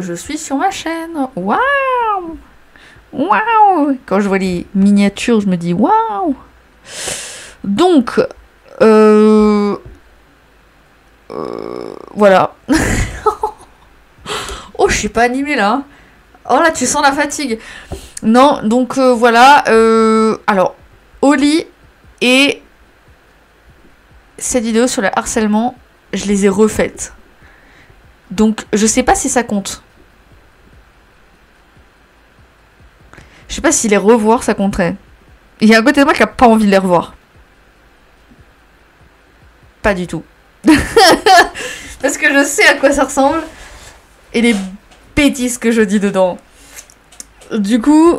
je suis sur ma chaîne. Waouh! Waouh! Quand je vois les miniatures, je me dis waouh! Donc, voilà. Oh, je suis pas animée là. Oh là, tu sens la fatigue. Non, donc voilà. Alors, Oli et cette vidéo sur le harcèlement, je les ai refaites. Donc, je sais pas si ça compte. Je sais pas si les revoir, ça compterait. Il y a un côté de moi qui a pas envie de les revoir. Pas du tout. Parce que je sais à quoi ça ressemble. Et les bêtises que je dis dedans. Du coup,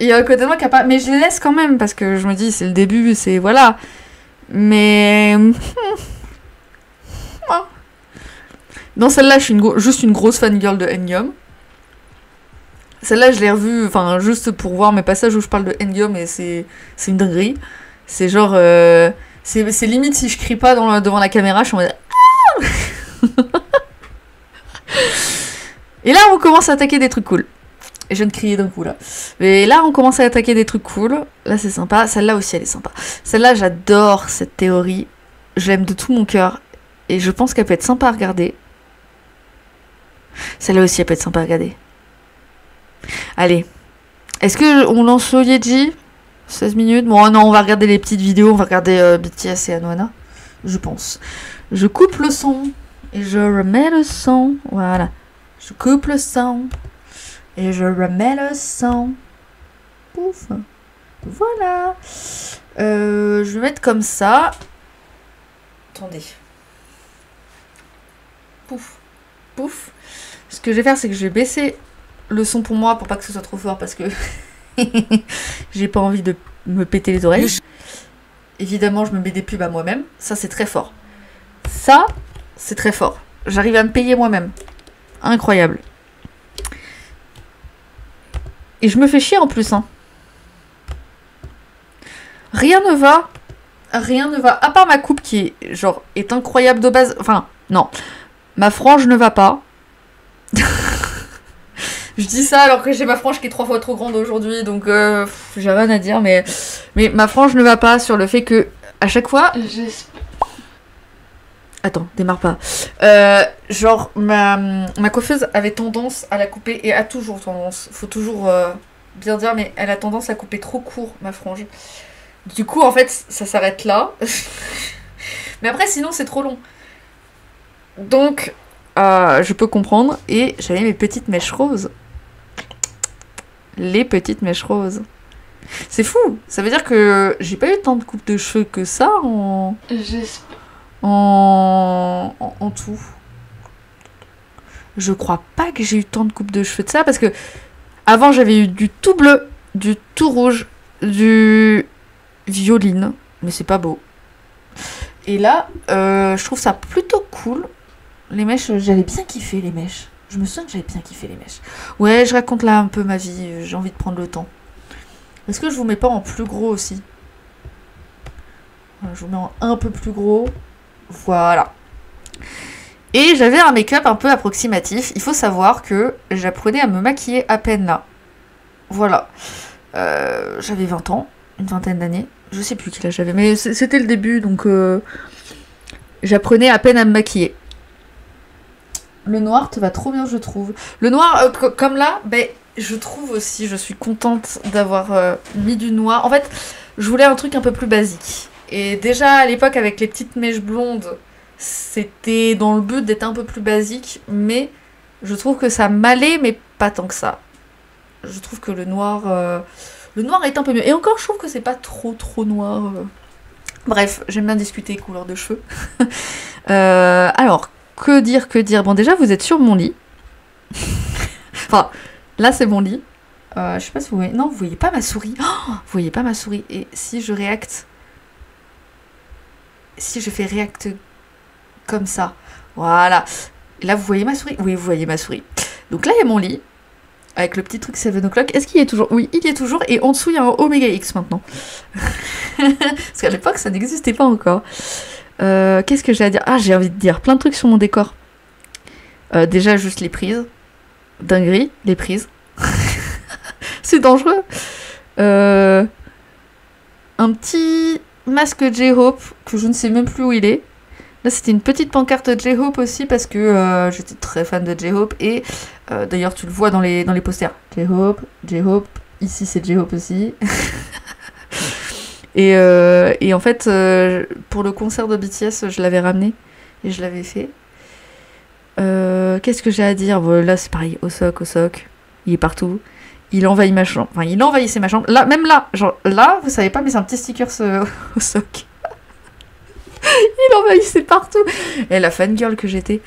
il y a un côté de moi qui a pas... Mais je les laisse quand même, parce que je me dis, c'est le début, c'est... Voilà. Mais... Dans celle-là, je suis juste une grosse fangirl de Endgame. Celle-là, je l'ai revue, enfin, juste pour voir mes passages où je parle de Endgame, et c'est une dinguerie. C'est genre... c'est limite si je crie pas devant la caméra, je suis en mode... Et là, on commence à attaquer des trucs cool. Et je viens de crier d'un coup, là. Mais là, on commence à attaquer des trucs cool. Là, c'est sympa. Celle-là aussi, elle est sympa. Celle-là, j'adore cette théorie. Je l'aime de tout mon cœur. Et je pense qu'elle peut être sympa à regarder. Celle-là aussi, elle peut être sympa à regarder. Allez. Est-ce qu'on lance le Yeji 16 minutes. Bon, non, on va regarder les petites vidéos. On va regarder BTS et Anohana. Je pense. Je coupe le son. Et je remets le son. Voilà. Je coupe le son. Et je remets le son. Pouf. Voilà. Je vais mettre comme ça. Attendez. Pouf. Pouf. Ce que je vais faire, c'est que je vais baisser le son pour moi pour pas que ce soit trop fort parce que j'ai pas envie de me péter les oreilles. Évidemment, je me mets des pubs à moi-même. Ça, c'est très fort. Ça, c'est très fort. J'arrive à me payer moi-même. Incroyable. Et je me fais chier en plus. Hein. Rien ne va. Rien ne va. À part ma coupe qui est, genre, est incroyable de base. Enfin, non. Ma frange ne va pas. Je dis ça alors que j'ai ma frange qui est 3 fois trop grande aujourd'hui. Donc, j'ai rien à dire. Mais ma frange ne va pas sur le fait que, à chaque fois... Attends, démarre pas. Genre, ma coiffeuse avait tendance à la couper, et a toujours tendance, faut toujours bien dire, mais elle a tendance à couper trop court, ma frange. Du coup, en fait, ça s'arrête là. Mais après, sinon, c'est trop long. Donc, je peux comprendre, et j'avais mes petites mèches roses. Les petites mèches roses. C'est fou, ça veut dire que j'ai pas eu tant de coupe de cheveux que ça en tout. Je crois pas que j'ai eu tant de coupes de cheveux de ça, parce que avant j'avais eu du tout bleu, du tout rouge, du violine, mais c'est pas beau. Et là, je trouve ça plutôt cool. Les mèches, j'avais bien kiffé les mèches. Je me souviens que j'avais bien kiffé les mèches. Ouais, je raconte là un peu ma vie, j'ai envie de prendre le temps. Est-ce que je vous mets pas en plus gros aussi? Je vous mets en un peu plus gros. Voilà. Et j'avais un make-up un peu approximatif. Il faut savoir que j'apprenais à me maquiller à peine là. Voilà. J'avais 20 ans, une vingtaine d'années. Je sais plus quel âge j'avais, mais c'était le début, donc j'apprenais à peine à me maquiller. Le noir te va trop bien, je trouve. Le noir, comme là, ben, je trouve aussi, je suis contente d'avoir mis du noir. En fait, je voulais un truc un peu plus basique. Et déjà, à l'époque, avec les petites mèches blondes, c'était dans le but d'être un peu plus basique, mais je trouve que ça m'allait, mais pas tant que ça. Je trouve que le noir est un peu mieux. Et encore, je trouve que c'est pas trop noir. Bref, j'aime bien discuter couleur de cheveux. Alors, que dire. Bon, déjà, vous êtes sur mon lit. Enfin, là, c'est mon lit. Je sais pas si vous voyez... Non, vous voyez pas ma souris. Oh, vous voyez pas ma souris. Et si je réacte... Si je fais réacte comme ça. Voilà. Et là, vous voyez ma souris? Oui, vous voyez ma souris. Donc là, il y a mon lit. Avec le petit truc 7 o'clock. Est-ce qu'il y est toujours? Oui, il y est toujours. Et en dessous, il y a un Omega X maintenant. Parce qu'à l'époque, ça n'existait pas encore. Qu'est-ce que j'ai à dire? Ah, j'ai envie de dire plein de trucs sur mon décor. Déjà, juste les prises. dinguerie, les prises. C'est dangereux. Un petit masque J-Hope que je ne sais même plus où il est. Là, c'était une petite pancarte J-Hope aussi parce que j'étais très fan de J-Hope et d'ailleurs, tu le vois dans les posters. J-Hope, J-Hope, ici c'est J-Hope aussi. et en fait, pour le concert de BTS, je l'avais ramené et je l'avais fait. Qu'est-ce que j'ai à dire? Là, c'est pareil, Osok, il est partout. Il envahit ma chambre. Enfin, il envahissait ma chambre. Là, même là, genre là, vous savez pas, mais c'est un petit sticker Osok. Il envahissait partout. Et la fangirl que j'étais.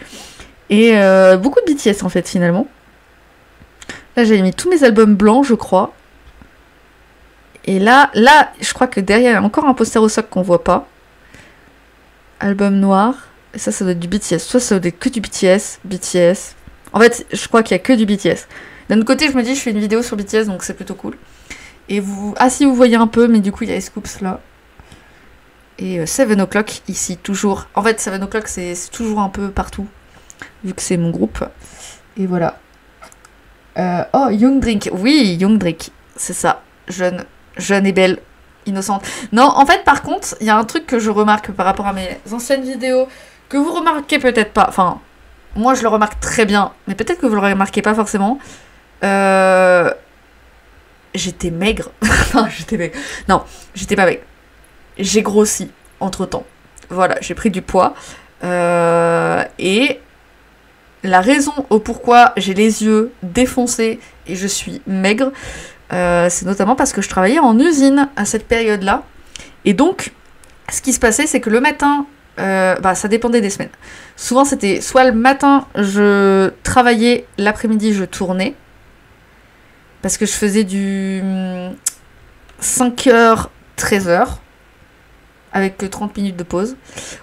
Et beaucoup de BTS en fait, finalement. Là, j'avais mis tous mes albums blancs, je crois. Et là, je crois que derrière, il y a encore un poster Osok qu'on voit pas. Album noir. Et ça doit être du BTS. Soit ça doit être que du BTS. En fait, je crois qu'il y a que du BTS. D'un autre côté, je me dis, je fais une vidéo sur BTS, donc c'est plutôt cool. Et vous... Ah si, vous voyez un peu, mais du coup, il y a les scoops là. Et 7 O'Clock, ici, toujours. En fait, 7 O'Clock, c'est toujours un peu partout, vu que c'est mon groupe. Et voilà. Oh, Young Drink. Oui, Young Drink. C'est ça. Jeune et belle, innocente. Non, en fait, par contre, il y a un truc que je remarque par rapport à mes anciennes vidéos, que vous remarquez peut-être pas. Enfin, moi, je le remarque très bien, mais peut-être que vous le remarquez pas forcément. J'étais maigre. Enfin, j'étais maigre. Non, j'étais pas maigre. J'ai grossi entre-temps. Voilà, j'ai pris du poids. Et la raison au pourquoi j'ai les yeux défoncés et je suis maigre, c'est notamment parce que je travaillais en usine à cette période-là. Et donc, ce qui se passait, c'est que le matin, ça dépendait des semaines. Souvent, c'était soit le matin, je travaillais, l'après-midi, je tournais. Parce que je faisais du 5h, 13h. Avec que 30 minutes de pause.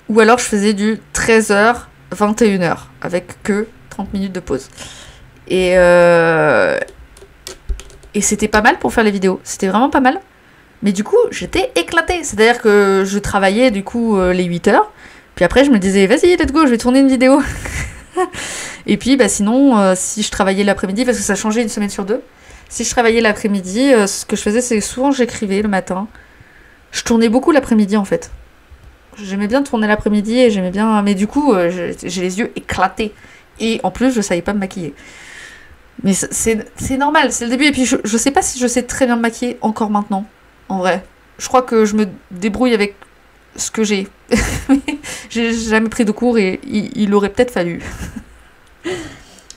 Ou alors je faisais du 13h, 21h. Avec que 30 minutes de pause. Et c'était pas mal pour faire les vidéos. C'était vraiment pas mal. Mais du coup, j'étais éclatée. C'est-à-dire que je travaillais du coup les 8 heures. Puis après, je me disais, vas-y, let's go, je vais tourner une vidéo. Et puis, sinon, si je travaillais l'après-midi, parce que ça changeait une semaine sur deux. Si je travaillais l'après-midi, ce que je faisais, c'est souvent j'écrivais le matin. Je tournais beaucoup l'après-midi, en fait. J'aimais bien tourner l'après-midi et j'aimais bien... Mais du coup, j'ai les yeux éclatés. Et en plus, je savais pas me maquiller. Mais c'est normal, c'est le début. Et puis, je sais pas si je sais très bien me maquiller encore maintenant. En vrai. Je crois que je me débrouille avec ce que j'ai. J'ai jamais pris de cours et il aurait peut-être fallu.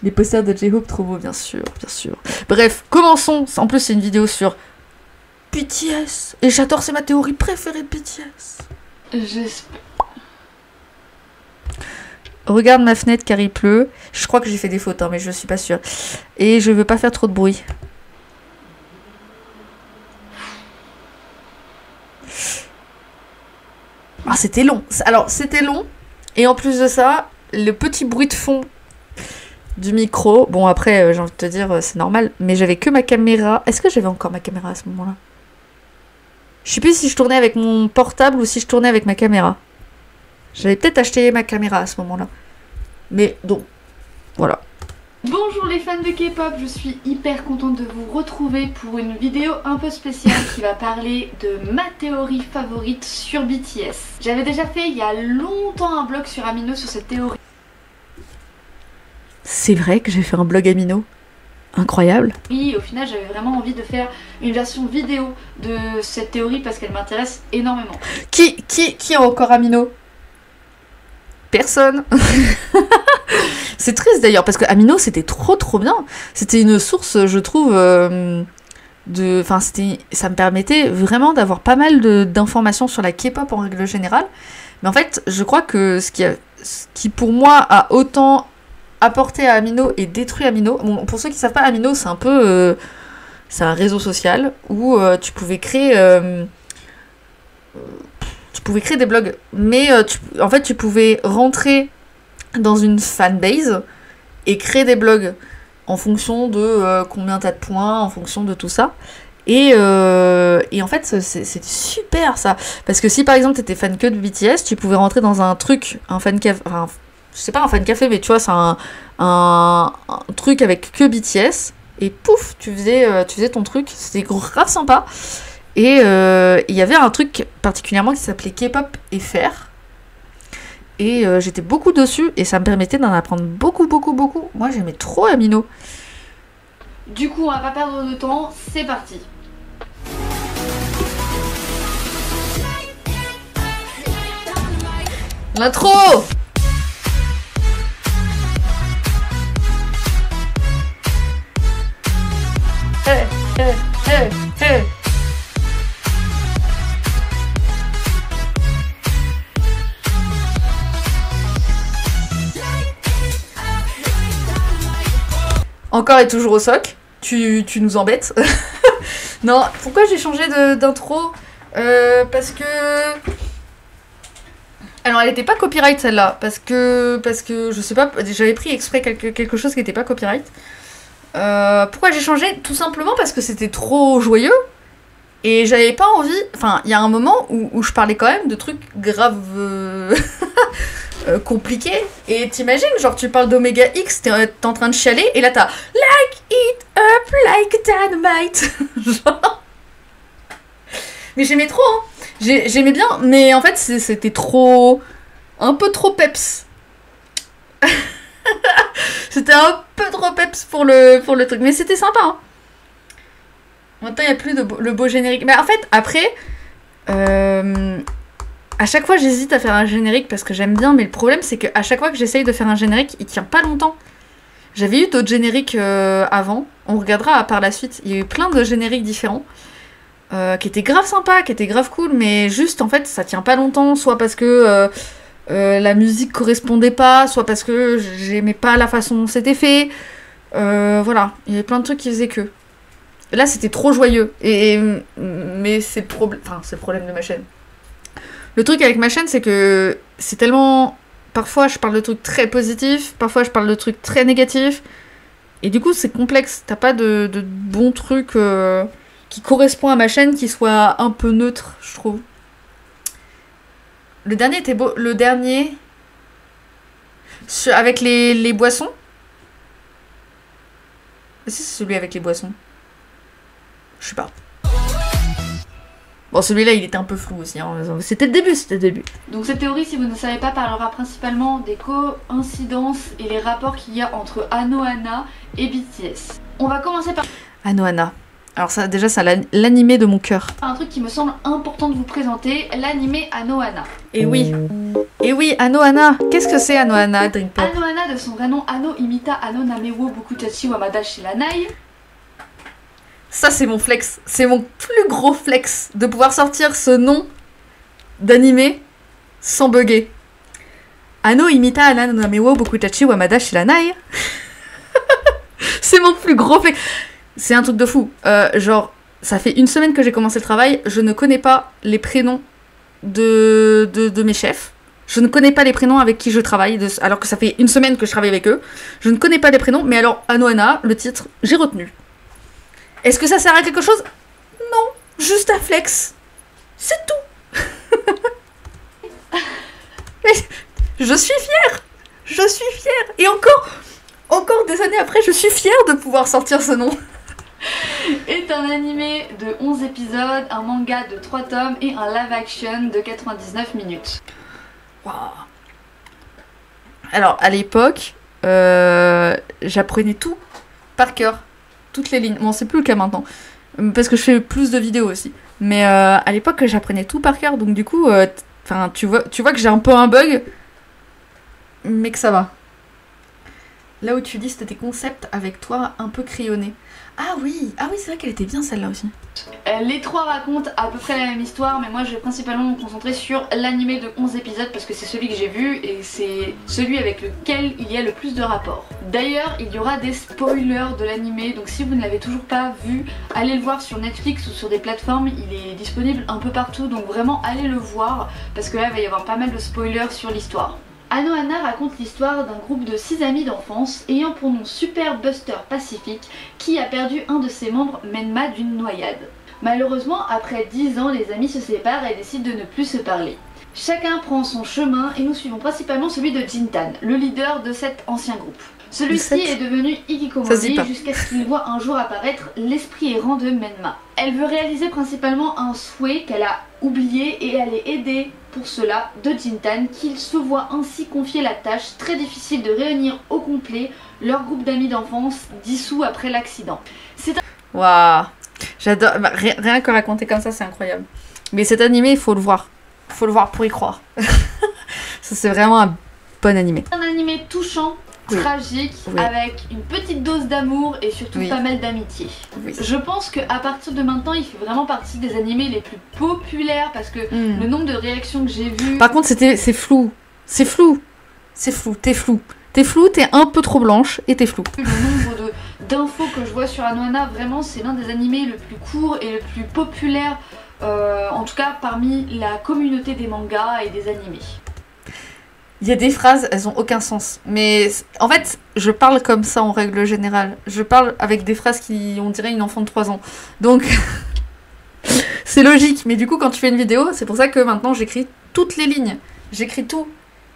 Les posters de J-Hope, trop beaux, bien sûr, bien sûr. Bref, commençons. En plus, c'est une vidéo sur BTS. Et j'adore, c'est ma théorie préférée de BTS. J'espère. Regarde ma fenêtre car il pleut. Je crois que j'ai fait des fautes, hein, mais je suis pas sûre. Et je veux pas faire trop de bruit. Ah, c'était long. Alors, c'était long. Et en plus de ça, le petit bruit de fond du micro. Bon, après, j'ai envie de te dire, c'est normal. Mais j'avais que ma caméra. Est-ce que j'avais encore ma caméra à ce moment-là? Je sais plus si je tournais avec mon portable ou si je tournais avec ma caméra. J'avais peut-être acheté ma caméra à ce moment-là. Mais donc, voilà. Bonjour les fans de K-pop, je suis hyper contente de vous retrouver pour une vidéo un peu spéciale qui va parler de ma théorie favorite sur BTS. J'avais déjà fait il y a longtemps un blog sur Amino sur cette théorie. C'est vrai que j'ai fait un blog Amino. Incroyable. Oui, au final j'avais vraiment envie de faire une version vidéo de cette théorie parce qu'elle m'intéresse énormément. Qui a encore Amino? Personne. C'est triste d'ailleurs parce que Amino c'était trop bien. C'était une source, je trouve, enfin ça me permettait vraiment d'avoir pas mal d'informations sur la K-pop en règle générale. Mais en fait, je crois que ce qui pour moi a autant apporté à Amino et détruit Amino. Bon, pour ceux qui savent pas, Amino c'est un peu, c'est un réseau social où tu pouvais créer des blogs, mais en fait tu pouvais rentrer dans une fanbase et créer des blogs en fonction de combien t'as de points, en fonction de tout ça. Et en fait c'est super ça, parce que si par exemple t'étais fan que de BTS, tu pouvais rentrer dans un truc, un fan cave, enfin c'est pas un fan café, mais tu vois, c'est un truc avec que BTS. Et pouf, tu faisais ton truc. C'était grave sympa. Et il y avait un truc particulièrement qui s'appelait K-pop FR. Et j'étais beaucoup dessus. Et ça me permettait d'en apprendre beaucoup. Moi, j'aimais trop Amino. Du coup, on va pas perdre de temps. C'est parti. L'intro! Hey, hey, hey, hey. Encore et toujours au soc. Tu nous embêtes. Non, pourquoi j'ai changé d'intro? Parce que... Alors elle était pas copyright celle-là, parce que je sais pas, j'avais pris exprès quelque chose qui était pas copyright. Pourquoi j'ai changé? Tout simplement parce que c'était trop joyeux, et j'avais pas envie... Enfin, il y a un moment où je parlais quand même de trucs graves compliqués, et t'imagines, genre tu parles d'Oméga X, t'es en train de chialer, et là t'as « Like it up like dynamite !» Genre... Mais j'aimais trop, hein. J'aimais bien, mais en fait c'était trop... un peu trop peps. C'était un peu trop peps pour le truc, mais c'était sympa, hein. Maintenant il n'y a plus le beau générique. Mais en fait, après, à chaque fois j'hésite à faire un générique parce que j'aime bien, mais le problème c'est qu'à chaque fois que j'essaye de faire un générique, il tient pas longtemps. J'avais eu d'autres génériques avant, on regardera par la suite, il y a eu plein de génériques différents. Qui était grave sympa, qui était grave cool, mais juste en fait ça tient pas longtemps, soit parce que la musique correspondait pas, soit parce que j'aimais pas la façon dont c'était fait. Voilà, il y avait plein de trucs qui faisaient que. Là c'était trop joyeux, mais c'est le problème de ma chaîne. Le truc avec ma chaîne c'est que c'est tellement... Parfois je parle de trucs très positifs, parfois je parle de trucs très négatifs, et du coup c'est complexe, t'as pas de bons trucs... qui correspond à ma chaîne, qui soit un peu neutre, je trouve. Le dernier était beau. Le dernier... avec les boissons. Est-ce que c'est celui avec les boissons? Je sais pas. Bon, celui-là, il était un peu flou aussi, hein. C'était le début. Donc cette théorie, si vous ne savez pas, parlera principalement des coïncidences et les rapports qu'il y a entre Anohana et BTS. On va commencer par... Anohana. Alors ça, déjà, ça l'animé de mon cœur. Un truc qui me semble important de vous présenter, l'animé Anohana. Et oui, Anohana. Qu'est-ce que c'est Anohana, Dreampop? Anohana, de son vrai nom, Ano Imita Ano Namewo Bokutachi Wamada Shiranai. Ça, c'est mon flex. C'est mon plus gros flex de pouvoir sortir ce nom d'animé sans bugger. Ano Imita Ano Namewo Bokutachi Wamada Shiranai. C'est mon plus gros flex. C'est un truc de fou. Genre, ça fait une semaine que j'ai commencé le travail, je ne connais pas les prénoms de mes chefs. Je ne connais pas les prénoms avec qui je travaille, alors que ça fait une semaine que je travaille avec eux. Je ne connais pas les prénoms, mais alors, Anohana, le titre, j'ai retenu. Est-ce que ça sert à quelque chose? Non, juste à flex. C'est tout. Mais je suis fière. Et encore des années après, je suis fière de pouvoir sortir ce nom. Est un animé de 11 épisodes, un manga de 3 tomes et un live action de 99 minutes. Wow. Alors, à l'époque, j'apprenais tout par cœur. Toutes les lignes. Bon, c'est plus le cas maintenant. Parce que je fais plus de vidéos aussi. Mais à l'époque, j'apprenais tout par cœur. Donc du coup, tu vois que j'ai un peu un bug. Mais que ça va. Là où tu dis c'était tes concepts avec toi un peu crayonné. Ah oui, c'est vrai qu'elle était bien celle-là aussi. Les trois racontent à peu près la même histoire, mais moi je vais principalement me concentrer sur l'animé de 11 épisodes parce que c'est celui que j'ai vu et c'est celui avec lequel il y a le plus de rapports. D'ailleurs, il y aura des spoilers de l'animé, donc si vous ne l'avez toujours pas vu, allez le voir sur Netflix ou sur des plateformes, il est disponible un peu partout, donc vraiment allez le voir parce que là il va y avoir pas mal de spoilers sur l'histoire. Anohana raconte l'histoire d'un groupe de 6 amis d'enfance ayant pour nom Super Buster Pacific qui a perdu un de ses membres Menma d'une noyade. Malheureusement, après 10 ans, les amis se séparent et décident de ne plus se parler. Chacun prend son chemin et nous suivons principalement celui de Jintan, le leader de cet ancien groupe. Celui-ci est devenu hikikomori jusqu'à ce qu'il voit un jour apparaître l'esprit errant de Menma. Elle veut réaliser principalement un souhait qu'elle a oublié et elle est aidée pour cela de Jintan, qu'il se voit ainsi confier la tâche très difficile de réunir au complet leur groupe d'amis d'enfance dissous après l'accident. Waouh, j'adore, rien que raconter comme ça c'est incroyable. Mais cet animé il faut le voir pour y croire. Ça c'est vraiment un bon animé. Un animé touchant, tragique, avec une petite dose d'amour et surtout pas mal d'amitié. Je pense qu'à partir de maintenant, il fait vraiment partie des animés les plus populaires parce que le nombre de réactions que j'ai vues... Par contre, c'est flou. C'est flou. T'es flou. T'es flou, t'es un peu trop blanche et t'es flou. Le nombre d'infos que je vois sur Anohana, vraiment, c'est l'un des animés le plus court et le plus populaire, en tout cas parmi la communauté des mangas et des animés. Il y a des phrases, elles ont aucun sens. Mais en fait, je parle comme ça en règle générale. Je parle avec des phrases qui, on dirait, une enfant de 3 ans. Donc, c'est logique. Mais du coup, quand tu fais une vidéo, c'est pour ça que maintenant, j'écris toutes les lignes. J'écris tout.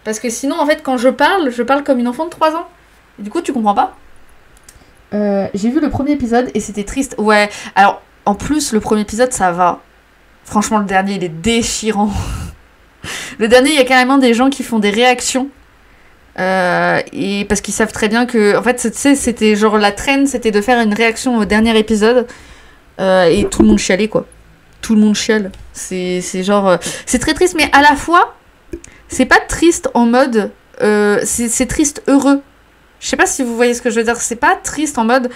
Parce que sinon, en fait, quand je parle comme une enfant de 3 ans. Et du coup, tu comprends pas. J'ai vu le premier épisode et c'était triste. Ouais, alors, en plus, le premier épisode, ça va. Franchement, le dernier, il est déchirant. Le dernier, il y a carrément des gens qui font des réactions. Et parce qu'ils savent très bien que... En fait, c'était genre la traîne, c'était de faire une réaction au dernier épisode. Et tout le monde chialait, quoi. Tout le monde chiale. C'est genre... c'est très triste, mais à la fois, c'est pas triste en mode... c'est triste heureux. Je sais pas si vous voyez ce que je veux dire. C'est pas triste en mode...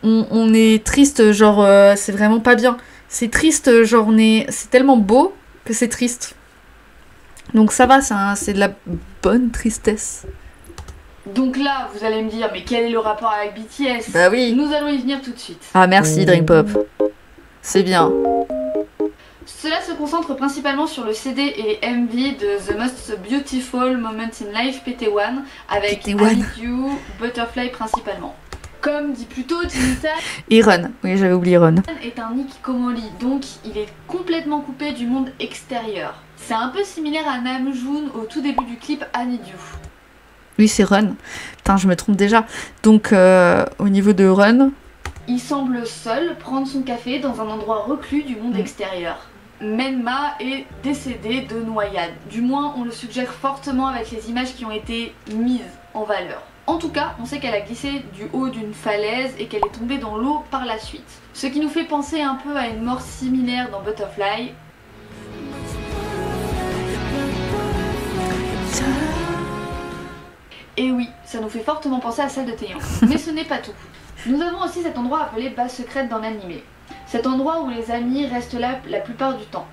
On est triste, genre... c'est vraiment pas bien. C'est triste, genre... C'est tellement beau que c'est triste. Donc ça va, c'est de la bonne tristesse. Donc là, vous allez me dire, mais quel est le rapport avec BTS? Bah oui. Nous allons y venir tout de suite. Ah merci Dream Pop. C'est bien. Cela se concentre principalement sur le CD et les MV de The Most Beautiful Moment in Life PT1 avec I Need You, Butterfly principalement. Comme dit plus tôt Jintan, et Ron, oui j'avais oublié Ron. Est un hikikomori, donc il est complètement coupé du monde extérieur. C'est un peu similaire à Namjoon au tout début du clip I Need You. Oui c'est Ron. Putain je me trompe déjà. Donc au niveau de Ron... Il semble seul prendre son café dans un endroit reclus du monde extérieur. Menma est décédée de noyade. Du moins on le suggère fortement avec les images qui ont été mises en valeur. En tout cas, on sait qu'elle a glissé du haut d'une falaise et qu'elle est tombée dans l'eau par la suite. Ce qui nous fait penser un peu à une mort similaire dans Butterfly. Et oui, ça nous fait fortement penser à celle de Taeyong. Mais ce n'est pas tout. Nous avons aussi cet endroit appelé base secrète dans l'animé. Cet endroit où les amis restent là la plupart du temps.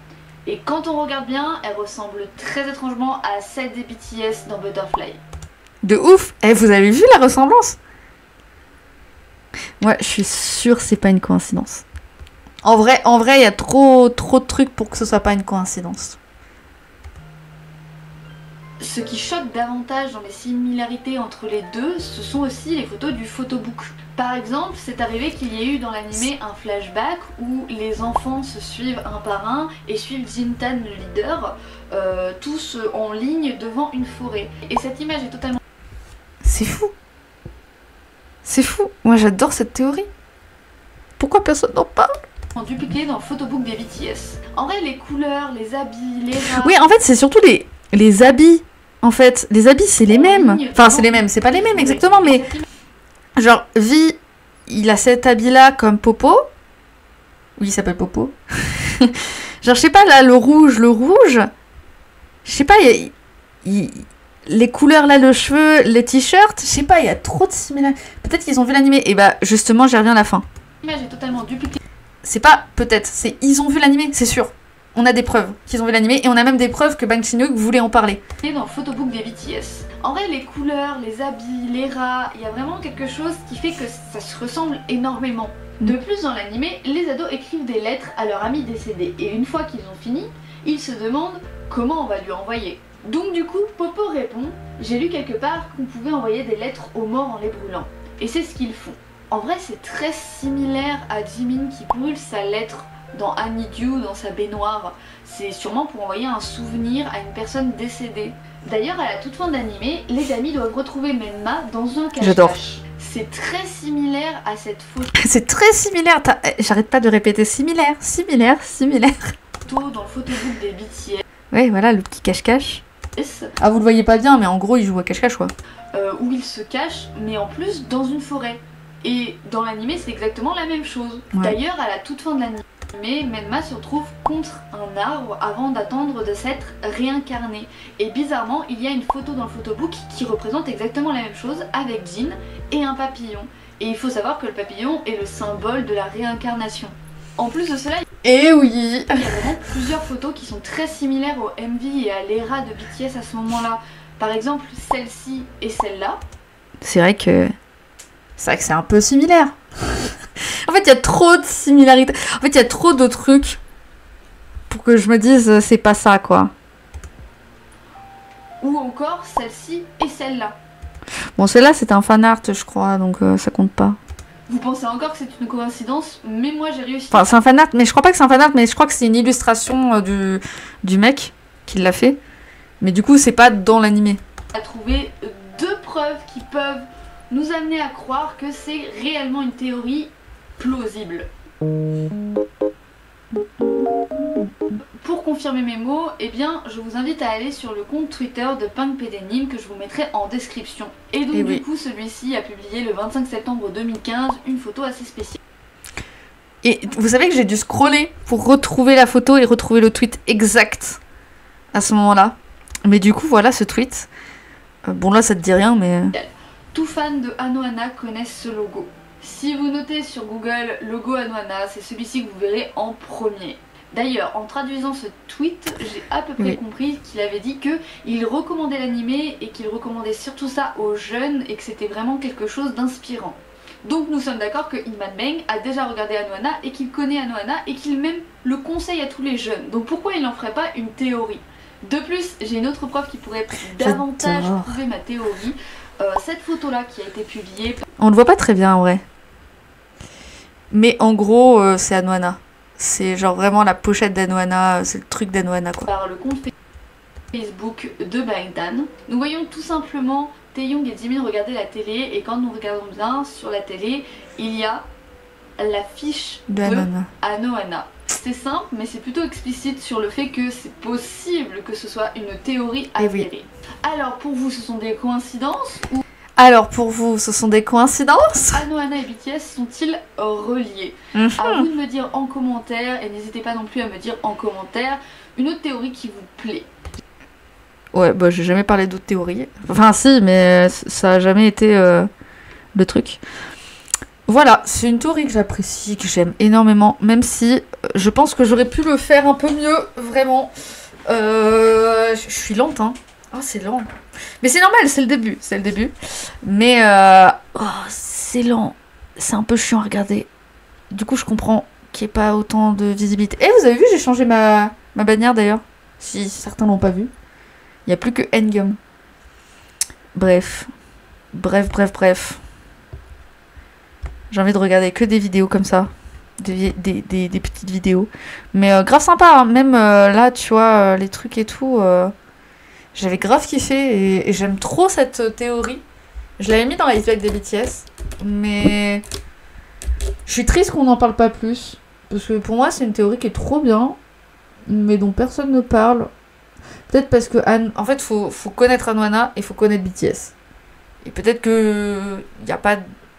Et quand on regarde bien, elle ressemble très étrangement à celle des BTS dans Butterfly. De ouf. Vous avez vu la ressemblance? Ouais, je suis sûre que c'est pas une coïncidence. En vrai, il y a trop de trucs pour que ce soit pas une coïncidence. Ce qui choque davantage dans les similarités entre les deux, ce sont aussi les photos du photobook. Par exemple, c'est arrivé qu'il y ait eu dans l'animé un flashback où les enfants se suivent un par un et suivent Jintan le leader, tous en ligne devant une forêt. Et cette image est totalement... C'est fou. C'est fou. Moi j'adore cette théorie. Pourquoi personne n'en parle? Dupliqué dans le photobook des BTS. En vrai, les couleurs, les habits, les rats... Oui, en fait, c'est surtout les habits. En fait, les habits, c'est les mêmes. Enfin, c'est les mêmes. C'est pas les mêmes exactement, mais... Genre, Vi, il a cet habit-là comme Popo. Oui, il s'appelle Popo. Genre, je sais pas, là, le rouge. Je sais pas, les couleurs, là, le cheveu, les t-shirts. Je sais pas, il y a trop de similarités. Peut-être qu'ils ont vu l'animé. Et bah, justement, j'y reviens à la fin. L'image est totalement dupliquée. C'est pas peut-être, c'est ils ont vu l'animé, c'est sûr. On a des preuves qu'ils ont vu l'animé et on a même des preuves que Bang Chin-hyuk voulait en parler. Et dans le photobook des BTS. En vrai, les couleurs, les habits, les rats, il y a vraiment quelque chose qui fait que ça se ressemble énormément. De plus, dans l'animé, les ados écrivent des lettres à leur ami décédé et une fois qu'ils ont fini, ils se demandent comment on va lui envoyer. Donc du coup, Popo répond « J'ai lu quelque part qu'on pouvait envoyer des lettres aux morts en les brûlant. » Et c'est ce qu'ils font. En vrai, c'est très similaire à Jimin qui brûle sa lettre dans Honeydew, dans sa baignoire. C'est sûrement pour envoyer un souvenir à une personne décédée. D'ailleurs, à la toute fin de l'animé, les amis doivent retrouver Menma dans un J'adore. cache-cache. C'est très similaire à cette photo C'est très similaire. J'arrête pas de répéter similaire, similaire, similaire. dans le photobook des BTS. Ouais, voilà, le petit cache-cache. Ah, vous le voyez pas bien, mais en gros, il joue à cache-cache, quoi. Où il se cache, mais en plus dans une forêt. Et dans l'animé, c'est exactement la même chose. Ouais. D'ailleurs, à la toute fin de l'animé, Menma se retrouve contre un arbre avant d'attendre de s'être réincarné. Et bizarrement, il y a une photo dans le photobook qui représente exactement la même chose avec Jin et un papillon. Et il faut savoir que le papillon est le symbole de la réincarnation. En plus de cela, Eh oui. il y a vraiment plusieurs photos qui sont très similaires au MV et à l'ERA de BTS à ce moment-là. Par exemple, celle-ci et celle-là. C'est vrai que c'est un peu similaire. En fait, il y a trop de similarités. En fait, il y a trop de trucs pour que je me dise c'est pas ça, quoi. Ou encore celle-ci et celle-là. Bon, celle-là, c'était un fan art, je crois, donc ça compte pas. Vous pensez encore que c'est une coïncidence, mais moi j'ai réussi. Enfin, c'est un fan art, mais je crois pas que c'est un fan art, mais je crois que c'est une illustration du mec qui l'a fait. Mais du coup, c'est pas dans l'animé. À trouver deux preuves qui peuvent nous amener à croire que c'est réellement une théorie plausible. Pour confirmer mes mots, eh bien, je vous invite à aller sur le compte Twitter de PunkPDNim que je vous mettrai en description. Et donc, du coup, celui-ci a publié le 25 septembre 2015 une photo assez spéciale. Et vous savez que j'ai dû scroller pour retrouver la photo et retrouver le tweet exact à ce moment-là. Mais du coup, voilà ce tweet. Bon, là, ça te dit rien, mais... Tous fans de Anohana connaissent ce logo. Si vous notez sur Google logo Anohana, c'est celui-ci que vous verrez en premier. D'ailleurs, en traduisant ce tweet, j'ai à peu près compris qu'il avait dit qu'il recommandait l'animé et qu'il recommandait surtout ça aux jeunes et que c'était vraiment quelque chose d'inspirant. Donc nous sommes d'accord que Inman Meng a déjà regardé Anohana et qu'il connaît Anohana et qu'il même le conseille à tous les jeunes. Donc pourquoi il n'en ferait pas une théorie? De plus, j'ai une autre preuve qui pourrait davantage prouver ma théorie. Cette photo-là qui a été publiée... On le voit pas très bien en vrai. Mais en gros, c'est Anohana. C'est genre vraiment la pochette d'Anohana, c'est le truc d'Anohana, quoi. Par le compte Facebook de Bangtan. Nous voyons tout simplement Taeyong et Jimin regarder la télé et quand nous regardons bien sur la télé, il y a la fiche de Anohana. C'est simple, mais c'est plutôt explicite sur le fait que c'est possible que ce soit une théorie avérée. Alors pour vous, ce sont des coïncidences ou... Alors pour vous, ce sont des coïncidences? Anohana et BTS sont-ils reliés? À vous de me dire en commentaire, et n'hésitez pas non plus à me dire en commentaire une autre théorie qui vous plaît. Ouais, bah j'ai jamais parlé d'autres théories. Enfin si, mais ça a jamais été le truc. Voilà, c'est une théorie que j'apprécie, que j'aime énormément, même si je pense que j'aurais pu le faire un peu mieux, vraiment. Je suis lente, hein. Oh, c'est lent. Mais c'est normal, c'est le début. Mais c'est lent. C'est un peu chiant à regarder. Du coup, je comprends qu'il n'y ait pas autant de visibilité. Et vous avez vu, j'ai changé ma bannière d'ailleurs. Si certains l'ont pas vu. Il n'y a plus que Ngum. Bref. J'ai envie de regarder que des vidéos comme ça. Des petites vidéos. Mais grave sympa, hein. Même là, tu vois, les trucs et tout... J'avais grave kiffé et j'aime trop cette théorie. Je l'avais mis dans l'iceberg des BTS, mais je suis triste qu'on n'en parle pas plus. Parce que pour moi, c'est une théorie qui est trop bien, mais dont personne ne parle. Peut-être parce que, en fait, faut connaître Anohana et faut connaître BTS. Et peut-être que il n'y a pas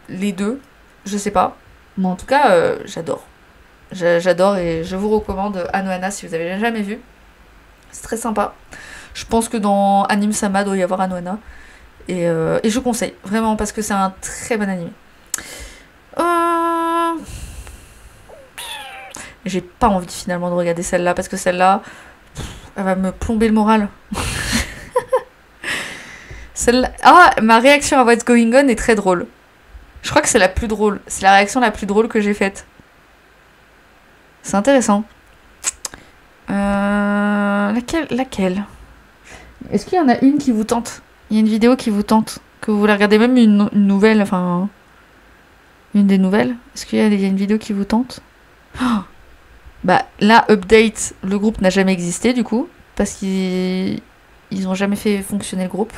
les deux, je sais pas. Mais en tout cas, j'adore. J'adore et je vous recommande Anohana si vous avez jamais vu. C'est très sympa. Je pense que dans Anime Sama doit y avoir Anohana. Et je conseille, vraiment, parce que c'est un très bon anime. J'ai pas envie finalement de regarder celle-là, parce que celle-là, elle va me plomber le moral. Celle-là... Ah, ma réaction à What's Going On est très drôle. Je crois que c'est la plus drôle. C'est la réaction la plus drôle que j'ai faite. C'est intéressant. Laquelle? Est-ce qu'il y en a une qui vous tente? Il y a une vidéo qui vous tente? Que vous voulez regarder, même une nouvelle, enfin... Une des nouvelles? Est-ce qu'il y a une vidéo qui vous tente? Oh, Bah là, update, le groupe n'a jamais existé du coup, parce qu'ils ont jamais fait fonctionner le groupe.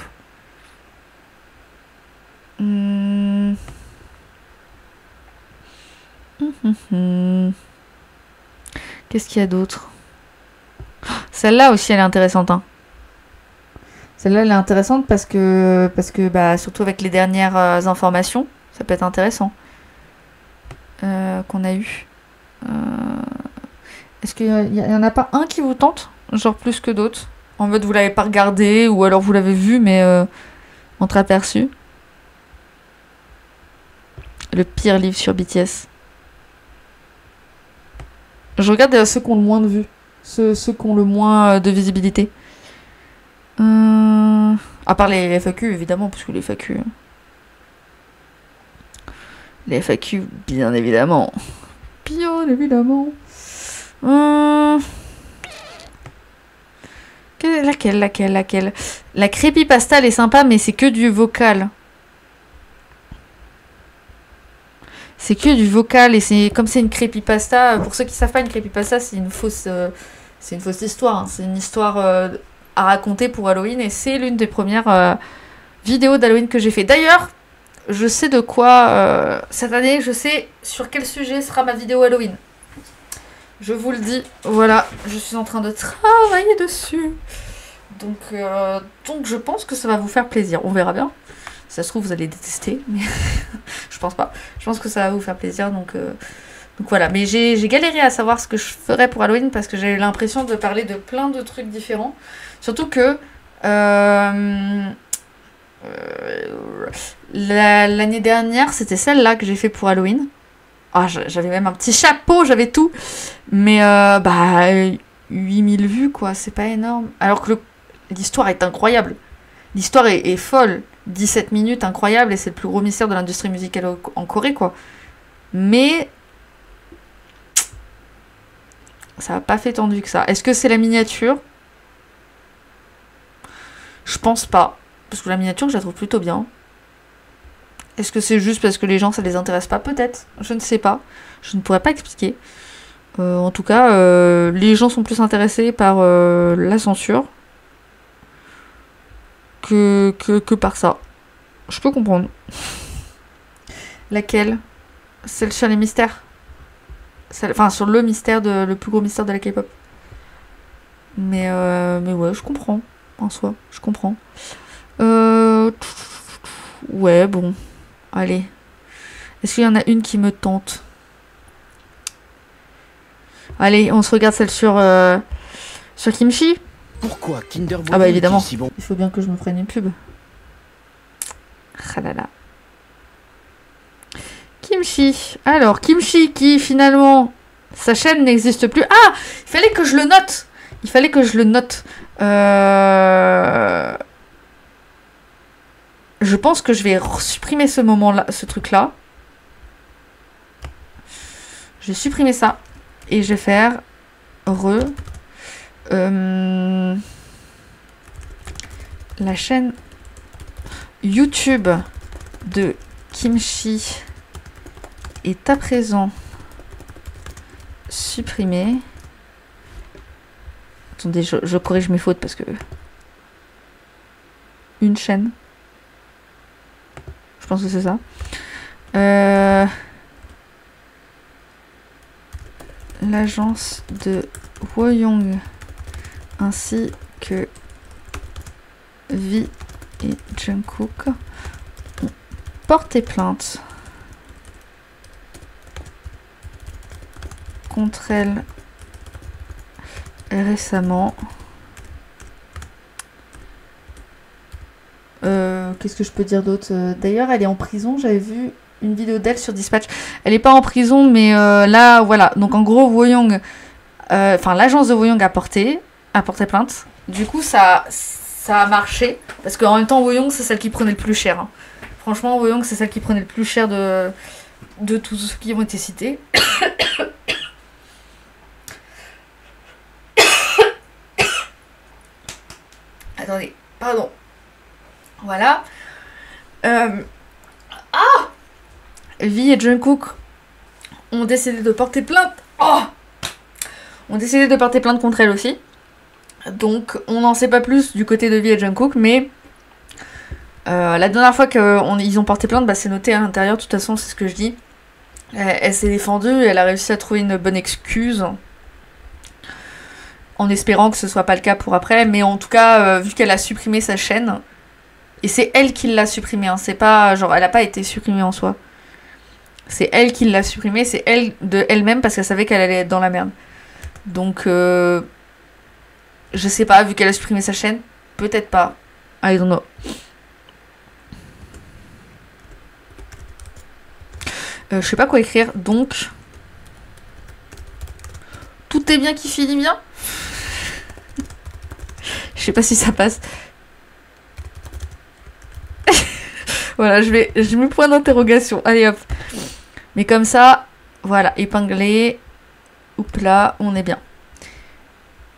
Qu'est-ce qu'il y a d'autre? Celle-là aussi, elle est intéressante. Hein. Celle-là, elle est intéressante parce que bah, surtout avec les dernières informations, ça peut être intéressant qu'on a eu. Est-ce qu'il y en a pas un qui vous tente? Genre plus que d'autres? En mode vous l'avez pas regardé ou alors vous l'avez vu mais entreaperçu. Le pire livre sur BTS. Je regarde ceux qui ont le moins de vues. Ceux qui ont le moins de visibilité. À part les FAQ évidemment, parce que les FAQ... Les FAQ, bien évidemment. Bien évidemment. Laquelle? La creepypasta, elle est sympa, mais c'est que du vocal. C'est que du vocal, et c'est comme c'est une creepypasta. Pour ceux qui savent pas, une creepypasta, c'est une fausse histoire. Hein. C'est une histoire à raconter pour Halloween, et c'est l'une des premières vidéos d'Halloween que j'ai fait. D'ailleurs, je sais de quoi cette année, je sais sur quel sujet sera ma vidéo Halloween. Je vous le dis, voilà, je suis en train de travailler dessus. Donc je pense que ça va vous faire plaisir. On verra bien. Si ça se trouve, vous allez détester, mais je pense pas. Je pense que ça va vous faire plaisir, donc voilà. Mais j'ai galéré à savoir ce que je ferais pour Halloween parce que j'ai eu l'impression de parler de plein de trucs différents. Surtout que l'année dernière, c'était celle-là que j'ai fait pour Halloween. Ah, j'avais même un petit chapeau, j'avais tout. Mais 8000 vues, quoi, c'est pas énorme. Alors que l'histoire est incroyable. L'histoire est folle. 17 minutes, incroyable, et c'est le plus gros mystère de l'industrie musicale en Corée, quoi. Mais ça n'a pas fait tant de vues que ça. Est-ce que c'est la miniature? Je pense pas. Parce que la miniature, je la trouve plutôt bien. Est-ce que c'est juste parce que les gens, ça les intéresse pas? Peut-être. Je ne sais pas. Je ne pourrais pas expliquer. En tout cas, les gens sont plus intéressés par la censure que par ça. Je peux comprendre. Laquelle? Celle sur les mystères. Enfin, sur le mystère, le plus gros mystère de la K-pop. Mais ouais, je comprends. En soi, je comprends. Ouais, bon. Allez. Est-ce qu'il y en a une qui me tente? Allez, on se regarde celle sur Kimchi. Pourquoi Kinder Bueno Ah bah évidemment. si bon? Il faut bien que je me prenne une pub. Ah là là. Kimchi. Alors, Kimchi qui finalement, sa chaîne n'existe plus. Ah, il fallait que je le note. Je pense que je vais supprimer ce moment-là, ce truc-là. Je vais supprimer ça. Et je vais faire la chaîne YouTube de Kimchi est à présent supprimée. Attendez, je corrige mes fautes parce que... Une chaîne. Je pense que c'est ça. L'agence de Woyoung ainsi que V et Jungkook ont porté plainte contre elle récemment. Qu'est-ce que je peux dire d'autre? D'ailleurs, elle est en prison. J'avais vu une vidéo d'elle sur Dispatch. Elle est pas en prison, mais là, voilà. Donc en gros, Woyoung, l'agence de Woyoung a porté plainte. Du coup, ça a marché. Parce qu'en même temps, Woyoung, c'est celle qui prenait le plus cher. Hein. Franchement, Woyoung, c'est celle qui prenait le plus cher de tous ceux qui ont été cités. Attendez, pardon. Voilà. V et Jungkook ont décidé de porter plainte. Oh, ont décidé de porter plainte contre elle aussi. Donc on n'en sait pas plus du côté de V et Jungkook, mais la dernière fois qu'ils ont porté plainte, bah, c'est noté à l'intérieur, de toute façon c'est ce que je dis. Elle s'est défendue, elle a réussi à trouver une bonne excuse, en espérant que ce soit pas le cas pour après, mais en tout cas, vu qu'elle a supprimé sa chaîne, et c'est elle qui l'a supprimée, hein, c'est pas, genre, elle a pas été supprimée en soi. C'est elle qui l'a supprimée, c'est elle de elle-même, parce qu'elle savait qu'elle allait être dans la merde. Donc, je sais pas, vu qu'elle a supprimé sa chaîne, peut-être pas, I don't know. Je sais pas quoi écrire, donc... Tout est bien qui finit bien. Je sais pas si ça passe. Voilà, je mets point d'interrogation. Allez hop. Mais comme ça, voilà, épinglé. Oups là, on est bien.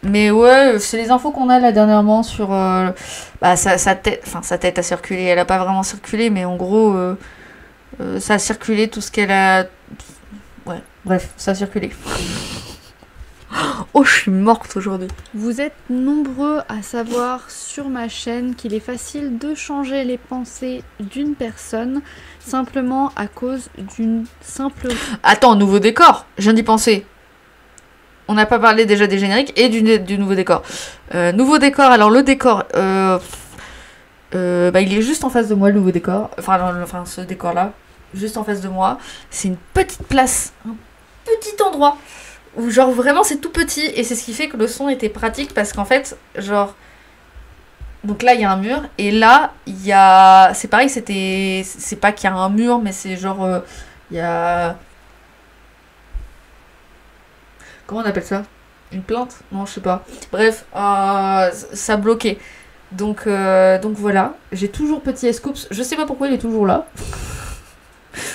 Mais ouais, c'est les infos qu'on a là dernièrement sur... bah, sa tête a circulé. Elle a pas vraiment circulé, mais en gros... ça a circulé tout ce qu'elle a... Ouais, bref, ça a circulé. Oh, je suis morte aujourd'hui. Vous êtes nombreux à savoir sur ma chaîne qu'il est facile de changer les pensées d'une personne simplement à cause d'une simple... Attends, nouveau décor, je viens d'y penser. On n'a pas parlé déjà des génériques et du nouveau décor. Nouveau décor, alors le décor... bah, il est juste en face de moi, le nouveau décor. Enfin ce décor-là, juste en face de moi. C'est une petite place, un petit endroit où genre vraiment c'est tout petit et c'est ce qui fait que le son était pratique parce qu'en fait, genre... Donc là, il y a un mur et là, il y a... C'est pareil, c'est pas qu'il y a un mur, mais c'est genre... Il y a... Comment on appelle ça? Une plainte? Non, je sais pas. Bref, ça bloquait. Donc voilà, j'ai toujours Petit S-Coups, je sais pas pourquoi il est toujours là.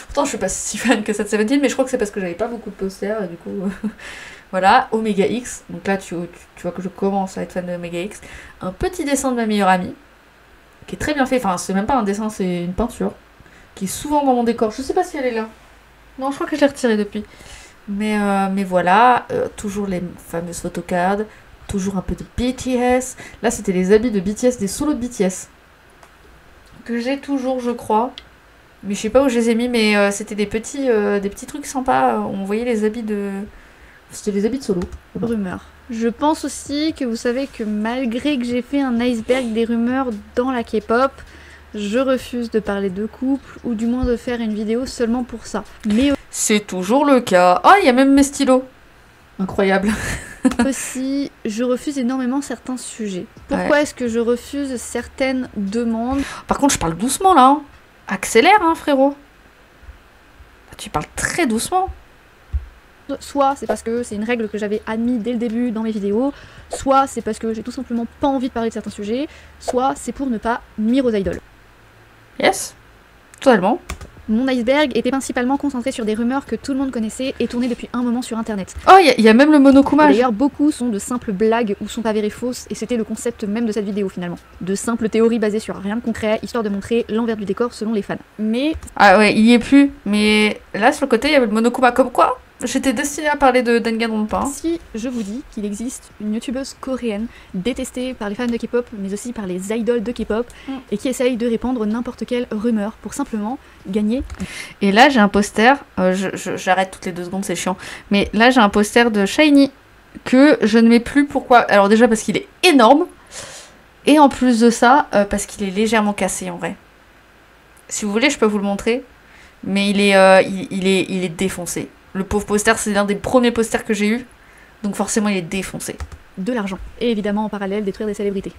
Pourtant je suis pas si fan que cette 17, mais je crois que c'est parce que j'avais pas beaucoup de posters et du coup... voilà, Omega X, donc là tu vois que je commence à être fan de Omega X. Un petit dessin de ma meilleure amie, qui est très bien fait, enfin c'est même pas un dessin, c'est une peinture, qui est souvent dans mon décor, je sais pas si elle est là. Non, je crois que je l'ai retirée depuis. Mais voilà, toujours les fameuses photocards. Toujours un peu de BTS. Là, c'était les habits de BTS, des solos de BTS. Que j'ai toujours, je crois. Mais je sais pas où je les ai mis, mais c'était des petits trucs sympas. On voyait les habits de... C'était les habits de solo. Rumeurs. Je pense aussi que vous savez que malgré que j'ai fait un iceberg des rumeurs dans la K-pop, je refuse de parler de couple, ou du moins de faire une vidéo seulement pour ça. Mais c'est toujours le cas. Oh, il y a même mes stylos. Incroyable. aussi, je refuse énormément certains sujets. Pourquoi est-ce que je refuse certaines demandes? Par contre, je parle doucement là. Hein. Accélère, hein, frérot. Tu parles très doucement. Soit c'est parce que c'est une règle que j'avais admise dès le début dans mes vidéos, soit c'est parce que j'ai tout simplement pas envie de parler de certains sujets, soit c'est pour ne pas nuire aux idoles. Yes, totalement. Mon iceberg était principalement concentré sur des rumeurs que tout le monde connaissait et tournées depuis un moment sur internet. Oh, il y a même le Monokuma. D'ailleurs, beaucoup sont de simples blagues ou sont avérées fausses, et c'était le concept même de cette vidéo finalement. De simples théories basées sur rien de concret, histoire de montrer l'envers du décor selon les fans. Mais... Ah ouais, il y est plus. Mais là, sur le côté, il y avait le Monokuma. Comme quoi, j'étais destinée à parler de Danganronpa. Si je vous dis qu'il existe une youtubeuse coréenne détestée par les fans de K-pop, mais aussi par les idoles de K-pop, et qui essaye de répandre n'importe quelle rumeur pour simplement gagner. Et là, j'ai un poster, j'arrête toutes les 2 secondes, c'est chiant, mais là, j'ai un poster de SHINee que je ne mets plus. Pourquoi? Alors déjà parce qu'il est énorme, et en plus de ça, parce qu'il est légèrement cassé en vrai. Si vous voulez, je peux vous le montrer, mais il est défoncé. Le pauvre poster, c'est l'un des premiers posters que j'ai eu, donc forcément il est défoncé. De l'argent, et évidemment en parallèle détruire des célébrités.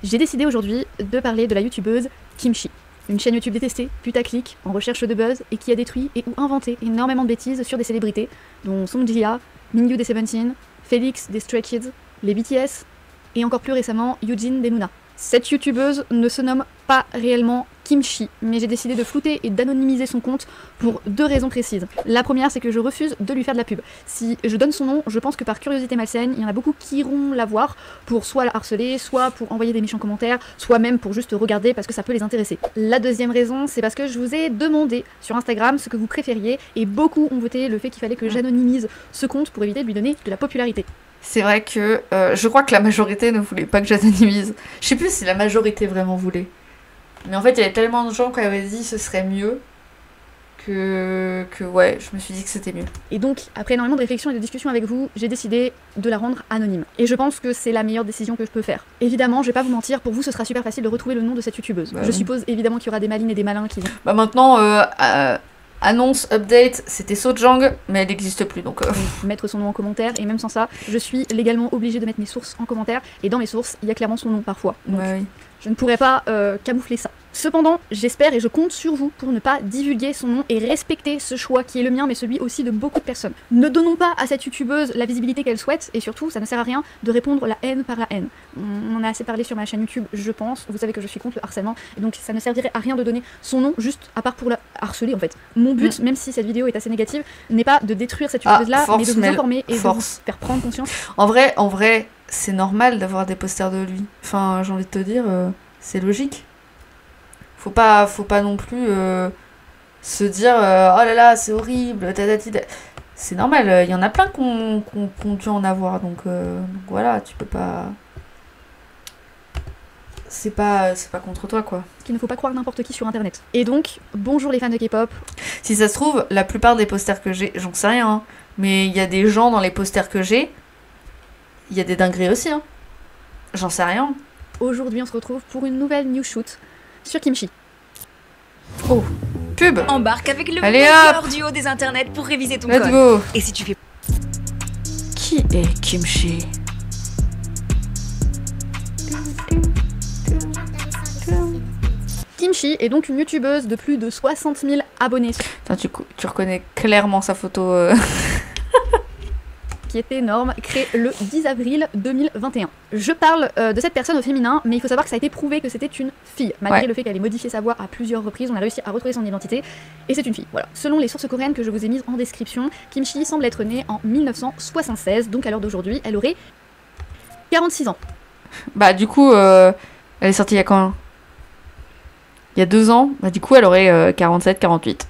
J'ai décidé aujourd'hui de parler de la youtubeuse Kimchi, une chaîne YouTube détestée, putaclic, en recherche de buzz, et qui a détruit et ou inventé énormément de bêtises sur des célébrités, dont Song Ji-hya, Mingyu des 17, Félix des Stray Kids, les BTS, et encore plus récemment Yujin des Nuna. Cette youtubeuse ne se nomme pas réellement Kimchi, mais j'ai décidé de flouter et d'anonymiser son compte pour 2 raisons précises. La première, c'est que je refuse de lui faire de la pub. Si je donne son nom, je pense que par curiosité malsaine, il y en a beaucoup qui iront la voir pour soit la harceler, soit pour envoyer des méchants commentaires, soit même pour juste regarder parce que ça peut les intéresser. La deuxième raison, c'est parce que je vous ai demandé sur Instagram ce que vous préfériez et beaucoup ont voté le fait qu'il fallait que j'anonymise ce compte pour éviter de lui donner de la popularité. C'est vrai que je crois que la majorité ne voulait pas que j'anonymise. Je sais plus si la majorité vraiment voulait. Mais en fait, il y avait tellement de gens qui avaient dit ce serait mieux que ouais, je me suis dit que c'était mieux. Et donc, après énormément de réflexion et de discussion avec vous, j'ai décidé de la rendre anonyme. Et je pense que c'est la meilleure décision que je peux faire. Évidemment, je vais pas vous mentir, pour vous ce sera super facile de retrouver le nom de cette youtubeuse. Bah je oui. suppose évidemment qu'il y aura des malines et des malins qui vont... Bah maintenant, annonce, update, c'était Sojang, mais elle n'existe plus donc... mettre son nom en commentaire, et même sans ça, je suis légalement obligée de mettre mes sources en commentaire, et dans mes sources, il y a clairement son nom parfois. Donc, Ouais, oui. je ne pourrais pas camoufler ça. Cependant, j'espère et je compte sur vous pour ne pas divulguer son nom et respecter ce choix qui est le mien, mais celui aussi de beaucoup de personnes. Ne donnons pas à cette youtubeuse la visibilité qu'elle souhaite, et surtout, ça ne sert à rien de répondre la haine par la haine. On en a assez parlé sur ma chaîne YouTube, je pense. Vous savez que je suis contre le harcèlement, et donc ça ne servirait à rien de donner son nom, juste à part pour la harceler en fait. Mon but, même si cette vidéo est assez négative, n'est pas de détruire cette youtubeuse-là, mais de vous informer et de vous faire prendre conscience. En vrai, c'est normal d'avoir des posters de lui. Enfin, j'ai envie de te dire, c'est logique. Faut pas non plus se dire oh là là, c'est horrible, tatati. C'est normal, il y en a plein qu'on dû en avoir, donc voilà, tu peux pas... C'est pas contre toi, quoi. Qu'il ne faut pas croire n'importe qui sur internet. Et donc, bonjour les fans de K-pop. Si ça se trouve, la plupart des posters que j'ai, j'en sais rien, hein, mais il y a des gens dans les posters que j'ai, il y a des dingueries aussi, hein. J'en sais rien. Aujourd'hui, on se retrouve pour une nouvelle news shoot sur Kimchi. Oh, pub. Embarque avec le Allez, meilleur duo des internets pour réviser ton Let's code. go. Et si tu fais Qui est Kimchi? Kimchi est donc une youtubeuse de plus de 60 000 abonnés. Attends, tu reconnais clairement sa photo. Qui est énorme, créée le 10 avril 2021. Je parle de cette personne au féminin, mais il faut savoir que ça a été prouvé que c'était une fille. Malgré le fait qu'elle ait modifié sa voix à plusieurs reprises, on a réussi à retrouver son identité, et c'est une fille. Voilà. Selon les sources coréennes que je vous ai mises en description, Kimchi semble être née en 1976, donc à l'heure d'aujourd'hui, elle aurait 46 ans. Bah du coup, elle est sortie il y a quand? Il y a 2 ans. Bah du coup, elle aurait 47, 48.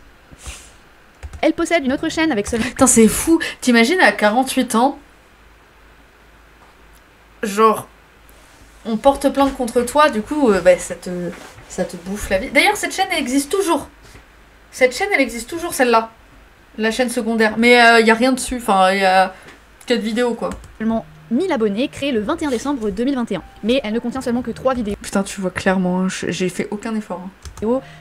Elle possède une autre chaîne avec seulement... Putain, c'est fou. T'imagines à 48 ans, genre, on porte plainte contre toi, du coup, bah, ça te bouffe la vie. D'ailleurs, cette chaîne, elle existe toujours. Cette chaîne, elle existe toujours, celle-là. La chaîne secondaire. Mais il y a rien dessus. Enfin, il y a 4 vidéos, quoi. Seulement 1000 abonnés, créée le 21 décembre 2021. Mais elle ne contient seulement que 3 vidéos. Putain, tu vois clairement, hein, j'ai fait aucun effort. Hein.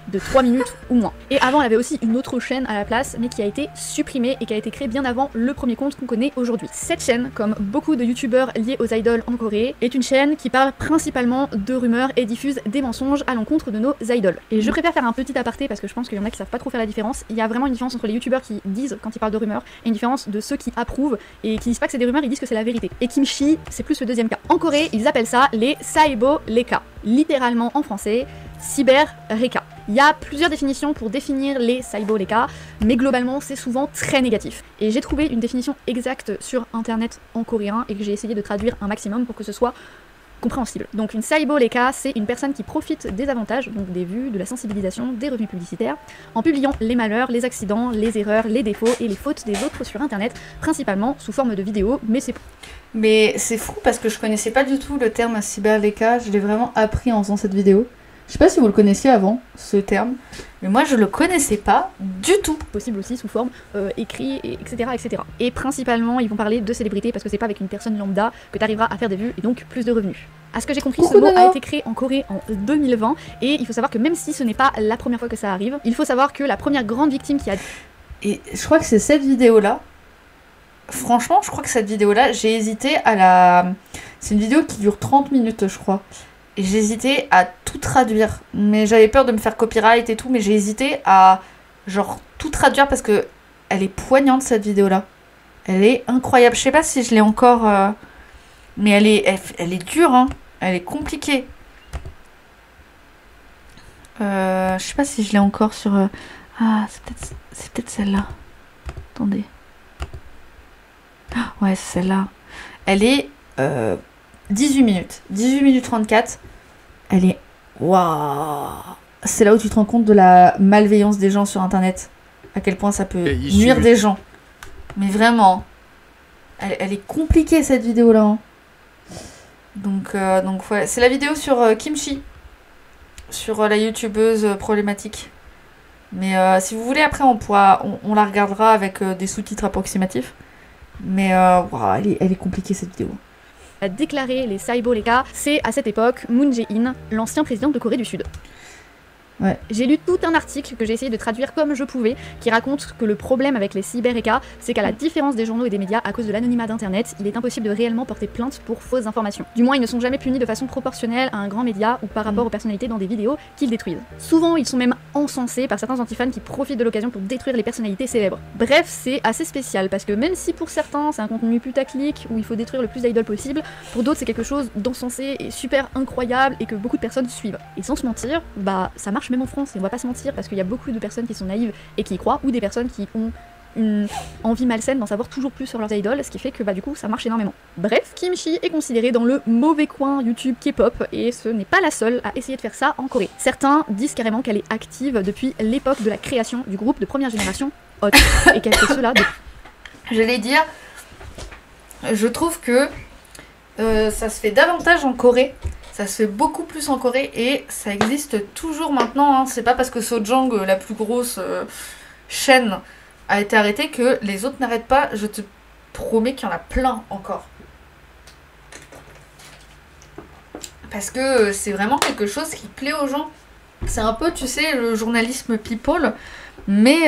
De 3 minutes ou moins. Et avant, elle avait aussi une autre chaîne à la place, mais qui a été supprimée et qui a été créée bien avant le premier compte qu'on connaît aujourd'hui. Cette chaîne, comme beaucoup de youtubeurs liés aux idoles en Corée, est une chaîne qui parle principalement de rumeurs et diffuse des mensonges à l'encontre de nos idoles. Et je préfère faire un petit aparté parce que je pense qu'il y en a qui savent pas trop faire la différence. Il y a vraiment une différence entre les youtubeurs qui disent quand ils parlent de rumeurs et une différence de ceux qui approuvent et qui disent pas que c'est des rumeurs, ils disent que c'est la vérité. Et Kimchi, c'est plus le deuxième cas. En Corée, ils appellent ça les Saibo Reka. Littéralement en français, cyber Reka. Il y a plusieurs définitions pour définir les Saibo Reka, mais globalement c'est souvent très négatif. Et j'ai trouvé une définition exacte sur internet en coréen et que j'ai essayé de traduire un maximum pour que ce soit compréhensible. Donc une Saibo Reka, c'est une personne qui profite des avantages, donc des vues, de la sensibilisation, des revenus publicitaires, en publiant les malheurs, les accidents, les erreurs, les défauts et les fautes des autres sur internet, principalement sous forme de vidéos, Mais c'est fou parce que je connaissais pas du tout le terme cyberleka, je l'ai vraiment appris en faisant cette vidéo. Je sais pas si vous le connaissiez avant, ce terme, mais moi je le connaissais pas du tout. Possible aussi sous forme écrit, etc., etc. Et principalement, ils vont parler de célébrités parce que c'est pas avec une personne lambda que tu arriveras à faire des vues et donc plus de revenus. À ce que j'ai compris, ce mot a été créé en Corée en 2020 et il faut savoir que même si ce n'est pas la première fois que ça arrive, il faut savoir que la première grande victime qui a... Et je crois que c'est cette vidéo-là. Franchement, je crois que cette vidéo-là, j'ai hésité à la... C'est une vidéo qui dure 30 minutes, je crois. Et j'ai hésité à tout traduire. Mais j'avais peur de me faire copyright et tout, mais j'ai hésité à, genre, tout traduire parce que elle est poignante, cette vidéo-là. Elle est incroyable. Je sais pas si je l'ai encore... Mais elle est dure, hein. Elle est compliquée. Je sais pas si je l'ai encore sur... Ah, c'est peut-être celle-là. Attendez. Ah, ouais, c'est celle-là. Elle est 18 minutes. 18 minutes 34. Elle est... Waouh! C'est là où tu te rends compte de la malveillance des gens sur Internet. À quel point ça peut nuire des gens. Mais vraiment. Elle est compliquée, cette vidéo-là. Hein. Donc ouais. C'est la vidéo sur Kimchi. Sur la youtubeuse problématique. Mais si vous voulez, après, on la regardera avec des sous-titres approximatifs. Mais wow, elle est compliquée, cette vidéo. A déclaré les Saibo-Leka, c'est à cette époque Moon Jae-in, l'ancien président de Corée du Sud. Ouais. J'ai lu tout un article que j'ai essayé de traduire comme je pouvais, qui raconte que le problème avec les cyber-Eka, c'est qu'à la différence des journaux et des médias, à cause de l'anonymat d'internet, il est impossible de réellement porter plainte pour fausses informations. Du moins, ils ne sont jamais punis de façon proportionnelle à un grand média ou par rapport aux personnalités dans des vidéos qu'ils détruisent. Souvent, ils sont même encensés par certains antifans qui profitent de l'occasion pour détruire les personnalités célèbres. Bref, c'est assez spécial, parce que même si pour certains, c'est un contenu putaclic où il faut détruire le plus d'idoles possible, pour d'autres, c'est quelque chose d'encensé et super incroyable et que beaucoup de personnes suivent. Et sans se mentir, bah, ça marche même en France, et on va pas se mentir, parce qu'il y a beaucoup de personnes qui sont naïves et qui y croient, ou des personnes qui ont une envie malsaine d'en savoir toujours plus sur leurs idoles, ce qui fait que bah du coup ça marche énormément. Bref, Kimchi est considérée dans le mauvais coin YouTube K-pop, et ce n'est pas la seule à essayer de faire ça en Corée. Certains disent carrément qu'elle est active depuis l'époque de la création du groupe de première génération Hot, et qu'elle fait cela depuis. J'allais dire, je trouve que ça se fait davantage en Corée. Ça se fait beaucoup plus en Corée et ça existe toujours maintenant. Hein. C'est pas parce que Sojang, la plus grosse chaîne, a été arrêtée que les autres n'arrêtent pas. Je te promets qu'il y en a plein encore. Parce que c'est vraiment quelque chose qui plaît aux gens. C'est un peu, tu sais, le journalisme people. Mais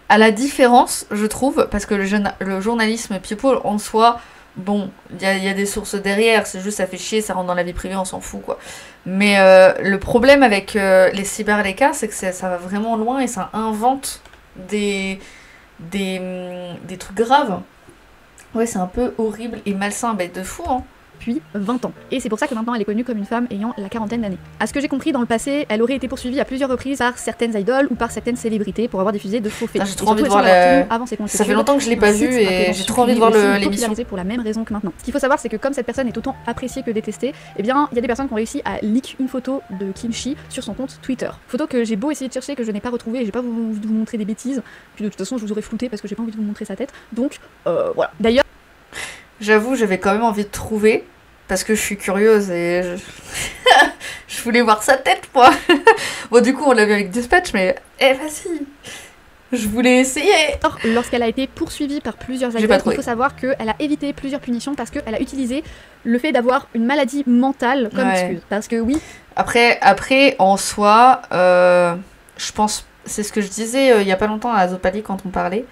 à la différence, je trouve, parce que le journalisme people en soi... Bon, il y a des sources derrière, c'est juste ça fait chier, ça rentre dans la vie privée, on s'en fout quoi. Mais le problème avec les cyber-Leka, c'est que ça va vraiment loin et ça invente des trucs graves. Ouais, c'est un peu horrible et malsain, bête de fou, hein. Depuis 20 ans. Et c'est pour ça que maintenant elle est connue comme une femme ayant la quarantaine d'années. À ce que j'ai compris, dans le passé, elle aurait été poursuivie à plusieurs reprises par certaines idoles ou par certaines célébrités pour avoir diffusé de faux faits. J'ai trop envie de voir la... Ça fait longtemps que je l'ai pas vu et j'ai trop envie de voir l'émission. Pour la même raison que maintenant. Ce qu'il faut savoir, c'est que comme cette personne est autant appréciée que détestée, eh bien, il y a des personnes qui ont réussi à leak une photo de Kimchi sur son compte Twitter. Photo que j'ai beau essayer de chercher, que je n'ai pas retrouvée, et j'ai pas envie de vous montrer des bêtises, puis de toute façon je vous aurais flouté parce que j'ai pas envie de vous montrer sa tête. Donc voilà. D'ailleurs, j'avoue, j'avais quand même envie de trouver. Parce que je suis curieuse et je voulais voir sa tête, moi. Bon, du coup, on l'a vu avec Dispatch, mais vas-y. Je voulais essayer. Lorsqu'elle a été poursuivie par plusieurs idoles, il faut savoir qu'elle a évité plusieurs punitions parce qu'elle a utilisé le fait d'avoir une maladie mentale comme excuse. Parce que oui. Après en soi, je pense, c'est ce que je disais il y a pas longtemps à Azopali quand on parlait.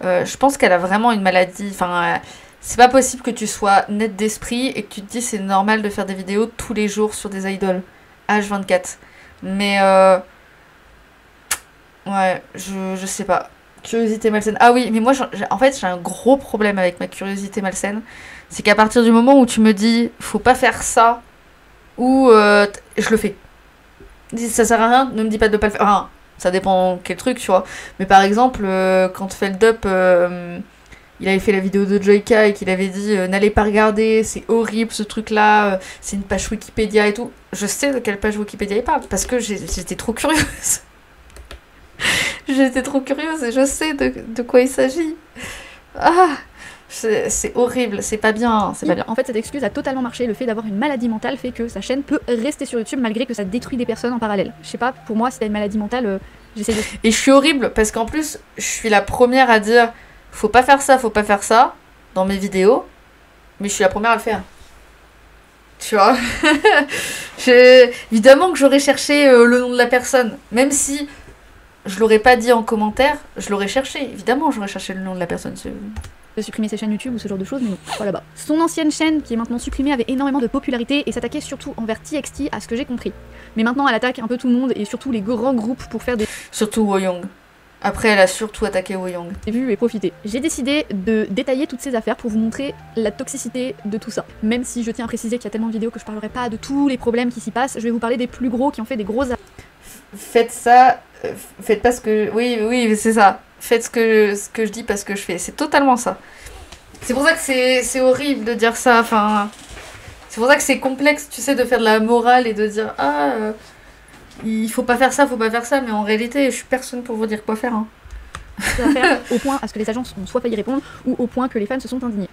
Je pense qu'elle a vraiment une maladie. Enfin. C'est pas possible que tu sois net d'esprit et que tu te dis c'est normal de faire des vidéos tous les jours sur des idoles. H24. Mais ouais, je sais pas. Curiosité malsaine. Ah oui, mais moi en fait j'ai un gros problème avec ma curiosité malsaine. C'est qu'à partir du moment où tu me dis faut pas faire ça, ou je le fais. Ça sert à rien, ne me dis pas de pas le faire. Enfin, ça dépend quel truc, tu vois. Mais par exemple, quand Feldup... il avait fait la vidéo de Joyka et qu'il avait dit n'allez pas regarder, c'est horrible ce truc-là, c'est une page Wikipédia et tout. Je sais de quelle page Wikipédia il parle parce que j'étais trop curieuse. J'étais trop curieuse et je sais de quoi il s'agit. Ah, c'est horrible, c'est pas bien, c'est pas bien. En fait, cette excuse a totalement marché. Le fait d'avoir une maladie mentale fait que sa chaîne peut rester sur YouTube malgré que ça détruit des personnes en parallèle. Je sais pas, pour moi, si t'as une maladie mentale, j'essaie de... Et je suis horrible parce qu'en plus, je suis la première à dire faut pas faire ça dans mes vidéos, mais je suis la première à le faire. Tu vois. Évidemment que j'aurais cherché le nom de la personne, même si je l'aurais pas dit en commentaire, je l'aurais cherché. Évidemment, j'aurais cherché le nom de la personne. De supprimer ses chaînes YouTube ou ce genre de choses, mais non, pas là-bas. Son ancienne chaîne, qui est maintenant supprimée, avait énormément de popularité et s'attaquait surtout envers TXT, à ce que j'ai compris. Mais maintenant, elle attaque un peu tout le monde et surtout les grands groupes pour faire des... Surtout Woyoung. Après, elle a surtout attaqué Woo Young. J'ai vu et profité. J'ai décidé de détailler toutes ces affaires pour vous montrer la toxicité de tout ça. Même si je tiens à préciser qu'il y a tellement de vidéos que je parlerai pas de tous les problèmes qui s'y passent, je vais vous parler des plus gros qui ont fait des grosses affaires. Faites ça, faites pas ce que... Oui, c'est ça. Faites ce que je dis, pas ce que je fais. C'est totalement ça. C'est pour ça que c'est horrible de dire ça, enfin... C'est pour ça que c'est complexe, tu sais, de faire de la morale et de dire « Ah, il faut pas faire ça, mais en réalité, je suis personne pour vous dire quoi faire. Hein. » Affaires au point à ce que les agences ont soit failli répondre, ou au point que les fans se sont indignés.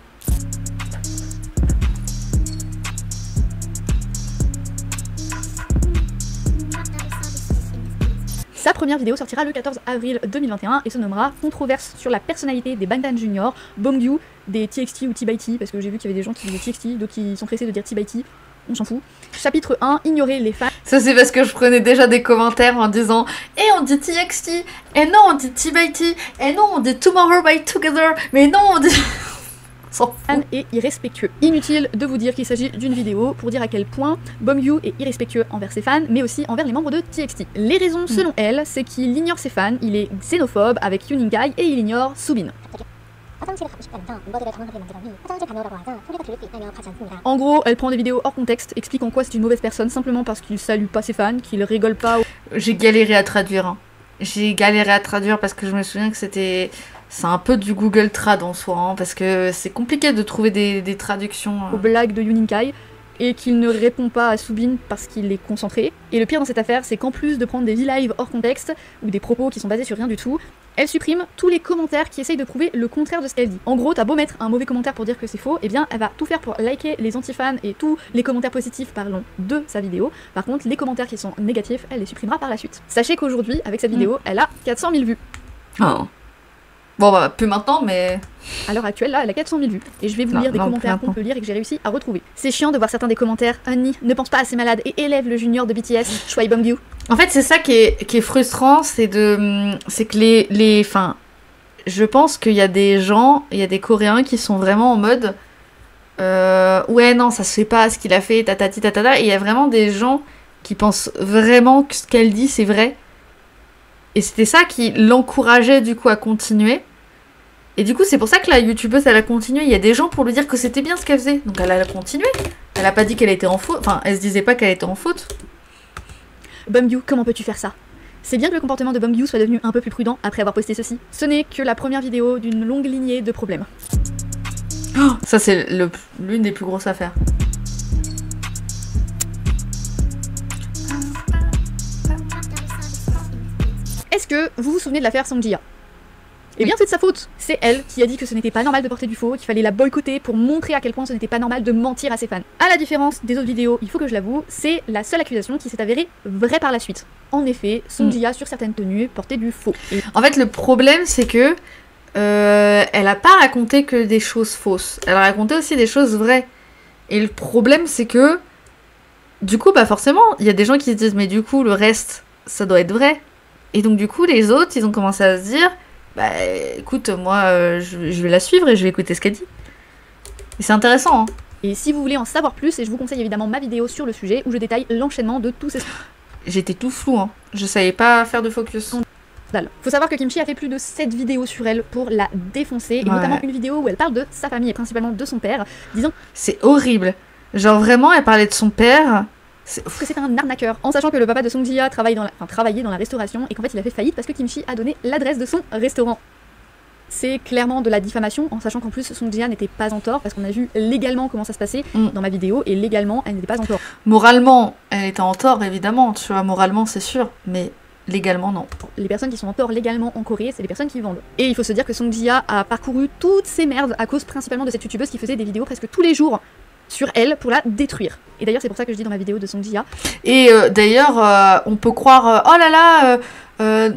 Sa première vidéo sortira le 14 avril 2021 et se nommera Controverse sur la personnalité des Bangtan Junior, Bongyu, des TXT ou T-by-T, parce que j'ai vu qu'il y avait des gens qui disaient TXT, d'autres qui sont pressés de dire T-by-T, on s'en fout. Chapitre 1, ignorer les fans. Ça c'est parce que je prenais déjà des commentaires en disant « Eh, on dit TXT, et non, on dit T-by-T, et non, on dit Tomorrow by Together, mais non, on dit... » Et irrespectueux. Inutile de vous dire qu'il s'agit d'une vidéo pour dire à quel point Bongyu est irrespectueux envers ses fans, mais aussi envers les membres de TXT. Les raisons, selon elle, c'est qu'il ignore ses fans, il est xénophobe avec Yuninkai et il ignore Soobin. En gros, elle prend des vidéos hors contexte, explique en quoi c'est une mauvaise personne simplement parce qu'il salue pas ses fans, qu'il rigole pas. J'ai galéré à traduire. Hein. J'ai galéré à traduire parce que je me souviens que c'était... C'est un peu du Google Trad en soi, hein, parce que c'est compliqué de trouver des traductions. Aux blagues de Yuninkai, et qu'il ne répond pas à Soobin parce qu'il est concentré. Et le pire dans cette affaire, c'est qu'en plus de prendre des v-live hors contexte, ou des propos qui sont basés sur rien du tout, elle supprime tous les commentaires qui essayent de prouver le contraire de ce qu'elle dit. En gros, t'as beau mettre un mauvais commentaire pour dire que c'est faux, eh bien elle va tout faire pour liker les anti-fans et tous les commentaires positifs parlant de sa vidéo. Par contre, les commentaires qui sont négatifs, elle les supprimera par la suite. Sachez qu'aujourd'hui, avec cette vidéo, elle a 400 000 vues. Oh. Bon bah plus maintenant mais... À l'heure actuelle là elle a 400 000 vues. Et je vais vous lire des commentaires qu'on peut lire et que j'ai réussi à retrouver. C'est chiant de voir certains des commentaires. Honey, ne pense pas à ses malades et élève le junior de BTS, Choi Bongyu. En fait c'est ça qui est frustrant, c'est que les... Enfin, je pense qu'il y a des gens, il y a des Coréens qui sont vraiment en mode... ouais non ça se fait pas ce qu'il a fait, tatati tatata. Et il y a vraiment des gens qui pensent vraiment que ce qu'elle dit c'est vrai. Et c'était ça qui l'encourageait du coup à continuer. Et du coup, c'est pour ça que la youtubeuse, elle a continué. Il y a des gens pour lui dire que c'était bien ce qu'elle faisait. Donc elle a continué. Elle a pas dit qu'elle était en faute. Enfin, elle se disait pas qu'elle était en faute. Bongyu, comment peux-tu faire ça? C'est bien que le comportement de Bongyu soit devenu un peu plus prudent après avoir posté ceci. Ce n'est que la première vidéo d'une longue lignée de problèmes. Oh, ça, c'est l'une des plus grosses affaires. Est-ce que vous vous souvenez de l'affaire Songjia? Eh bien, c'est de sa faute. C'est elle qui a dit que ce n'était pas normal de porter du faux, qu'il fallait la boycotter pour montrer à quel point ce n'était pas normal de mentir à ses fans. À la différence des autres vidéos, il faut que je l'avoue, c'est la seule accusation qui s'est avérée vraie par la suite. En effet, Songjia, sur certaines tenues, portait du faux. Et... En fait, le problème, c'est que elle a pas raconté que des choses fausses. Elle a raconté aussi des choses vraies. Et le problème, c'est que, du coup, bah forcément, il y a des gens qui se disent, mais du coup, le reste, ça doit être vrai. Et donc, du coup, les autres, ils ont commencé à se dire... Bah écoute, moi je vais la suivre et je vais écouter ce qu'elle dit. Et c'est intéressant. Hein. Et si vous voulez en savoir plus, et je vous conseille évidemment ma vidéo sur le sujet où je détaille l'enchaînement de tous ces... J'étais tout flou, hein. Je savais pas faire de focus. Faut savoir que Kimchi a fait plus de 7 vidéos sur elle pour la défoncer, et notamment une vidéo où elle parle de sa famille et principalement de son père, disant... C'est horrible. Genre vraiment, elle parlait de son père... que c'est un arnaqueur, en sachant que le papa de Songjia travaillait dans la restauration et qu'en fait il a fait faillite parce que Kimchi a donné l'adresse de son restaurant. C'est clairement de la diffamation, en sachant qu'en plus Songjia n'était pas en tort, parce qu'on a vu légalement comment ça se passait dans ma vidéo, et légalement elle n'était pas en tort. Moralement, elle était en tort évidemment, tu vois, moralement c'est sûr, mais légalement non. Les personnes qui sont en tort légalement en Corée, c'est les personnes qui vendent. Et il faut se dire que Songjia a parcouru toutes ces merdes à cause principalement de cette youtubeuse qui faisait des vidéos presque tous les jours sur elle pour la détruire. Et d'ailleurs c'est pour ça que je dis dans ma vidéo de Songjia. Et d'ailleurs on peut croire oh là là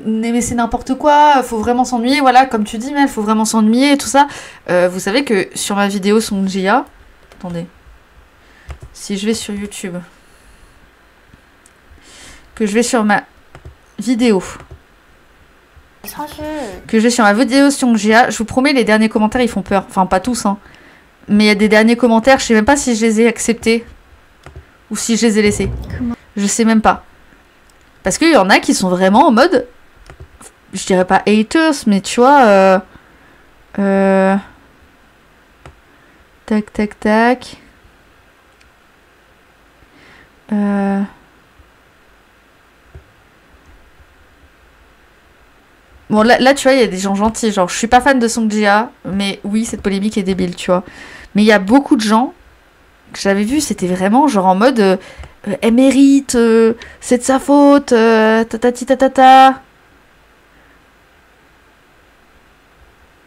mais c'est n'importe quoi, faut vraiment s'ennuyer, voilà comme tu dis, mais il faut vraiment s'ennuyer et tout ça. Vous savez que sur ma vidéo Songjia, attendez, si je vais sur YouTube, que je vais sur ma vidéo, Songjia, je vous promets les derniers commentaires ils font peur, enfin pas tous hein. Mais il y a des derniers commentaires, je sais même pas si je les ai acceptés ou si je les ai laissés. Comment ? Je sais même pas. Parce qu'il y en a qui sont vraiment en mode... je dirais pas haters, mais tu vois, tac, tac, tac. Bon, là, tu vois, il y a des gens gentils. Genre, je suis pas fan de Song Ji-ha, mais oui, cette polémique est débile, tu vois. Mais il y a beaucoup de gens que j'avais vu, c'était vraiment genre en mode elle mérite, c'est de sa faute, tatati tatata.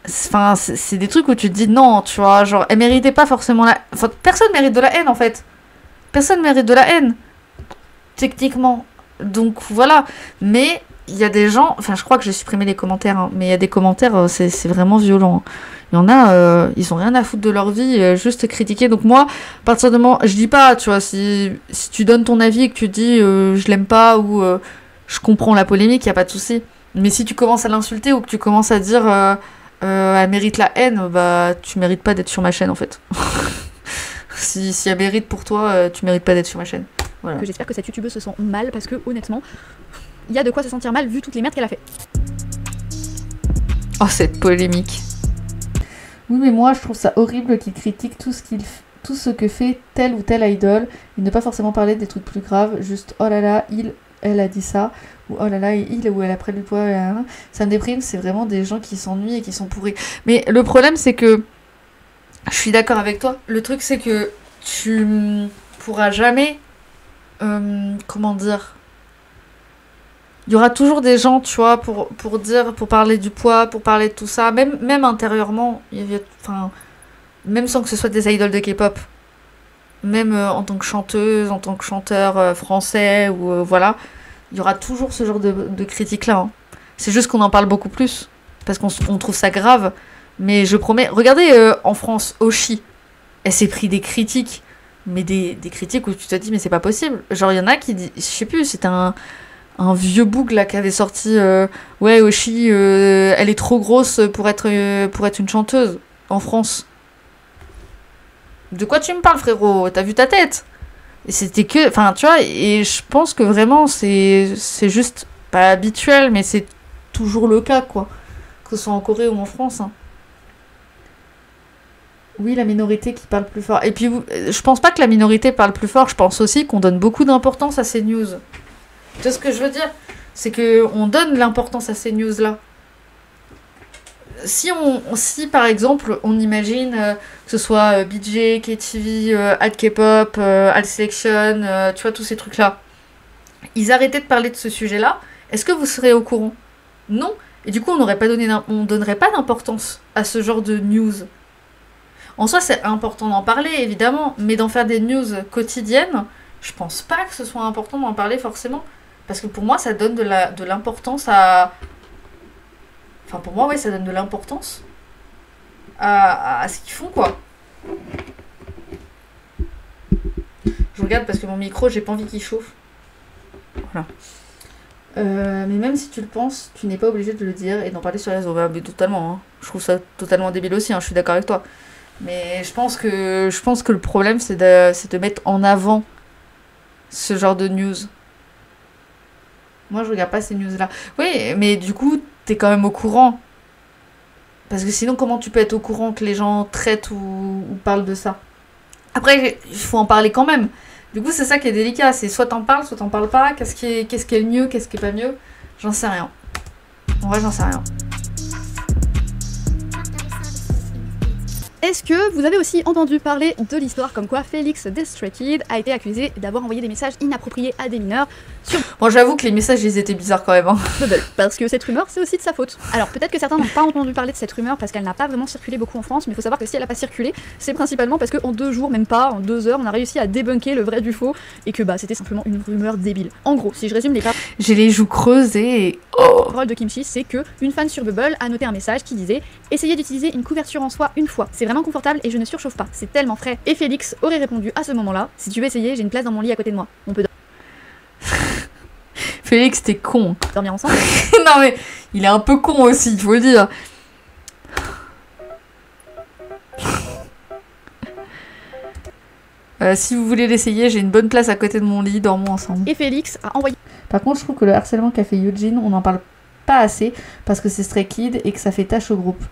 Enfin, c'est des trucs où tu te dis non, tu vois, genre elle méritait pas forcément la. Enfin, personne mérite de la haine en fait. Personne mérite de la haine, techniquement. Donc voilà. Mais il y a des gens, enfin je crois que j'ai supprimé les commentaires, hein, mais il y a des commentaires, c'est vraiment violent. Il y en a, ils ont rien à foutre de leur vie, juste critiquer. Donc moi, à partir de moment, je dis pas, tu vois, si tu donnes ton avis et que tu dis je l'aime pas ou je comprends la polémique, y a pas de souci. Mais si tu commences à l'insulter ou que tu commences à dire elle mérite la haine, bah tu mérites pas d'être sur ma chaîne en fait. si elle mérite pour toi, tu mérites pas d'être sur ma chaîne. Voilà. Que j'espère que cette youtubeuse se sent mal parce que honnêtement, il y a de quoi se sentir mal vu toutes les merdes qu'elle a fait. Oh cette polémique. Oui mais moi je trouve ça horrible qu'ils critiquent tout ce que fait tel ou tel idol et ne pas forcément parler des trucs plus graves, juste oh là là, elle a dit ça, ou oh là là, il ou elle a pris du poids, ça me déprime, c'est vraiment des gens qui s'ennuient et qui sont pourris. Mais le problème c'est que, je suis d'accord avec toi, le truc c'est que tu pourras jamais, comment dire, il y aura toujours des gens, tu vois, pour parler du poids, pour parler de tout ça, même intérieurement, enfin, même sans que ce soit des idoles de K-pop, même en tant que chanteuse, en tant que chanteur français, ou voilà, il y aura toujours ce genre de critiques-là. Hein. C'est juste qu'on en parle beaucoup plus, parce qu'on trouve ça grave, mais je promets, regardez en France, Oshi, elle s'est pris des critiques, mais des critiques où tu te dis, mais c'est pas possible. Genre, il y en a qui disent, je sais plus, c'était un vieux boug là qui avait sorti ouais Oshi elle est trop grosse pour être une chanteuse en France. De quoi tu me parles frérot? T'as vu ta tête? Et c'était que enfin tu vois, et je pense que vraiment c'est juste pas habituel mais c'est toujours le cas quoi, que ce soit en Corée ou en France hein. Oui, la minorité qui parle plus fort. Et puis je pense pas que la minorité parle plus fort, je pense aussi qu'on donne beaucoup d'importance à ces news. Tu vois ce que je veux dire? C'est qu'on donne l'importance à ces news-là. Si par exemple, on imagine que ce soit BJ, KTV, Ad K-pop, Ad Selection, tu vois, tous ces trucs-là, ils arrêtaient de parler de ce sujet-là, est-ce que vous serez au courant? Non. Et du coup, on donnerait pas d'importance à ce genre de news. En soi, c'est important d'en parler, évidemment, mais d'en faire des news quotidiennes, je pense pas que ce soit important d'en parler forcément. Parce que pour moi, ça donne de l'importance à... Enfin, pour moi, ouais, ça donne de l'importance à ce qu'ils font, quoi. Je regarde parce que mon micro, j'ai pas envie qu'il chauffe. Voilà. Mais même si tu le penses, tu n'es pas obligé de le dire et d'en parler sur les réseaux. Mais totalement, hein. Je trouve ça totalement débile aussi, hein. Je suis d'accord avec toi. Mais je pense que le problème, c'est de mettre en avant ce genre de news. Moi, je regarde pas ces news-là. Oui, mais du coup, t'es quand même au courant. Parce que sinon, comment tu peux être au courant que les gens traitent ou parlent de ça? Après, il faut en parler quand même. Du coup, c'est ça qui est délicat. C'est soit t'en parles pas. Qu'est-ce qui est le mieux, qu'est-ce qui est pas mieux? J'en sais rien. En vrai, j'en sais rien. Est-ce que vous avez aussi entendu parler de l'histoire comme quoi Félix des Stray Kids a été accusé d'avoir envoyé des messages inappropriés à des mineurs sur Bon, j'avoue que les messages, ils étaient bizarres quand même. Hein. Bubble, parce que cette rumeur, c'est aussi de sa faute. Alors, peut-être que certains n'ont pas entendu parler de cette rumeur parce qu'elle n'a pas vraiment circulé beaucoup en France, mais il faut savoir que si elle n'a pas circulé, c'est principalement parce qu'en 2 jours, même pas, en 2 heures, on a réussi à débunker le vrai du faux et que bah c'était simplement une rumeur débile. En gros, si je résume les j'ai les joues creusées et... paroles de Kimchi, c'est que une fan sur Bubble a noté un message qui disait « Essayez d'utiliser une couverture en soie une fois, c'est vraiment confortable et je ne surchauffe pas, c'est tellement frais. » Et Félix aurait répondu à ce moment-là « Si tu veux essayer, j'ai une place dans mon lit à côté de moi, on peut Félix, t'es con. dormir ensemble. » Non mais, il est un peu con aussi, il faut le dire. Si vous voulez l'essayer, j'ai une bonne place à côté de mon lit, dormons ensemble. Et Félix a envoyé Par contre, je trouve que le harcèlement qu'a fait Eugene, on n'en parle pas assez parce que c'est Stray Kids et que ça fait tâche au groupe.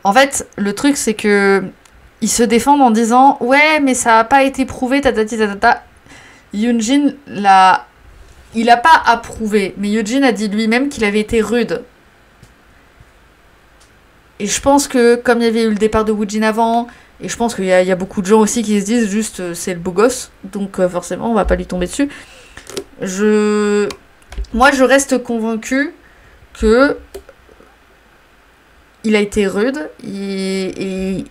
En fait, le truc c'est que ils se défendent en disant ouais mais ça a pas été prouvé tatati tatata. Yoonjin il a pas approuvé, mais Yoonjin a dit lui-même qu'il avait été rude. Et je pense que comme il y avait eu le départ de Woojin avant, et je pense qu'il y a beaucoup de gens aussi qui se disent juste c'est le beau gosse, donc forcément on va pas lui tomber dessus. Moi je reste convaincue que il a été rude et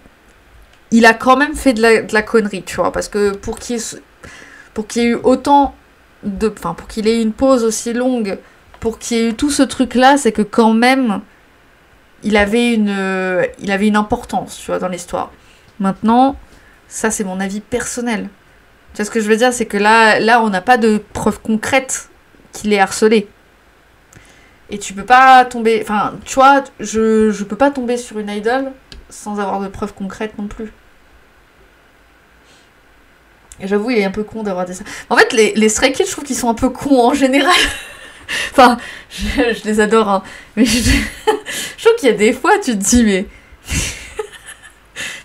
il a quand même fait de la connerie, tu vois, parce que pour qu'il y ait eu autant de... Enfin, pour qu'il ait eu une pause aussi longue, pour qu'il y ait eu tout ce truc-là, c'est que quand même, il avait une importance, tu vois, dans l'histoire. Maintenant, ça c'est mon avis personnel. Tu vois ce que je veux dire, c'est que là on n'a pas de preuves concrètes qu'il est harcelé. Et tu peux pas tomber... Enfin, tu vois, je peux pas tomber sur une idole sans avoir de preuves concrètes non plus. Et j'avoue, il est un peu con d'avoir dit ça. En fait, les Stray Kids, je trouve qu'ils sont un peu cons en général. Enfin, je les adore, hein. Mais je trouve qu'il y a des fois, tu te dis, mais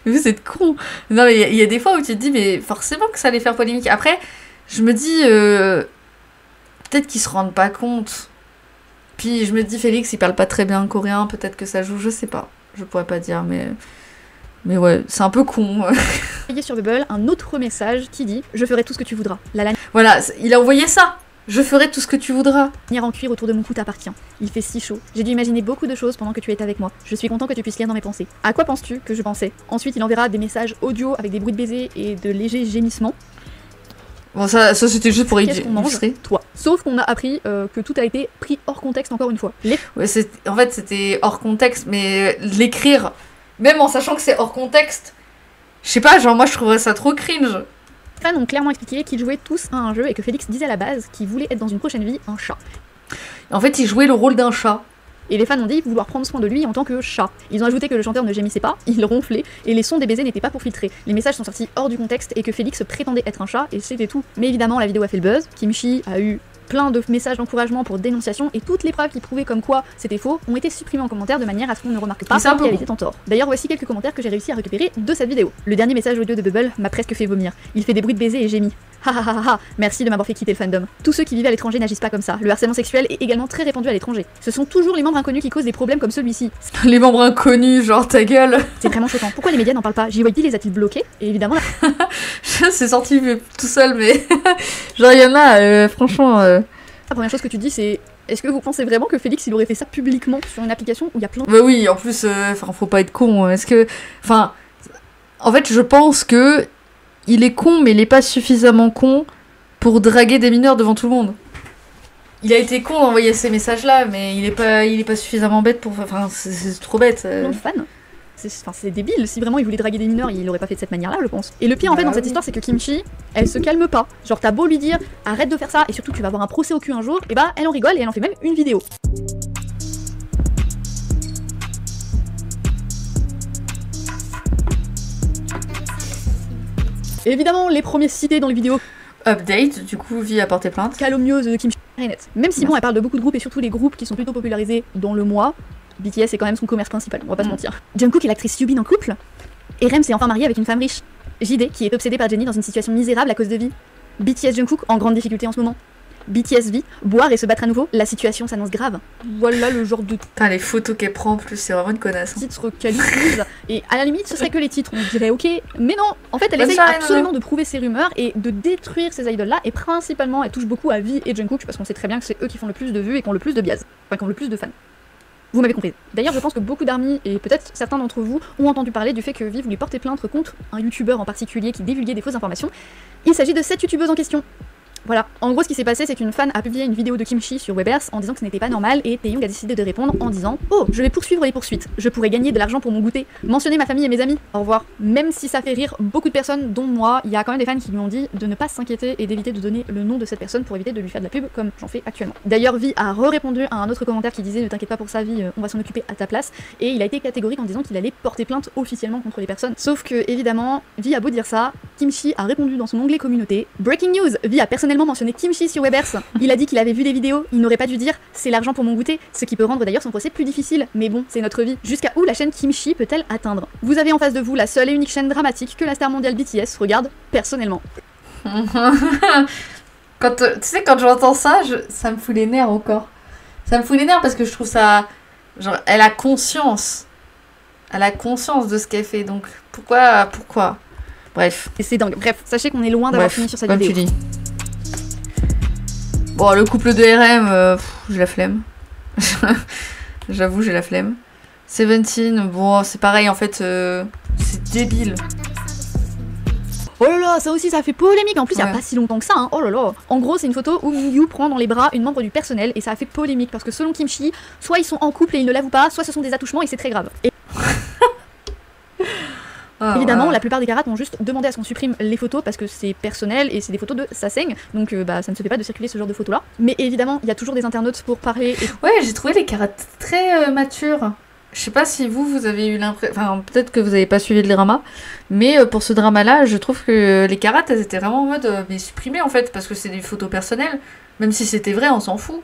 vous êtes cons. Non, mais il y a des fois où tu te dis, mais forcément que ça allait faire polémique. Après, je me dis, peut-être qu'ils se rendent pas compte. Puis je me dis, Félix, il parle pas très bien coréen, peut-être que ça joue, je sais pas. Je pourrais pas dire, mais ouais, c'est un peu con. Envoyé sur Bubble un autre message qui dit « Je ferai tout ce que tu voudras. La lanière Voilà, il a envoyé ça. Je ferai tout ce que tu voudras. en cuir autour de mon cou t'appartient. Il fait si chaud. J'ai dû imaginer beaucoup de choses pendant que tu étais avec moi. Je suis content que tu puisses lire dans mes pensées. À quoi penses-tu que je pensais ?» Ensuite, il enverra des messages audio avec des bruits de baisers et de légers gémissements. Bon, ça c'était juste pour Qu'est-ce qu'on mange ? Toi. Sauf qu'on a appris que tout a été pris hors contexte encore une fois. Ouais, en fait, c'était hors contexte, mais l'écrire, même en sachant que c'est hors contexte, je sais pas, genre moi je trouverais ça trop cringe. Les fans ont clairement expliqué qu'ils jouaient tous à un jeu et que Félix disait à la base qu'il voulait être dans une prochaine vie un chat. En fait, il jouait le rôle d'un chat. Et les fans ont dit vouloir prendre soin de lui en tant que chat. Ils ont ajouté que le chanteur ne gémissait pas, il ronflait, et les sons des baisers n'étaient pas pour filtrer. Les messages sont sortis hors du contexte et que Félix prétendait être un chat, et c'était tout. Mais évidemment, la vidéo a fait le buzz, Kimchi a eu plein de messages d'encouragement pour dénonciation, et toutes les preuves qui prouvaient comme quoi c'était faux ont été supprimées en commentaire de manière à ce qu'on ne remarque pas qu'elle était en tort. D'ailleurs, voici quelques commentaires que j'ai réussi à récupérer de cette vidéo. Le dernier message audio de Bubble m'a presque fait vomir. Il fait des bruits de baiser et gémit. Ha ha ha ha, merci de m'avoir fait quitter le fandom. Tous ceux qui vivent à l'étranger n'agissent pas comme ça. Le harcèlement sexuel est également très répandu à l'étranger. Ce sont toujours les membres inconnus qui causent des problèmes comme celui-ci. Les membres inconnus, genre ta gueule. C'est vraiment choquant. Pourquoi les médias n'en parlent pas? JYP les a-t-il bloqués? Et évidemment... C'est sorti tout seul, mais... genre il y en a, franchement... La première chose que tu dis c'est... Est-ce que vous pensez vraiment que Félix il aurait fait ça publiquement sur une application où il y a plein de... Bah oui, en plus, faut pas être con. Est-ce que... Enfin... En fait, je pense que... Il est con, mais il est pas suffisamment con pour draguer des mineurs devant tout le monde. Il a été con d'envoyer ces messages-là, mais il est pas suffisamment bête pour... Enfin, c'est trop bête. Non, fan. C'est débile, si vraiment il voulait draguer des mineurs, il aurait pas fait de cette manière-là, je pense. Et le pire en fait dans cette histoire, c'est que Kimchi, elle se calme pas. Genre t'as beau lui dire, arrête de faire ça, et surtout tu vas avoir un procès au cul un jour, et bah elle en rigole et elle en fait même une vidéo. Et évidemment, les premiers cités dans les vidéos. Update, du coup, vie a porté plainte. Calomnieuse de Kimchi net. Même si bon, elle parle de beaucoup de groupes et surtout les groupes qui sont plutôt popularisés dans le mois. BTS est quand même son commerce principal, on va pas se mentir. Jungkook et l'actrice Hyubin en couple. RM s'est enfin marié avec une femme riche. JD qui est obsédé par Jennie dans une situation misérable à cause de vie. BTS Jungkook en grande difficulté en ce moment. BTS vit, boire et se battre à nouveau, la situation s'annonce grave. Voilà le genre de... Putain, les photos qu'elle prend en plus, c'est vraiment une connasse. Titre qu'elle utilise. Et à la limite, ce serait que les titres, on dirait ok. Mais non, en fait, elle essaye absolument de prouver ses rumeurs et de détruire ces idoles-là. Et principalement, elle touche beaucoup à V et Jungkook parce qu'on sait très bien que c'est eux qui font le plus de vues et qui ont le plus de bias. Enfin, qui ont le plus de fans. Vous m'avez compris. D'ailleurs, je pense que beaucoup d'armies, et peut-être certains d'entre vous, ont entendu parler du fait que V voulait porter plainte contre un youtubeur en particulier qui divulguait des fausses informations. Il s'agit de cette youtubeuse en question. Voilà, en gros ce qui s'est passé c'est qu'une fan a publié une vidéo de Kimchi sur Weverse en disant que ce n'était pas normal et Taeyong a décidé de répondre en disant « Oh, je vais poursuivre les poursuites, je pourrais gagner de l'argent pour mon goûter, mentionner ma famille et mes amis, au revoir ». Même si ça fait rire beaucoup de personnes, dont moi, il y a quand même des fans qui lui ont dit de ne pas s'inquiéter et d'éviter de donner le nom de cette personne pour éviter de lui faire de la pub comme j'en fais actuellement. D'ailleurs, V a répondu à un autre commentaire qui disait « Ne t'inquiète pas pour ça, V, on va s'en occuper à ta place » et il a été catégorique en disant qu'il allait porter plainte officiellement contre les personnes. Sauf que, évidemment, V a beau dire ça, Kimchi a répondu dans son onglet communauté. Breaking news, Vi a personnellement mentionné Kimchi sur Weverse. Il a dit qu'il avait vu des vidéos, il n'aurait pas dû dire c'est l'argent pour mon goûter, ce qui peut rendre d'ailleurs son procès plus difficile. Mais bon, c'est notre vie. Jusqu'à où la chaîne Kimchi peut-elle atteindre? Vous avez en face de vous la seule et unique chaîne dramatique que la star mondiale BTS regarde personnellement. Quand, tu sais, quand j'entends ça, ça me fout les nerfs encore. Ça me fout les nerfs parce que je trouve ça... Genre, elle a conscience. Elle a conscience de ce qu'elle fait, donc pourquoi Bref. Et c'est dingue. Bref, sachez qu'on est loin d'avoir fini sur cette vidéo. Tu dis. Bon, le couple de RM, j'ai la flemme. J'avoue, j'ai la flemme. Seventeen, bon, c'est pareil, en fait, c'est débile. Oh là là, ça aussi ça fait polémique, en plus il y a Ouais. pas si longtemps que ça, hein. Oh là là. En gros c'est une photo où Mingyu prend dans les bras une membre du personnel et ça a fait polémique parce que selon Kimchi, soit ils sont en couple et ils ne l'avouent pas, soit ce sont des attouchements et c'est très grave. Et Ah, évidemment ouais. la plupart des karates ont juste demandé à ce qu'on supprime les photos parce que c'est personnel et c'est des photos de Saseng, donc bah ça ne se fait pas de circuler ce genre de photos là. Mais évidemment il y a toujours des internautes pour parler et... Ouais, j'ai trouvé les karates très matures. Je sais pas si vous avez eu l'impression... Enfin, peut-être que vous avez pas suivi le drama, mais pour ce drama-là, je trouve que les karates, elles étaient vraiment en mode... mais supprimées, en fait, parce que c'est des photos personnelles. Même si c'était vrai, on s'en fout.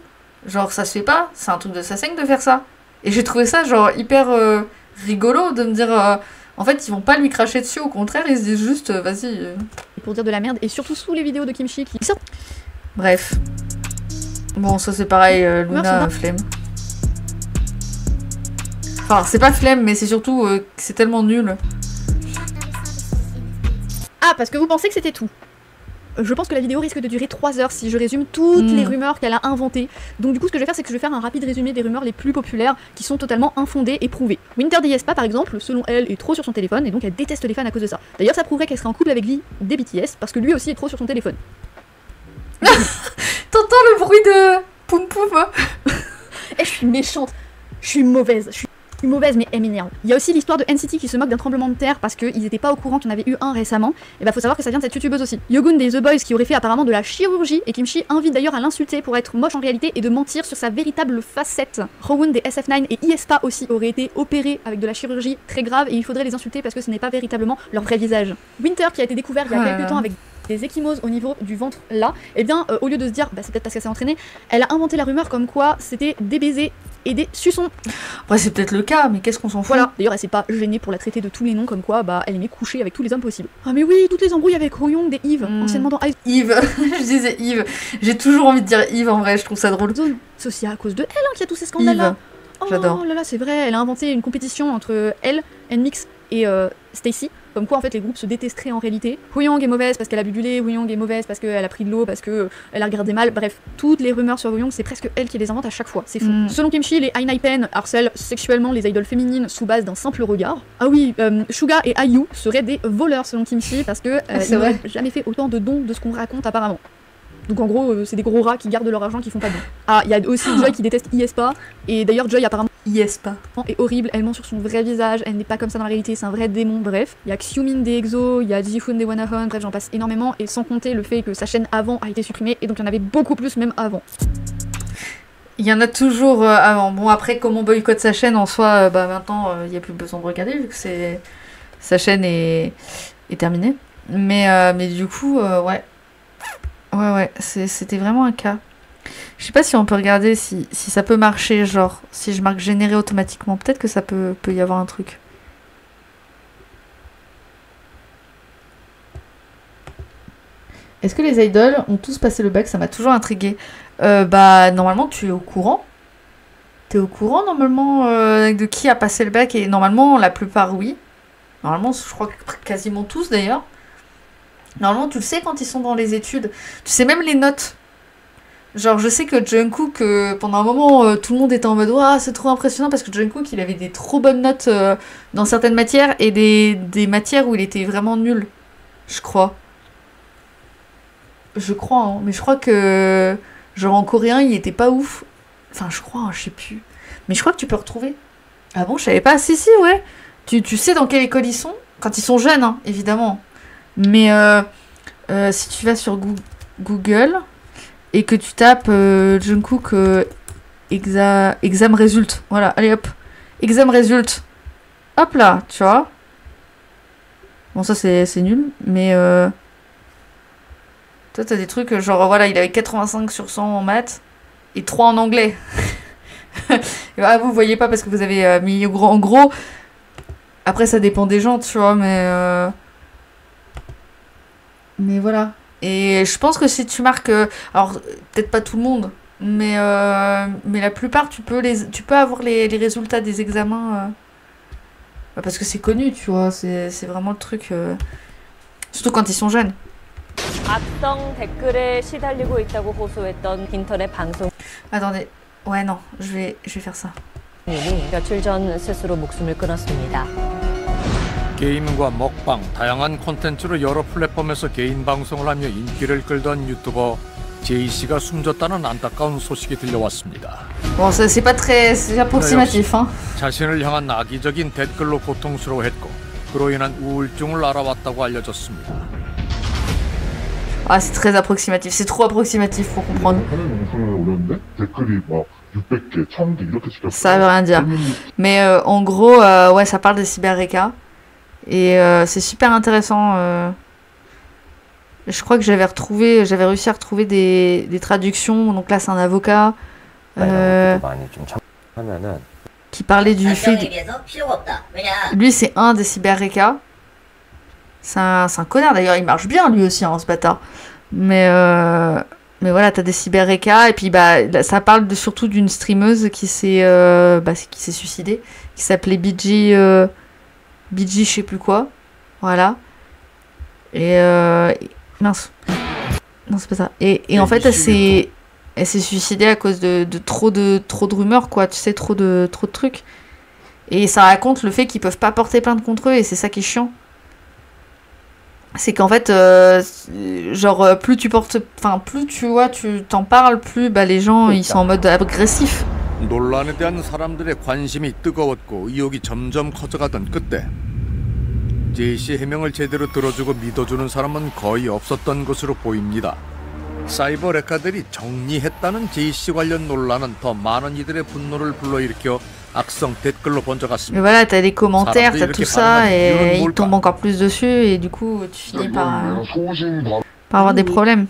Genre, ça se fait pas, c'est un truc de Saseng de faire ça. Et j'ai trouvé ça, genre, hyper rigolo de me dire... en fait, ils vont pas lui cracher dessus, au contraire, ils se disent juste, vas-y... pour dire de la merde, et surtout sous les vidéos de Kimchi qui sortent. Bref. Bon, ça c'est pareil, Luna, Merci. flemme. Enfin, c'est pas flemme, mais c'est surtout que c'est tellement nul. Ah, parce que vous pensez que c'était tout. Je pense que la vidéo risque de durer 3 heures si je résume toutes les rumeurs qu'elle a inventées. Donc du coup ce que je vais faire c'est que je vais faire un rapide résumé des rumeurs les plus populaires qui sont totalement infondées et prouvées. Winter d'ISPA par exemple, selon elle, est trop sur son téléphone et donc elle déteste les fans à cause de ça. D'ailleurs ça prouverait qu'elle serait en couple avec lui des BTS parce que lui aussi est trop sur son téléphone. T'entends le bruit de poum poum? Eh je suis méchante, je suis mauvaise, je suis mauvaise mais elle m'énerve. Il y a aussi l'histoire de NCT qui se moque d'un tremblement de terre parce qu'ils étaient pas au courant qu'il y en avait eu un récemment. Et bah faut savoir que ça vient de cette youtubeuse aussi. Yogun des The Boys qui aurait fait apparemment de la chirurgie et Kimchi invite d'ailleurs à l'insulter pour être moche en réalité et de mentir sur sa véritable facette. Rowoon des SF9 et ISPA aussi auraient été opérés avec de la chirurgie très grave et il faudrait les insulter parce que ce n'est pas véritablement leur vrai visage. Winter qui a été découvert il y a quelques temps avec des ecchymoses au niveau du ventre là, et bien au lieu de se dire bah c'est peut-être parce qu'elle s'est entraînée, elle a inventé la rumeur comme quoi c'était des baisers et des suçons. Ouais, c'est peut-être le cas, mais qu'est-ce qu'on s'en fout? Voilà. D'ailleurs, elle s'est pas gênée pour la traiter de tous les noms, comme quoi, bah, elle aimait coucher avec tous les hommes possibles. Ah mais oui, toutes les embrouilles avec Royoung des Yves, anciennement dans Yves, je disais Yves. J'ai toujours envie de dire Yves en vrai, je trouve ça drôle. Zone. C'est aussi à cause de elle hein, qu'il y a tous ces scandales-là. Yves, Oh j'adore. là là, c'est vrai, elle a inventé une compétition entre elle, Nmix et Stacy. Comme quoi en fait les groupes se détesteraient en réalité. Royoung est mauvaise parce qu'elle a bu du lait, Royoung est mauvaise parce qu'elle a pris de l'eau, parce qu'elle a regardé mal. Bref, toutes les rumeurs sur Royoung, c'est presque elle qui les invente à chaque fois. C'est fou. Selon Kimchi, les Einhypen harcèlent sexuellement les idoles féminines sous base d'un simple regard. Ah oui, Suga et IU seraient des voleurs selon Kimchi parce que c'est ils vrai. n'ont jamais fait autant de dons de ce qu'on raconte apparemment. Donc en gros, c'est des gros rats qui gardent leur argent qui font pas de dons. Ah, il y a aussi Joy qui déteste ISPA et d'ailleurs Joy apparemment Yes pas. est horrible, elle ment sur son vrai visage, elle n'est pas comme ça dans la réalité, c'est un vrai démon, bref. Il y a Xiumin des EXO, il y a Jifun des Wanahon, bref j'en passe énormément, et sans compter le fait que sa chaîne avant a été supprimée, et donc il y en avait beaucoup plus même avant. Il y en a toujours avant. Bon, après, comme on boycotte sa chaîne en soi, bah maintenant, il n'y a plus besoin de regarder vu que sa chaîne est terminée. Mais du coup, ouais. Ouais, c'était vraiment un cas. Je sais pas si on peut regarder si ça peut marcher, genre, si je marque générer automatiquement. Peut-être que ça peut y avoir un truc. Est-ce que les idoles ont tous passé le bac? Ça m'a toujours intriguée. Bah, normalement, tu es au courant. T'es au courant, normalement, de qui a passé le bac? Et normalement, la plupart, oui. Normalement, je crois que quasiment tous, d'ailleurs. Normalement, tu le sais quand ils sont dans les études. Tu sais même les notes. Genre, je sais que Jungkook, pendant un moment, tout le monde était en mode « Ouah, c'est trop impressionnant » parce que Jungkook, il avait des trop bonnes notes dans certaines matières et des matières où il était vraiment nul. Je crois. Je crois, hein. Mais je crois que... Genre, en coréen, il était pas ouf. Enfin, je crois, hein, je sais plus. Mais je crois que tu peux retrouver. Ah bon, je savais pas. Si, ouais. Tu sais dans quelle école ils sont? Quand ils sont jeunes, hein, évidemment. Mais si tu vas sur Google et que tu tapes Jungkook exam result, voilà, allez hop, exam result, hop là, tu vois. Bon, ça, c'est nul. Mais toi, t'as des trucs, genre, voilà, il avait 85 sur 100 en maths et 3 en anglais. Ah, vous voyez pas parce que vous avez mis en gros. Après, ça dépend des gens, tu vois, mais voilà. Et je pense que si tu marques... alors, peut-être pas tout le monde, mais la plupart, tu peux avoir les résultats des examens. Parce que c'est connu, tu vois. C'est vraiment le truc... surtout quand ils sont jeunes. Attendez. Ouais, non. Je vais faire ça. 며칠 전 스스로 목숨을 끊었습니다. 게임과 먹방, 다양한 콘텐츠로 여러 플랫폼에서 개인 방송을 하며 인기를 끌던 유튜버 제이 씨가 숨졌다는 안타까운 소식이 들려왔습니다. Bon, c'est pas très approximatif, hein. 자신을 향한 악의적인 댓글로 고통스러워했고 그로 인한 우울증을 앓아왔다고 알려졌습니다. Ah, c'est très approximatif. C'est trop approximatif pour comprendre. Ça veut rien dire. Mais en gros, ouais, ça parle des cyberrécas. Et c'est super intéressant. Je crois que j'avais réussi à retrouver des traductions. Donc là, c'est un avocat qui parlait du fait... Lui, c'est un des cyberrécas. C'est un connard d'ailleurs, il marche bien lui aussi, hein, ce bâtard. Mais voilà, t'as des cyberrécas et puis bah ça parle surtout d'une streameuse qui s'est suicidée, qui s'appelait BG je sais plus quoi. Voilà. Et mince. Non, c'est pas ça. Et en fait, elle s'est suicidée à cause de trop de rumeurs, quoi. Tu sais, trop de trucs. Et ça raconte le fait qu'ils peuvent pas porter plainte contre eux et c'est ça qui est chiant. C'est qu'en fait, genre, plus tu vois, tu t'en parles, plus bah, les gens, ils sont en mode agressif. 논란에 대한 사람들의 관심이 뜨거웠고 의혹이 점점 커져가던 그때 제이 씨 해명을 제대로 들어주고 믿어주는 사람은 거의 없었던 것으로 보입니다. 사이버 레카들이 정리했다는 제이 씨 관련 논란은 더 많은 이들의 분노를 불러일으켜 악성 댓글로 번져갔습니다. Mais voilà, t'as les commentaires, t'as tout ça, et ils tombent encore plus dessus, et du coup, tu finis par avoir des problèmes.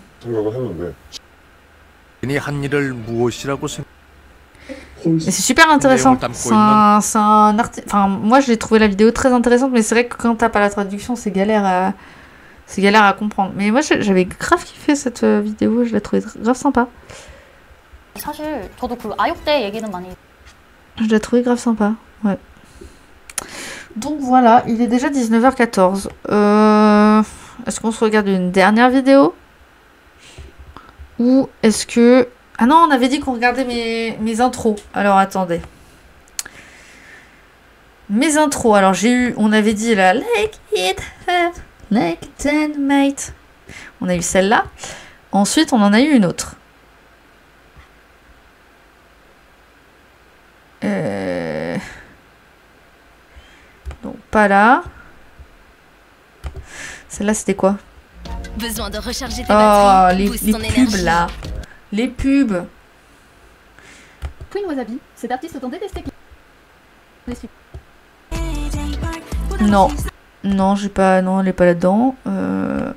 한 일을 무엇이라고 Mais c'est super intéressant. C'est un article. Enfin, moi, j'ai trouvé la vidéo très intéressante, mais c'est vrai que quand t'as pas la traduction, c'est galère à comprendre. Mais moi, j'avais grave kiffé cette vidéo, je l'ai trouvée grave sympa. 사실 저도 그 아육대 얘기는 많이. Je l'ai trouvé grave sympa, ouais. Donc voilà, il est déjà 19h14. Est-ce qu'on se regarde une dernière vidéo? Ou est-ce que... Ah non, on avait dit qu'on regardait mes intros. Alors attendez. Mes intros, alors on avait dit la Like It Hurt, Like It Dynamite. On a eu celle-là. Ensuite, on en a eu une autre. Donc pas là. Celle-là c'était quoi? Besoin de recharger tes batteries. Les pubs là. Les pubs. Queen Wasabi, cet artiste tentait des steaks. Non. Non, j'ai pas. Non, elle est pas là-dedans. I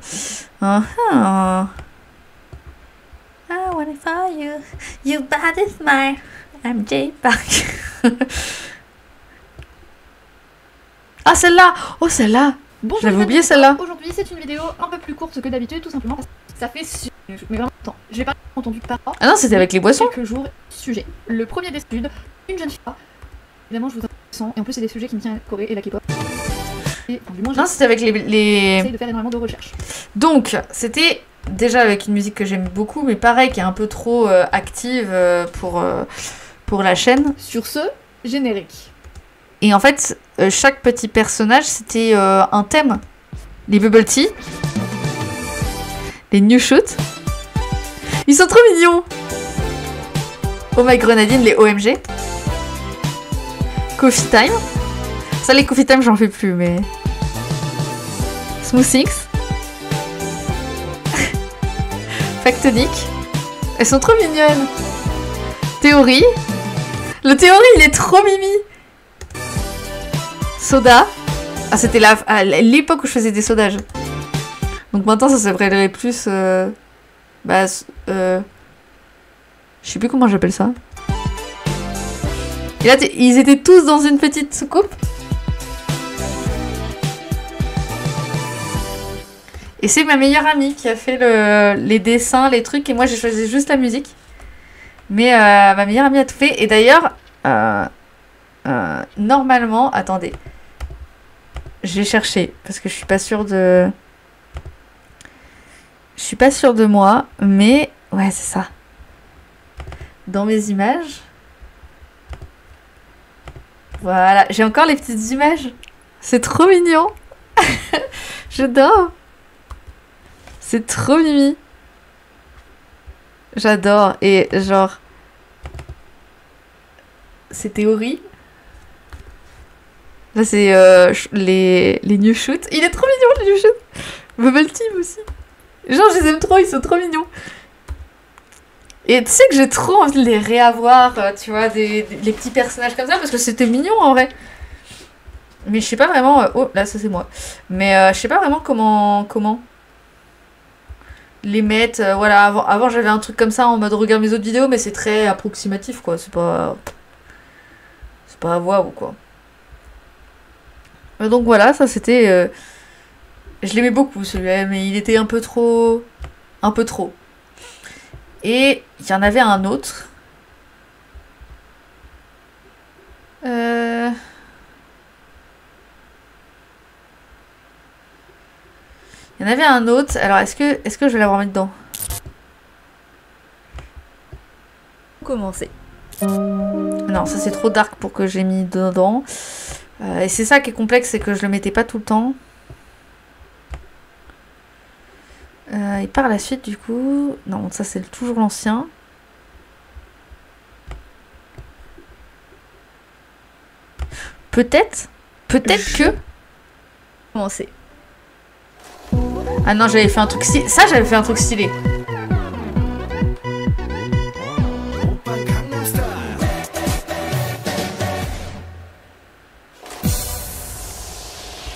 wanna find you. You body smile. I'm J Park. Ah, celle-là! Oh, celle-là! Bonjour, j'avais oublié celle-là. Aujourd'hui, c'est une vidéo un peu plus courte que d'habitude, tout simplement parce que ça fait mais vraiment longtemps. J'ai pas entendu parler. Ah non, c'était avec les boissons. Quelques jours, sujet. Le premier des études, une jeune fille. Évidemment, je vous intéresse. Et en plus, c'est des sujets qui me tiennent à la Corée et la K-pop. Non, c'était avec les... J'essaie de faire énormément de recherches. Donc, c'était déjà avec une musique que j'aime beaucoup, mais pareil, qui est un peu trop active pour la chaîne. Sur ce, générique. Et en fait, chaque petit personnage, c'était un thème. Les Bubble Tea. Les New Shoot. Ils sont trop mignons. Oh My Grenadine, les OMG. Coffee Time. Ça, les Coffee Time, j'en fais plus, mais... Smooth Six. Factonic. Elles sont trop mignonnes. Théorie. Le Théorie, il est trop mimi. Soda. Ah, c'était à l'époque où je faisais des sodages. Donc maintenant, ça s'appellerait plus... je sais plus comment j'appelle ça. Et là, ils étaient tous dans une petite soucoupe. Et c'est ma meilleure amie qui a fait les dessins, les trucs, et moi j'ai choisi juste la musique. Mais ma meilleure amie a tout fait. Et d'ailleurs, normalement, attendez. Je vais chercher, parce que je suis pas sûre de... Je suis pas sûre de moi, mais... Ouais, c'est ça. Dans mes images... Voilà, j'ai encore les petites images. C'est trop mignon. J'adore. C'est trop mimi. J'adore. Et genre... C'est Théorie. Là, c'est les New Shoot. Il est trop mignon, les New Shoot. Bubble Team aussi. Genre, je les aime trop, ils sont trop mignons. Et tu sais que j'ai trop envie de les réavoir, tu vois, les petits personnages comme ça, parce que c'était mignon en vrai. Mais je sais pas vraiment... oh, là, ça c'est moi. Mais je sais pas vraiment comment les mettre. Voilà, avant j'avais un truc comme ça en mode regarde mes autres vidéos, mais c'est très approximatif, quoi. C'est pas waouh, quoi. Donc voilà, ça c'était... Je l'aimais beaucoup celui-là, mais il était un peu trop... Et il y en avait un autre. Il y en avait un autre. Alors est-ce que je vais l'avoir mis dedans? Commencer. Non, ça c'est trop dark pour que j'ai mis dedans. Et c'est ça qui est complexe, c'est que je le mettais pas tout le temps. Et par la suite, du coup... Non, ça c'est toujours l'ancien. Peut-être que... Commencer. Ah non, j'avais fait un truc stylé. Ça, j'avais fait un truc stylé.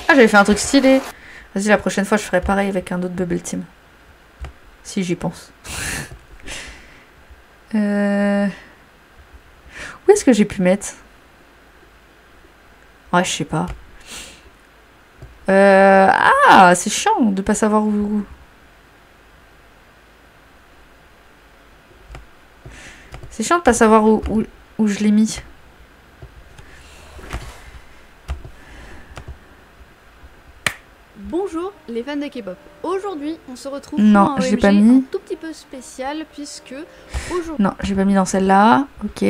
Ah, j'avais fait un truc stylé. Vas-y, la prochaine fois, je ferai pareil avec un autre Bubble Team. Si j'y pense. Où est-ce que j'ai pu mettre? Ouais, je sais pas. Ah, c'est chiant de pas savoir où... C'est chiant de pas savoir où je l'ai mis. Bonjour les fans de K-pop. Aujourd'hui, on se retrouve non, pour un je l'ai OMG pas mis. un tout petit peu spécial puisque aujourd'hui... Non, j'ai pas mis dans celle-là. Ok.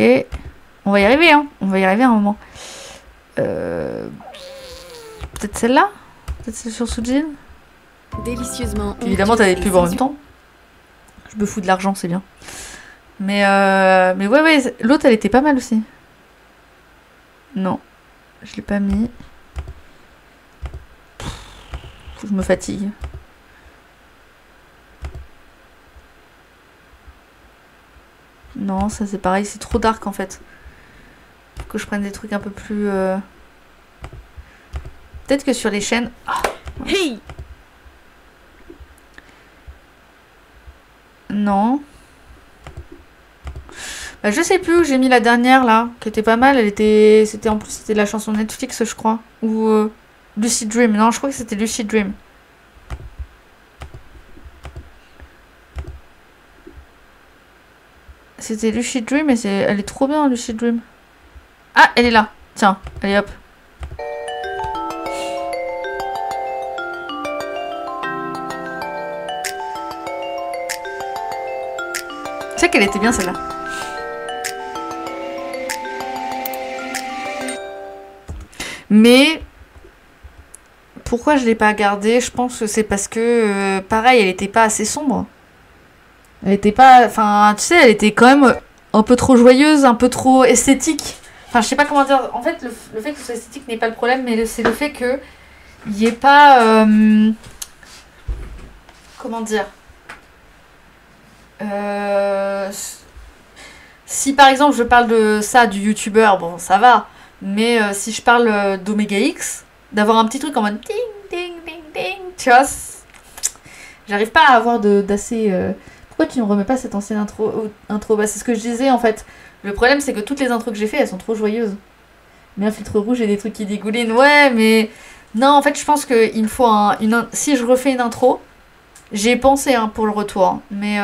On va y arriver, hein. On va y arriver à un moment. Peut-être celle-là? Peut-être celle sur Soojin? Délicieusement. Évidemment, t'as des pubs en même temps. Je me fous de l'argent, c'est bien. Mais ouais, l'autre, elle était pas mal aussi. Non, je l'ai pas mis. Faut que je me fatigue. Non, ça c'est pareil, c'est trop dark en fait. Faut que je prenne des trucs un peu plus... Peut-être que sur les chaînes... Ah, Hey! non. Bah, je sais plus où j'ai mis la dernière là, qui était pas mal. C'était en plus c'était la chanson Netflix, je crois, ou Lucid Dream. Non, je crois que c'était Lucid Dream. C'était Lucid Dream et elle est trop bien Lucid Dream. Ah, elle est là. Tiens, allez hop. Tu sais qu'elle était bien celle-là. Mais pourquoi je l'ai pas gardée? Je pense que c'est parce que pareil, elle était pas assez sombre. Elle était pas, enfin, tu sais, elle était quand même un peu trop joyeuse, un peu trop esthétique. Enfin, je sais pas comment dire. En fait, le fait que ce soit esthétique n'est pas le problème, mais c'est le fait que il y ait pas, comment dire. Si par exemple je parle de ça du youtubeur, bon ça va. Mais si je parle d'Omega X, D'avoir un petit truc en mode ding, ding, ding, ding. Tu vois, j'arrive pas à avoir d'assez... Pourquoi tu ne remets pas cette ancienne intro? Bah, c'est ce que je disais en fait. Le problème, c'est que toutes les intros que j'ai fait, elles sont trop joyeuses. Mais un filtre rouge et des trucs qui dégoulinent. Ouais, mais... Non, en fait, je pense qu'il me faut si je refais une intro, j'ai pensé pour le retour. Hein. Mais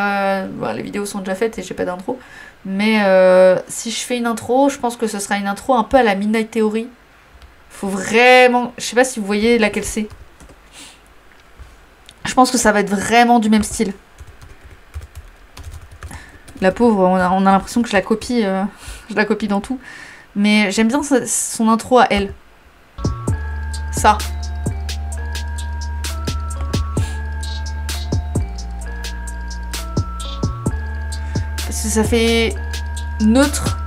les vidéos sont déjà faites et j'ai pas d'intro. Mais si je fais une intro, je pense que ce sera une intro un peu à la Midnight Theory. Faut vraiment... Je sais pas si vous voyez laquelle c'est. Je pense que ça va être vraiment du même style. La pauvre, on a l'impression que je la copie dans tout. Mais j'aime bien son intro à elle. Ça. Parce que ça fait neutre.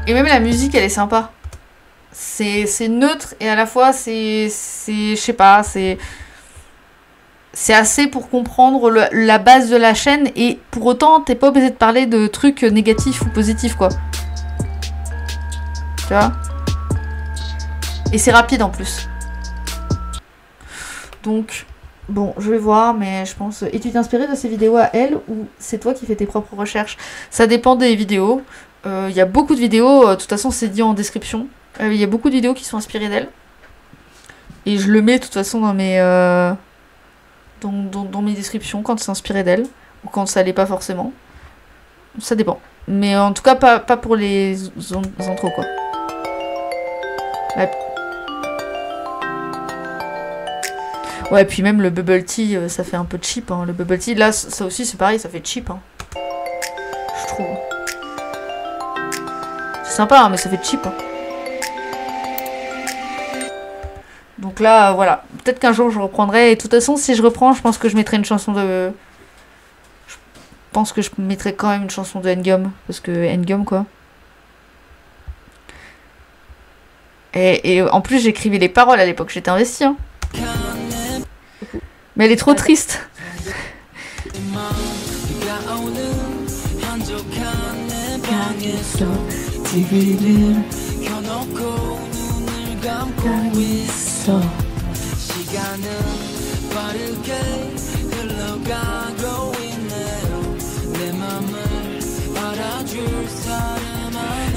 Et même la musique, elle est sympa. C'est neutre et à la fois, je sais pas, c'est assez pour comprendre la base de la chaîne et pour autant, t'es pas obligé de parler de trucs négatifs ou positifs, quoi. Tu vois? Et c'est rapide en plus. Donc, bon, je vais voir, mais je pense... Et tu t'es inspiré de ces vidéos à elle ou c'est toi qui fais tes propres recherches? Ça dépend des vidéos. Il y a beaucoup de vidéos, de toute façon, c'est dit en description. Il y a beaucoup de vidéos qui sont inspirées d'elle. Et je le mets de toute façon dans mes... Dans mes descriptions quand c'est inspiré d'elle ou quand ça l'est pas forcément. Ça dépend. Mais en tout cas, pas pour les intros, quoi. Ouais, puis même le bubble tea, ça fait un peu cheap. Hein. Le bubble tea, là, ça aussi, c'est pareil, ça fait cheap. Hein. Je trouve. C'est sympa, hein, mais ça fait cheap. Hein. Donc là, voilà. Peut-être qu'un jour, je reprendrai. Et de toute façon, si je reprends, je pense que je mettrai une chanson de... Je pense que je mettrai quand même une chanson de Ngum. Parce que Ngum, quoi. Et en plus, j'écrivais les paroles à l'époque. J'étais investie, hein. Mais elle est trop triste.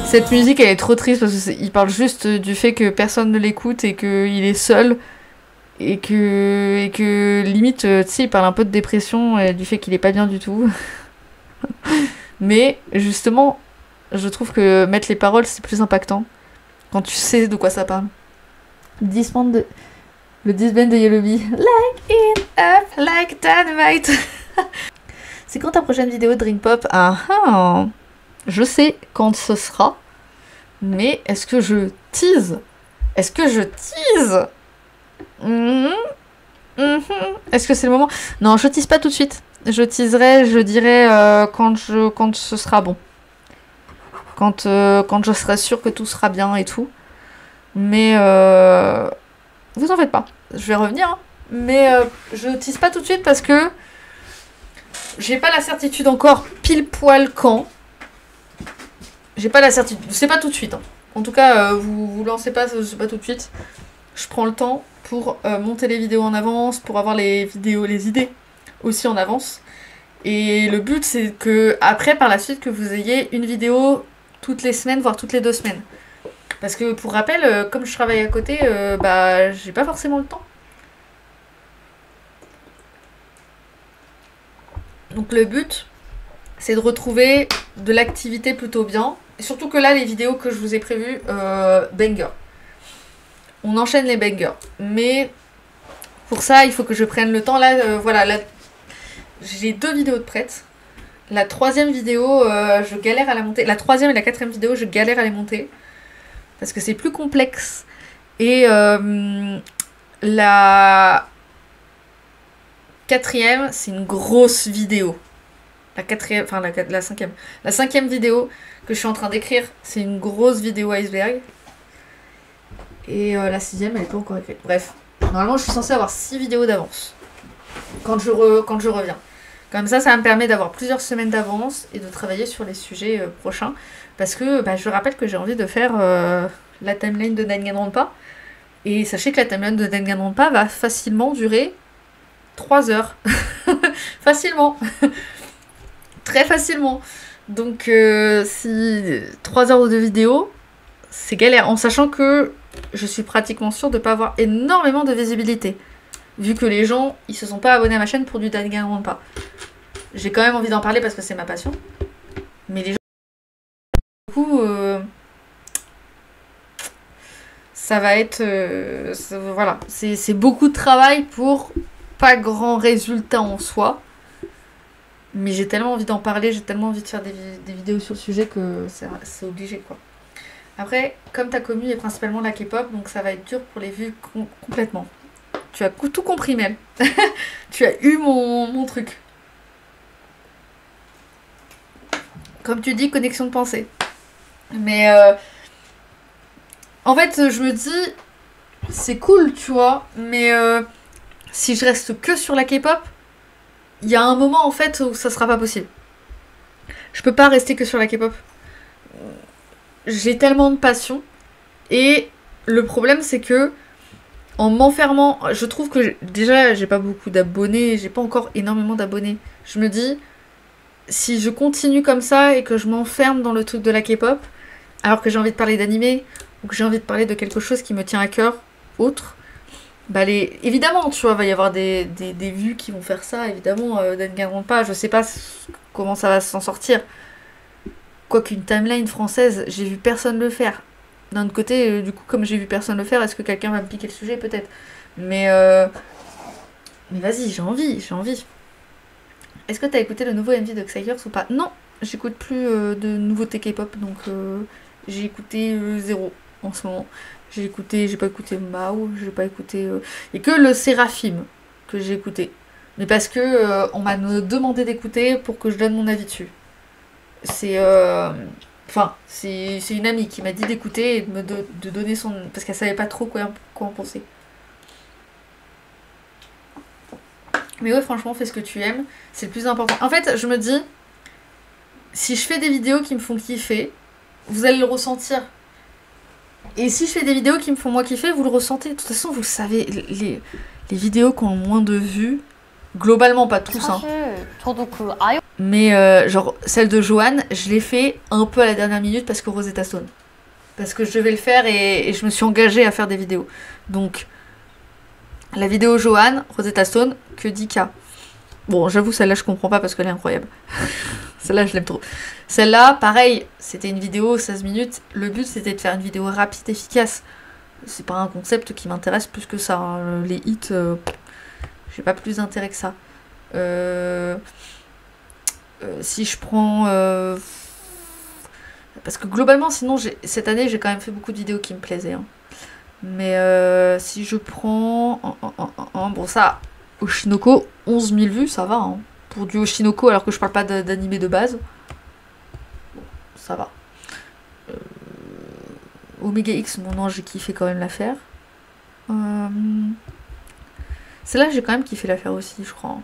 Cette musique, elle est trop triste parce qu'il parle juste du fait que personne ne l'écoute et qu'il est seul. Et que limite, tu sais, il parle un peu de dépression et du fait qu'il est pas bien du tout. Mais justement, je trouve que mettre les paroles, c'est plus impactant. Quand tu sais de quoi ça parle. Le disband de Yellowbee. Like it up, like dynamite. C'est quand ta prochaine vidéo de Dreampop? Ah, je sais quand ce sera. Mais est-ce que je tease? Est-ce que c'est le moment? Non, je tease pas tout de suite. Je teaserai, je dirai quand ce sera bon. Quand je serai sûre que tout sera bien et tout. Mais vous en faites pas. Je vais revenir. Hein. Mais je tease pas tout de suite parce que j'ai pas la certitude encore pile poil quand. J'ai pas la certitude. C'est pas tout de suite. Hein. En tout cas, vous lancez pas, c'est pas tout de suite. Je prends le temps pour monter les vidéos en avance, pour avoir les idées aussi en avance. Et le but, c'est que après, par la suite, que vous ayez une vidéo toutes les semaines, voire toutes les 2 semaines. Parce que pour rappel, comme je travaille à côté, j'ai pas forcément le temps. Donc le but, c'est de retrouver de l'activité plutôt bien. Et surtout que là, les vidéos que je vous ai prévues, banger. On enchaîne les bangers. Mais pour ça, il faut que je prenne le temps. Là, voilà, là, j'ai 2 vidéos de prêtes. La 3e vidéo, je galère à la monter. La 3e et la 4e vidéo, je galère à les monter. Parce que c'est plus complexe. Et la 4e, c'est une grosse vidéo. La 4e, enfin la 5e. La 5e vidéo que je suis en train d'écrire, c'est une grosse vidéo iceberg. Et la 6e, elle n'est pas encore écrite. Bref, normalement, je suis censée avoir 6 vidéos d'avance. Quand je reviens. Comme ça me permet d'avoir plusieurs semaines d'avance et de travailler sur les sujets prochains. Parce que je rappelle que j'ai envie de faire la timeline de Danganronpa. Et sachez que la timeline de Danganronpa va facilement durer 3 heures. Facilement. Très facilement. Donc si 3 heures de vidéo, c'est galère. En sachant que je suis pratiquement sûre de ne pas avoir énormément de visibilité. Vu que les gens, ils se sont pas abonnés à ma chaîne pour du Danganronpa. J'ai quand même envie d'en parler parce que c'est ma passion. Mais les gens... Du coup, ça va être... voilà. C'est beaucoup de travail pour pas grand résultat en soi. Mais j'ai tellement envie d'en parler, j'ai tellement envie de faire des vidéos sur le sujet que c'est obligé, quoi. Après, comme ta commu est principalement la K-pop, donc ça va être dur pour les vues complètement. Tu as tout compris, Mel. Tu as eu mon truc. Comme tu dis, connexion de pensée. Mais en fait, je me dis, c'est cool, tu vois, mais si je reste que sur la K-pop, il y a un moment en fait où ça sera pas possible. Je peux pas rester que sur la K-pop. J'ai tellement de passion et le problème c'est que en m'enfermant, je trouve que déjà j'ai pas beaucoup d'abonnés, j'ai pas encore énormément d'abonnés. Je me dis, si je continue comme ça et que je m'enferme dans le truc de la K-pop, alors que j'ai envie de parler d'animé, ou que j'ai envie de parler de quelque chose qui me tient à cœur, autre, évidemment, tu vois, va y avoir des vues qui vont faire ça, évidemment, Danganronpa, je sais pas comment ça va s'en sortir. Quoiqu'une timeline française, j'ai vu personne le faire. D'un autre côté, du coup, comme j'ai vu personne le faire, est-ce que quelqu'un va me piquer le sujet? Peut-être. Mais vas-y, j'ai envie. Est-ce que t'as écouté le nouveau MV de Xayers ou pas? Non, j'écoute plus de nouveautés K-pop, donc j'ai écouté 0 en ce moment. J'ai pas écouté Mao, j'ai pas écouté... Il n'y a que le Séraphim que j'ai écouté. Mais parce que on m'a demandé d'écouter pour que je donne mon avis dessus. C'est une amie qui m'a dit d'écouter et de donner son... Parce qu'elle savait pas trop quoi en penser. Mais ouais, franchement, fais ce que tu aimes. C'est le plus important. En fait, je me dis, si je fais des vidéos qui me font kiffer, vous allez le ressentir. Et si je fais des vidéos qui me font moi kiffer, vous le ressentez. De toute façon, vous le savez, les vidéos qui ont le moins de vues, globalement, pas tous, hein. Mais genre, celle de Joanne, je l'ai fait un peu à la dernière minute parce que Rosetta Stone. Parce que je devais le faire et je me suis engagée à faire des vidéos. Donc, la vidéo Joanne, Rosetta Stone, que 10K. Bon, j'avoue, celle-là, je comprends pas parce qu'elle est incroyable. Celle-là, je l'aime trop. Celle-là, pareil, c'était une vidéo 16 minutes. Le but, c'était de faire une vidéo rapide, efficace. C'est pas un concept qui m'intéresse plus que ça, hein. Les hits, j'ai pas plus d'intérêt que ça. Si je prends... Parce que globalement, sinon, cette année, j'ai quand même fait beaucoup de vidéos qui me plaisaient, hein. Mais si je prends... bon, ça, Oshinoko, 11 000 vues, ça va, hein. Pour du Oshinoko, alors que je parle pas d'animé de base. Bon, ça va. Omega X, mon ange, j'ai kiffé quand même la faire. Celle-là, j'ai quand même kiffé la faire aussi, je crois.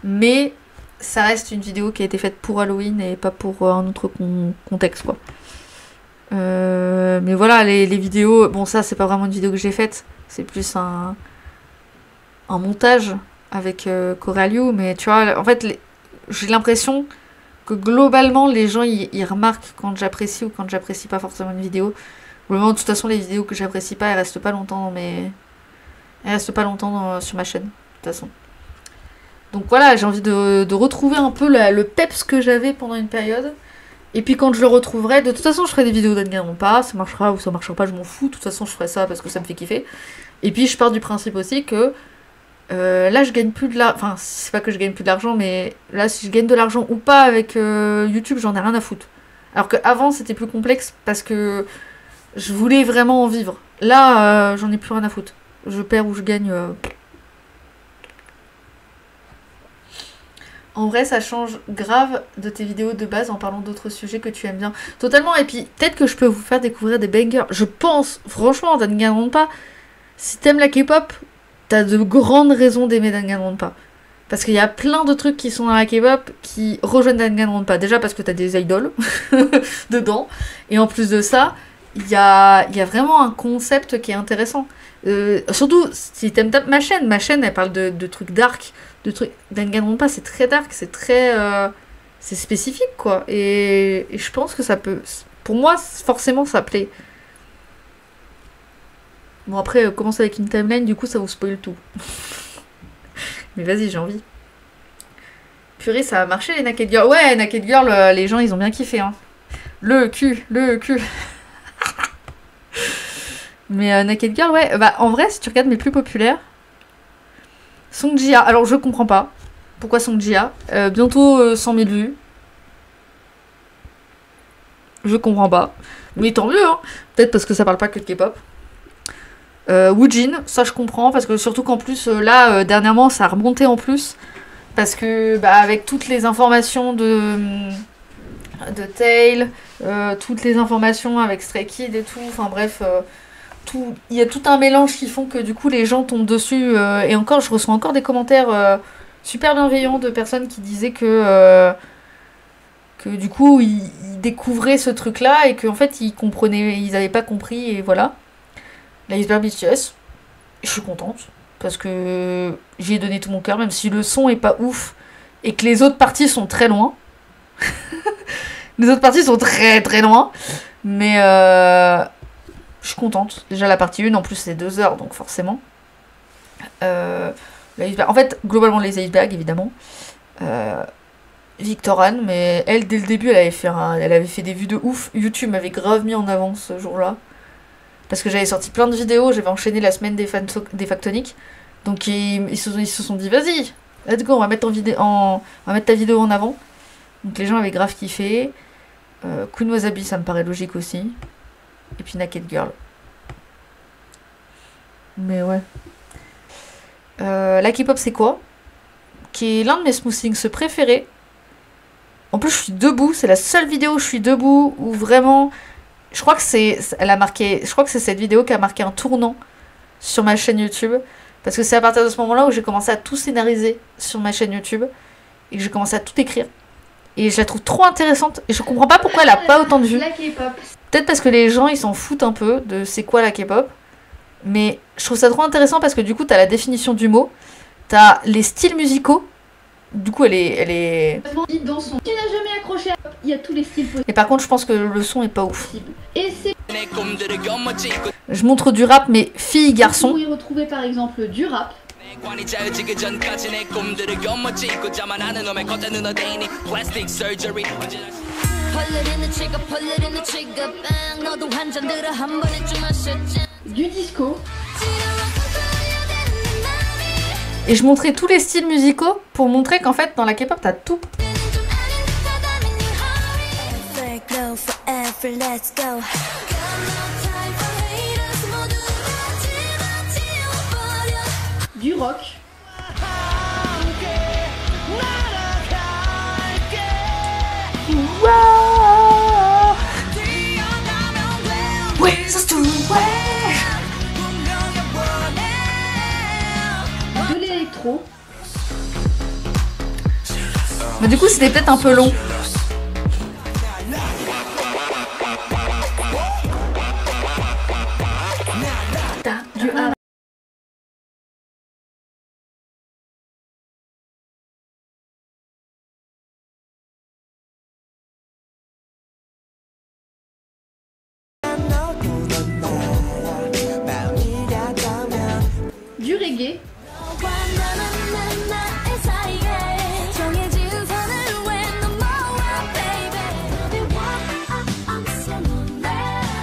Mais ça reste une vidéo qui a été faite pour Halloween et pas pour un autre contexte, quoi. Mais voilà, les vidéos... Bon, ça, c'est pas vraiment une vidéo que j'ai faite. C'est plus un montage avec Coraliu. Mais tu vois, en fait, j'ai l'impression que globalement, les gens, ils remarquent quand j'apprécie ou quand j'apprécie pas forcément une vidéo. Globalement, de toute façon, les vidéos que j'apprécie pas, elles restent pas longtemps sur ma chaîne, de toute façon. Donc voilà, j'ai envie de retrouver un peu le peps que j'avais pendant une période. Et puis quand je le retrouverai, de toute façon je ferai des vidéos Danganronpa, ça marchera ou ça marchera pas, je m'en fous, de toute façon je ferai ça parce que ça me fait kiffer. Et puis je pars du principe aussi que là je gagne plus de l'argent, enfin c'est pas que je gagne plus de l'argent, mais là si je gagne de l'argent ou pas avec YouTube, j'en ai rien à foutre. Alors qu'avant c'était plus complexe parce que je voulais vraiment en vivre. Là j'en ai plus rien à foutre. Je perds ou je gagne... En vrai, ça change grave de tes vidéos de base en parlant d'autres sujets que tu aimes bien. Totalement, et puis peut-être que je peux vous faire découvrir des bangers. Je pense, franchement, Danganronpa, si t'aimes la K-pop, t'as de grandes raisons d'aimer Danganronpa. Parce qu'il y a plein de trucs qui sont dans la K-pop qui rejoignent Danganronpa. Déjà parce que t'as des idoles dedans. Et en plus de ça, il y a vraiment un concept qui est intéressant. Surtout si t'aimes ma chaîne elle parle de trucs dark, de trucs. Danganronpa c'est très dark, c'est très. C'est spécifique quoi. Et je pense que ça peut. Pour moi, forcément ça plaît. Bon après, commence avec une timeline, du coup ça vous spoil tout. Mais vas-y, j'ai envie. Purée, ça a marché les Naked Girls. Ouais, Naked Girls, les gens ils ont bien kiffé. Hein. Le cul. Mais Naked Girl, ouais. Bah en vrai, si tu regardes mes plus populaires, Song Ji-ha. Alors je comprends pas. Pourquoi Song Ji-ha bientôt 100 000 vues. Je comprends pas. Mais tant mieux, hein. Peut-être parce que ça parle pas que de K-pop. Woojin, ça je comprends, parce que surtout qu'en plus, là, dernièrement, ça a remonté en plus. Parce que, bah, avec toutes les informations de Tail, toutes les informations avec Stray Kids et tout, enfin bref, il y a tout un mélange qui font que du coup, les gens tombent dessus. Et encore, je reçois encore des commentaires super bienveillants de personnes qui disaient que du coup, ils découvraient ce truc-là et qu'en fait, ils avaient pas compris, et voilà. L'Iceberg BTS, je suis contente parce que j'y ai donné tout mon cœur, même si le son est pas ouf et que les autres parties sont très loin. Les autres parties sont très très loin, mais je suis contente. Déjà la partie 1 en plus c'est 2 heures, donc forcément. En fait, globalement les Iceberg évidemment. Victor Anne, mais elle dès le début elle avait fait des vues de ouf. YouTube m'avait grave mis en avant ce jour-là. Parce que j'avais sorti plein de vidéos, j'avais enchaîné la semaine des Factoniques. Donc ils se sont dit, vas-y, let's go, on va mettre ta vidéo en avant. Donc les gens avaient grave kiffé. Queen Wasabi, ça me paraît logique aussi. Et puis Naked Girl. Mais ouais. La K-pop c'est quoi? Qui est l'un de mes smoothings préférés. En plus je suis debout, c'est la seule vidéo où je suis debout, où vraiment... Je crois que c'est cette vidéo qui a marqué un tournant sur ma chaîne YouTube. Parce que c'est à partir de ce moment-là où j'ai commencé à tout scénariser sur ma chaîne YouTube. Et que j'ai commencé à tout écrire. Et je la trouve trop intéressante. Et je comprends pas pourquoi elle a pas autant de vues. Peut-être parce que les gens ils s'en foutent un peu de c'est quoi la K-pop. Mais je trouve ça trop intéressant parce que du coup t'as la définition du mot. T'as les styles musicaux. Du coup elle est... Dans son... Tu n'as jamais accroché à... Il y a tous les styles possibles. Et par contre je pense que le son est pas ouf. Et c'est... Je montre du rap mais filles, garçons. Vous y retrouvez par exemple du rap. Du disco. Et je montrais tous les styles musicaux pour montrer qu'en fait dans la K-pop t'as tout. Du rock. De l'électro. Mais du coup c'était peut-être un peu long. Du reggae.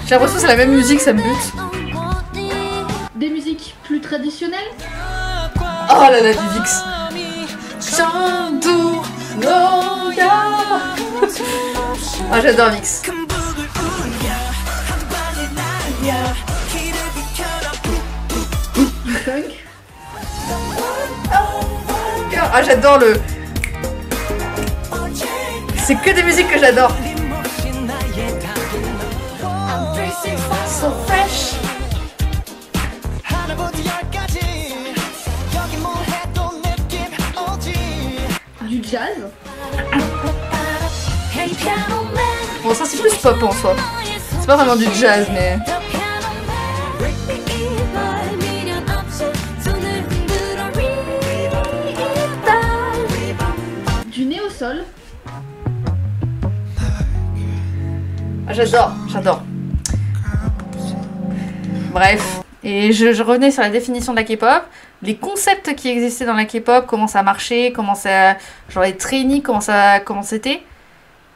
J'ai l'impression que c'est la même musique, ça me bute. Des musiques plus traditionnelles. Oh là là, du Vix. Ah, j'adore Vix. Du funk. Ah, j'adore le... C'est que des musiques que j'adore. So fresh. pop en soi. C'est pas vraiment du jazz, mais... Du néo-sol. Ah, j'adore, j'adore. Bref, et je revenais sur la définition de la K-pop, les concepts qui existaient dans la K-pop, comment ça marchait, comment ça... Genre les training, comment c'était.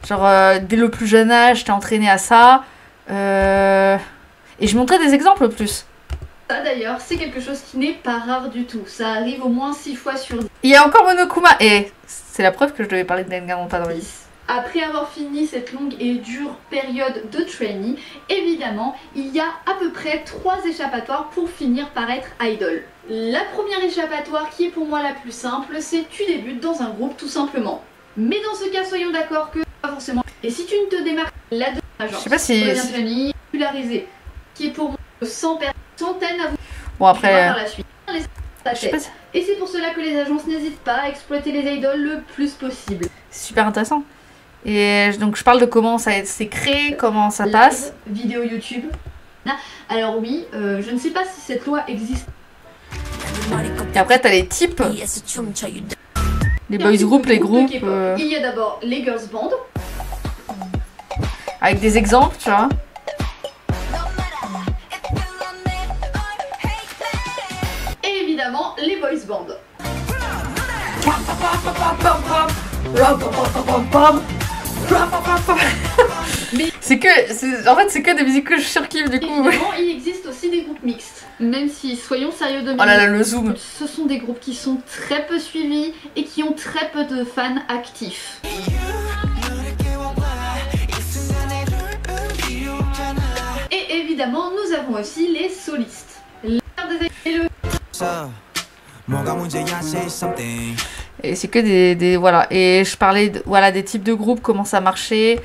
Genre, dès le plus jeune âge, j'étais entraînée à ça. Et je montrais des exemples en plus. Ça d'ailleurs, c'est quelque chose qui n'est pas rare du tout. Ça arrive au moins 6 fois sur 10. Il y a encore Monokuma, et c'est la preuve que je devais parler de Danganronpa dans la vie. Après avoir fini cette longue et dure période de training, évidemment, il y a à peu près 3 échappatoires pour finir par être idol. La première échappatoire, qui est pour moi la plus simple, c'est tu débutes dans un groupe tout simplement. Mais dans ce cas, soyons d'accord que pas forcément. Et si tu ne te démarques la deuxième agence, je sais pas si... famille popularisée, qui est pour moi 100 centaines à vous. Bon après... Par la suite, et c'est pour cela que les agences n'hésitent pas à exploiter les idoles le plus possible. C'est super intéressant. Et donc je parle de comment ça s'est créé, comment ça passe. Vidéo YouTube. Alors oui, je ne sais pas si cette loi existe. Et après t'as les types. Les boys group, les groupes. Il y a d'abord les girls band. Avec des exemples, tu vois. Et évidemment les boys band. En fait c'est que des musiques que je surkiffe du coup. Évidemment, il existe aussi des groupes mixtes. Même si, soyons sérieux de oh là là, le zoom. Ce sont des groupes qui sont très peu suivis et qui ont très peu de fans actifs. Et évidemment, nous avons aussi les solistes. Et c'est que des voilà. Et je parlais voilà des types de groupes, comment ça marchait,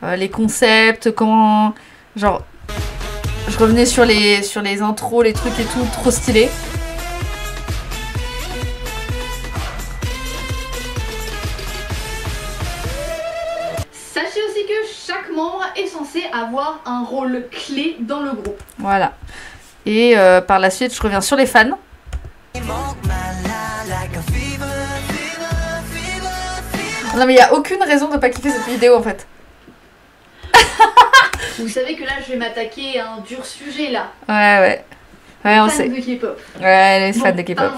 les concepts, comment genre je revenais sur les intros, les trucs et tout, trop stylé. Sachez aussi que chaque membre est censé avoir un rôle clé dans le groupe. Voilà. Et par la suite, je reviens sur les fans. Non mais il n'y a aucune raison de pas kiffer cette vidéo en fait. Vous savez que là je vais m'attaquer à un dur sujet là. Ouais on sait. Fans de K-pop. Ouais, les fans de K-pop.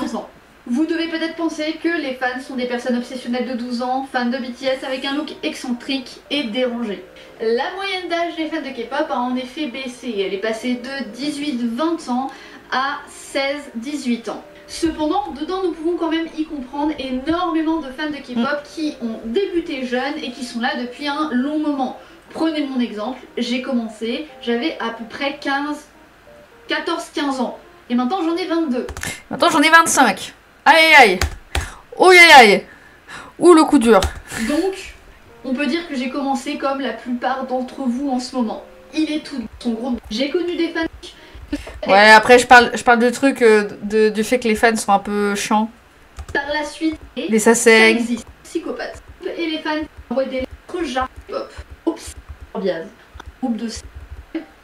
Vous devez peut-être penser que les fans sont des personnes obsessionnelles de 12 ans, fans de BTS avec un look excentrique et dérangé. La moyenne d'âge des fans de K-pop a en effet baissé. Elle est passée de 18-20 ans à 16-18 ans. Cependant, dedans nous pouvons quand même y comprendre énormément de fans de K-pop qui ont débuté jeunes et qui sont là depuis un long moment. Prenez mon exemple, j'ai commencé, j'avais à peu près 14-15 ans. Et maintenant j'en ai 22. Maintenant j'en ai 25. Aïe aïe. Oh aïe aïe. Ouh le coup dur. Donc, on peut dire que j'ai commencé comme la plupart d'entre vous en ce moment. Il est tout son groupe. J'ai connu des fans. Ouais, après je parle de trucs du fait que les fans sont un peu chiants. Par la suite, les ça sassegs. existe. Psychopathes. Et les fans envoient des lettres genre pop. Oups, biase. Groupe de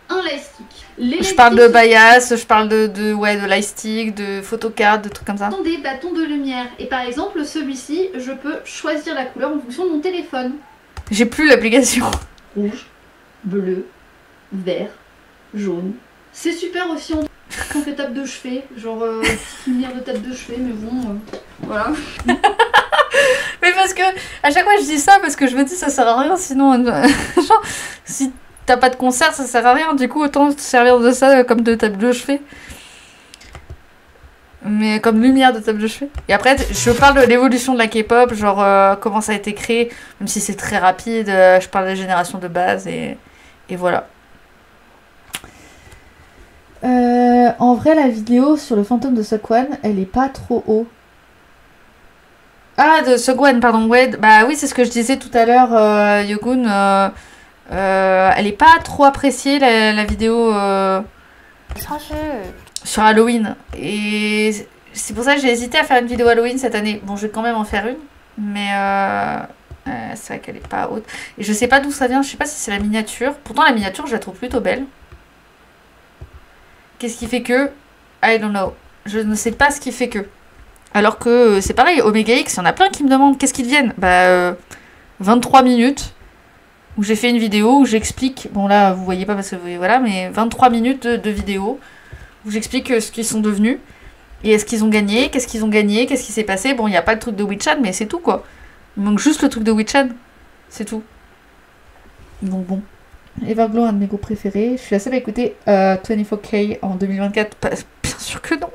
un lightstick. Je parle de bias, je parle de lightstick, de photocard, de trucs comme ça. Ce sont des bâtons de lumière. Et par exemple, celui-ci, je peux choisir la couleur en fonction de mon téléphone. J'ai plus l'application. Rouge, bleu, vert, jaune. C'est super aussi en tant que table de chevet, genre lumière de table de chevet, mais bon, voilà. Mais parce que à chaque fois je dis ça parce que je me dis ça sert à rien sinon, genre si t'as pas de concert ça sert à rien, du coup autant te servir de ça comme de table de chevet. Mais comme lumière de table de chevet. Et après je parle de l'évolution de la K-pop, genre comment ça a été créé, même si c'est très rapide, je parle des générations de base et voilà. En vrai, la vidéo sur le fantôme de Seokwan, elle est pas trop haut. Ah, de Seokwan, pardon. Ouais, bah oui, c'est ce que je disais tout à l'heure, Yogun. Elle est pas trop appréciée, la vidéo sur Halloween. Et c'est pour ça que j'ai hésité à faire une vidéo Halloween cette année. Bon, je vais quand même en faire une. Mais C'est vrai qu'elle est pas haute. Et je sais pas d'où ça vient, je sais pas si c'est la miniature. Pourtant la miniature je la trouve plutôt belle. Qu'est-ce qui fait que... I don't know. Je ne sais pas ce qui fait que. Alors que c'est pareil, Omega X, il y en a plein qui me demandent qu'est-ce qu'ils deviennent. 23 minutes où j'ai fait une vidéo où j'explique... Bon là vous voyez pas parce que voilà, mais 23 minutes de vidéo où j'explique ce qu'ils sont devenus. Et est-ce qu'ils ont gagné, qu'est-ce qui s'est passé. Bon, il n'y a pas le truc de Witchan, mais c'est tout quoi. Il manque juste le truc de Witchan. C'est tout. Donc bon. Everglow, un de mes groupes préférés. Je suis la seule à écouter 24K en 2024. Bien sûr que non.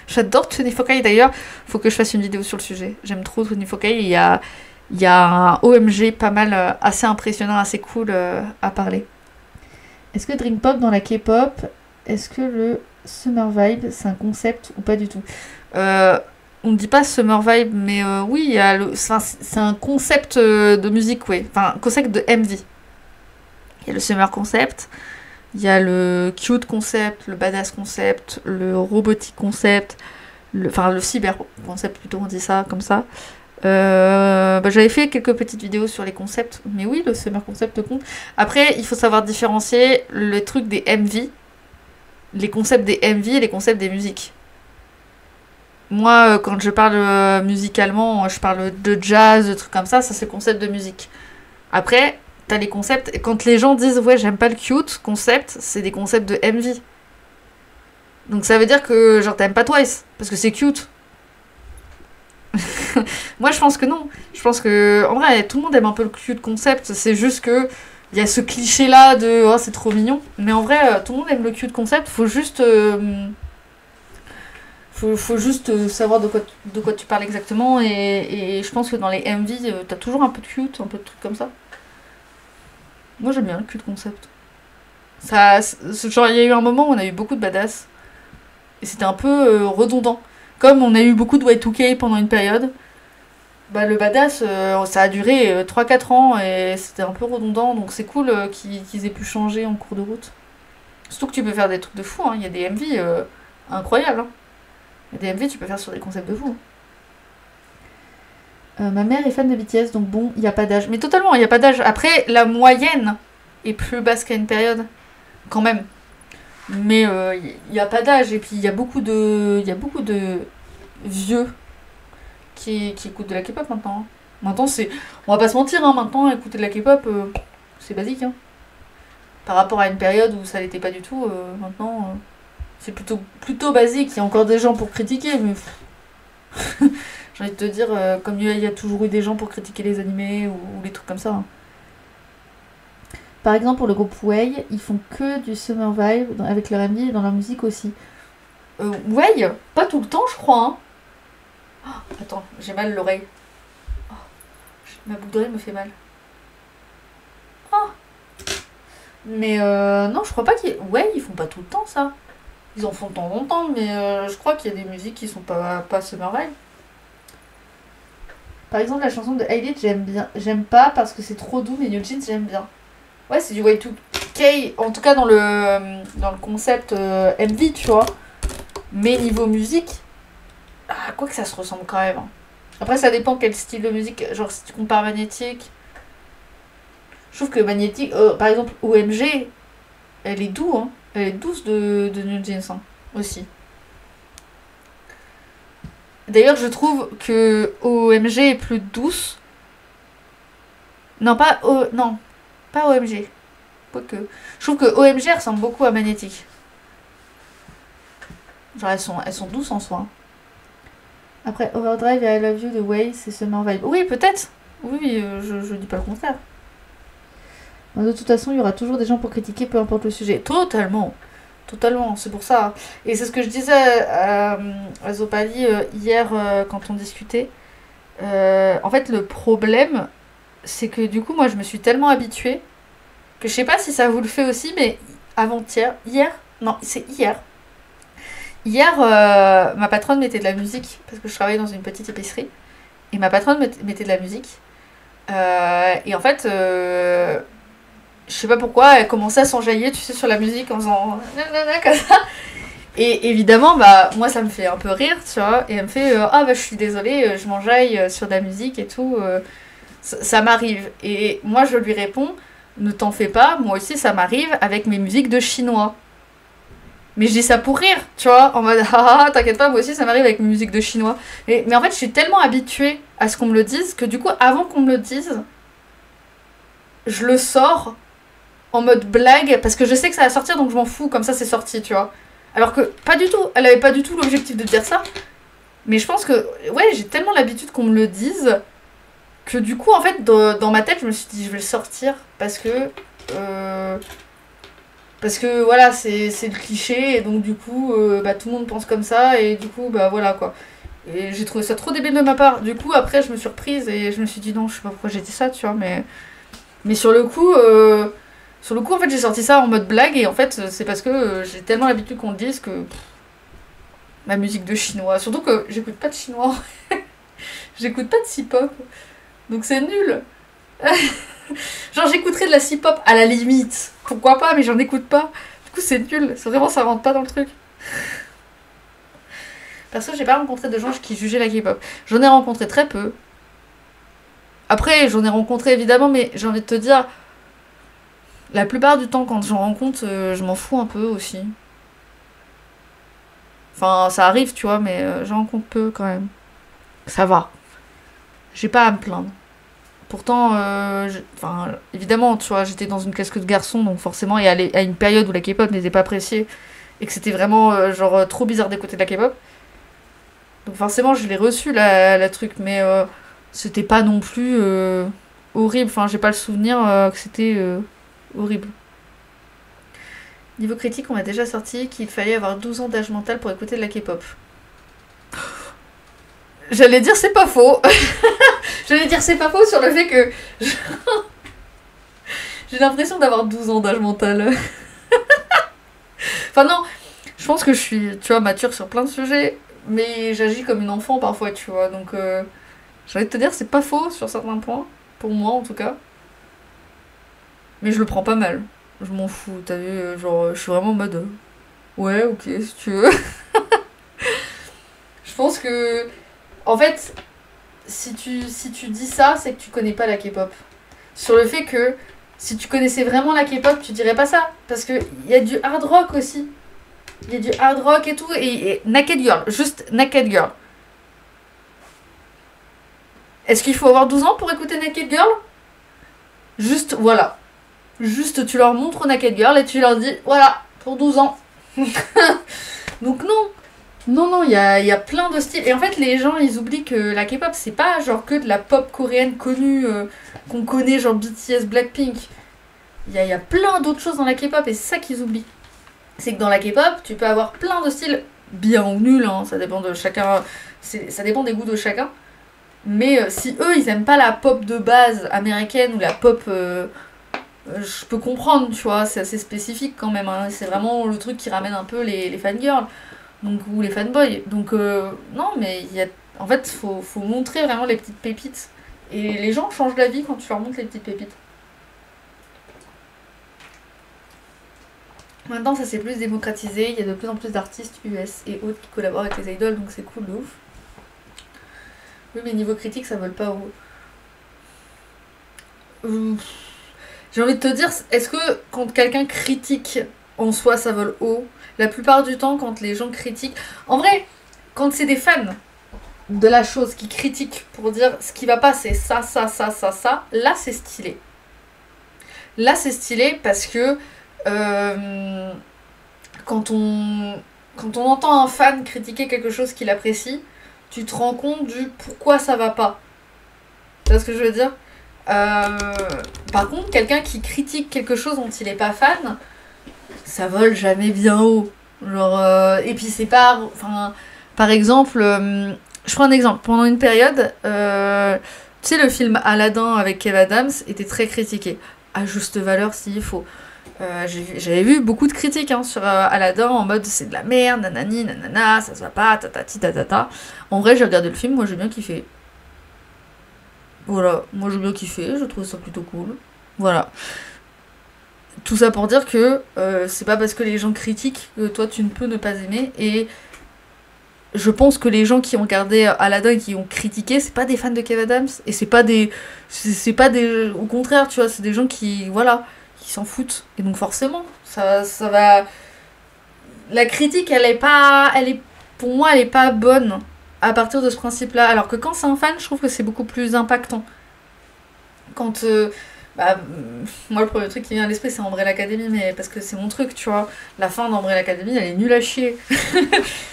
J'adore 24K d'ailleurs. Faut que je fasse une vidéo sur le sujet. J'aime trop 24K. Il y a un OMG pas mal, assez impressionnant, assez cool à parler. Est-ce que Dream Pop dans la K-pop, est-ce que le Summer Vibe, c'est un concept ou pas du tout? On ne dit pas Summer Vibe, mais oui, c'est un concept de musique, oui. Enfin, un concept de MV. Il y a le Summer Concept, il y a le Cute Concept, le Badass Concept, le Robotic Concept, le Cyber Concept plutôt, on dit ça comme ça. J'avais fait quelques petites vidéos sur les concepts, mais oui, le Summer Concept compte. Après, il faut savoir différencier le truc des MV, les concepts des MV et les concepts des musiques. Moi, quand je parle musicalement, je parle de jazz, de trucs comme ça c'est le concept de musique. Après, t'as les concepts, et quand les gens disent ouais j'aime pas le cute concept, c'est des concepts de MV. Donc ça veut dire que genre t'aimes pas Twice, parce que c'est cute. Moi je pense que non. Je pense que en vrai tout le monde aime un peu le cute concept, c'est juste que il y a ce cliché là de oh c'est trop mignon. Mais en vrai tout le monde aime le cute concept, faut juste savoir de quoi tu parles exactement et je pense que dans les MV t'as toujours un peu de cute, un peu de trucs comme ça. Moi j'aime bien le cul de concept. Genre il y a eu un moment où on a eu beaucoup de badass. Et c'était un peu redondant. Comme on a eu beaucoup de Y2K pendant une période. Le badass ça a duré 3-4 ans et c'était un peu redondant. Donc c'est cool qu'ils aient pu changer en cours de route. Surtout que tu peux faire des trucs de fou. Il y a des MV incroyables. Hein. Il y a des MV tu peux faire sur des concepts de fou. Ma mère est fan de BTS, donc bon, il n'y a pas d'âge. Mais totalement, il n'y a pas d'âge. Après, la moyenne est plus basse qu'à une période, quand même. Mais il n'y a pas d'âge. Et puis, il y a beaucoup de vieux qui écoutent de la K-pop maintenant. Hein. Maintenant, on va pas se mentir, hein, maintenant, écouter de la K-pop, c'est basique. Hein. Par rapport à une période où ça l'était pas du tout, maintenant, c'est plutôt basique. Il y a encore des gens pour critiquer, mais... J'ai envie de te dire, comme il y a toujours eu des gens pour critiquer les animés ou les trucs comme ça. Hein. Par exemple, pour le groupe Way, ils font que du Summer Vibe avec leur MV et dans leur musique aussi. Way, pas tout le temps, je crois. Hein. Oh, attends, j'ai mal à l'oreille. Oh, ma boucle d'oreille me fait mal. Oh. Mais non, je crois pas qu'ils... Ouais, ils font pas tout le temps ça. Ils en font de temps en temps, mais je crois qu'il y a des musiques qui sont pas Summer Vibe. Par exemple, la chanson de Hailey, j'aime pas parce que c'est trop doux, mais New Jeans, j'aime bien. Ouais, c'est du Y2K, en tout cas dans le concept MV, tu vois. Mais niveau musique, quoi que ça se ressemble quand même. Hein. Après, ça dépend quel style de musique. Genre, si tu compares Magnétique, je trouve que Magnétique, par exemple, OMG, elle est douce, hein. Elle est douce de New Jeans, hein, aussi. D'ailleurs, je trouve que OMG est plus douce. Non, pas OMG. Quoique. Je trouve que OMG ressemble beaucoup à Magnétique. Genre, elles sont douces en soi. Après, Overdrive et I Love You de Way, c'est Summer Vibe. Oui, peut-être. Oui, je dis pas le contraire. De toute façon, il y aura toujours des gens pour critiquer, peu importe le sujet. Totalement. Totalement, c'est pour ça. Et c'est ce que je disais à Zopali hier quand on discutait. En fait, le problème, c'est que du coup, moi, je me suis tellement habituée que je sais pas si ça vous le fait aussi, mais hier. Hier, ma patronne mettait de la musique, parce que je travaillais dans une petite épicerie. Et ma patronne mettait de la musique. Et en fait... je sais pas pourquoi, elle commençait à s'enjailler, tu sais, sur la musique en faisant nanana comme ça. Et évidemment, moi ça me fait un peu rire, tu vois. Et elle me fait je suis désolée, je m'enjaille sur de la musique et tout. Ça m'arrive. Et moi, je lui réponds, ne t'en fais pas, moi aussi, ça m'arrive avec mes musiques de chinois. Mais je dis ça pour rire, tu vois, en mode, ah, t'inquiète pas, moi aussi, ça m'arrive avec mes musiques de chinois. Mais en fait, je suis tellement habituée à ce qu'on me le dise que du coup, avant qu'on me le dise, je le sors en mode blague, parce que je sais que ça va sortir, donc je m'en fous, comme ça, c'est sorti, tu vois. Alors que, pas du tout, elle avait pas du tout l'objectif de dire ça. Mais je pense que, ouais, j'ai tellement l'habitude qu'on me le dise que du coup, en fait, dans ma tête, je me suis dit, je vais le sortir parce que voilà, c'est le cliché, et donc du coup, bah, tout le monde pense comme ça, et du coup, bah voilà quoi. Et j'ai trouvé ça trop débile de ma part. Du coup, après, je me suis reprise et je me suis dit, non, je sais pas pourquoi j'ai dit ça, tu vois, mais sur le coup, en fait, j'ai sorti ça en mode blague, et en fait, c'est parce que j'ai tellement l'habitude qu'on le dise que. Ma musique de chinois. Surtout que j'écoute pas de chinois. J'écoute pas de C-pop. Donc c'est nul. Genre j'écouterais de la C-pop à la limite. Pourquoi pas, mais j'en écoute pas. Du coup c'est nul. C'est vraiment, ça rentre pas dans le truc. Perso, j'ai pas rencontré de gens qui jugeaient la K-pop. J'en ai rencontré très peu. Après, j'en ai rencontré évidemment, mais j'ai envie de te dire, la plupart du temps, quand j'en rencontre, je m'en fous un peu aussi. Enfin, ça arrive, tu vois, mais j'en rencontre peu quand même. Ça va. J'ai pas à me plaindre. Pourtant, enfin, évidemment, tu vois, j'étais dans une classe que de garçons, donc forcément, il y a une période où la K-pop n'était pas appréciée et que c'était vraiment, genre, trop bizarre d'écouter de la K-pop. Donc forcément, je l'ai reçu, la truc, mais c'était pas non plus horrible. Enfin, j'ai pas le souvenir que c'était horrible. Niveau critique, on a déjà sorti qu'il fallait avoir 12 ans d'âge mental pour écouter de la K-pop. J'allais dire c'est pas faux. J'allais dire c'est pas faux sur le fait que j'ai l'impression d'avoir 12 ans d'âge mental. Enfin non, je pense que je suis, tu vois, mature sur plein de sujets, mais j'agis comme une enfant parfois, tu vois. Donc j'ai envie de te dire c'est pas faux sur certains points, pour moi en tout cas. Mais je le prends pas mal. Je m'en fous, t'as vu, genre, je suis vraiment en mode... ouais, ok, si tu veux. Je pense que... En fait, si tu dis ça, c'est que tu connais pas la K-pop. Sur le fait que, si tu connaissais vraiment la K-pop, tu dirais pas ça. Parce qu'il y a du hard rock aussi. Il y a du hard rock et tout, et Naked Girl, juste Naked Girl. Est-ce qu'il faut avoir 12 ans pour écouter Naked Girl? Juste, voilà. Juste, tu leur montres Naked Girl et tu leur dis, voilà, pour 12 ans. Donc non. Non, il y a plein de styles. Et en fait, les gens, ils oublient que la K-pop, c'est pas genre que de la pop coréenne connue, qu'on connaît, genre BTS, Blackpink. Il y a plein d'autres choses dans la K-pop, et c'est ça qu'ils oublient. C'est que dans la K-pop, tu peux avoir plein de styles, bien ou nuls, hein, ça dépend de chacun, ça dépend des goûts de chacun. Mais si eux, ils aiment pas la pop de base américaine ou la pop... je peux comprendre, tu vois, c'est assez spécifique quand même, hein. C'est vraiment le truc qui ramène un peu les fangirls, donc, ou les fanboys. Donc non, mais en fait, faut montrer vraiment les petites pépites. Et les gens changent d'avis quand tu leur montres les petites pépites. Maintenant, ça s'est plus démocratisé, il y a de plus en plus d'artistes US et autres qui collaborent avec les idoles, donc c'est cool de ouf. Oui, mais niveau critique, ça vole pas haut. J'ai envie de te dire, est-ce que quand quelqu'un critique en soi, ça vole haut? La plupart du temps, quand les gens critiquent... En vrai, quand c'est des fans de la chose qui critiquent pour dire ce qui va pas, c'est ça, là c'est stylé. Là c'est stylé parce que quand on entend un fan critiquer quelque chose qu'il apprécie, tu te rends compte du pourquoi ça va pas. Tu vois ce que je veux dire? Par contre, quelqu'un qui critique quelque chose dont il est pas fan, ça vole jamais bien haut. Genre, et puis c'est pas... Enfin, par exemple, je prends un exemple. Pendant une période, tu sais, le film Aladdin avec Kev Adams était très critiqué. À juste valeur s'il faut. J'avais vu beaucoup de critiques sur Aladdin en mode c'est de la merde, nanani, nanana, ça se va pas, tatati, tatata. En vrai, j'ai regardé le film, moi j'ai bien kiffé. Voilà, moi j'ai bien kiffé, je trouve ça plutôt cool. Voilà. Tout ça pour dire que c'est pas parce que les gens critiquent que toi tu ne peux ne pas aimer. Et je pense que les gens qui ont regardé Aladdin et qui ont critiqué, c'est pas des fans de Kev Adams, et c'est pas des... Au contraire, tu vois, c'est des gens qui, voilà, qui s'en foutent. Et donc forcément, ça va... La critique, pour moi, elle est pas bonne à partir de ce principe-là. Alors que quand c'est un fan, je trouve que c'est beaucoup plus impactant. Quand... moi, le premier truc qui vient à l'esprit, c'est Umbrella Academy, mais parce que c'est mon truc, tu vois. La fin d'Umbrella Academy, elle est nulle à chier.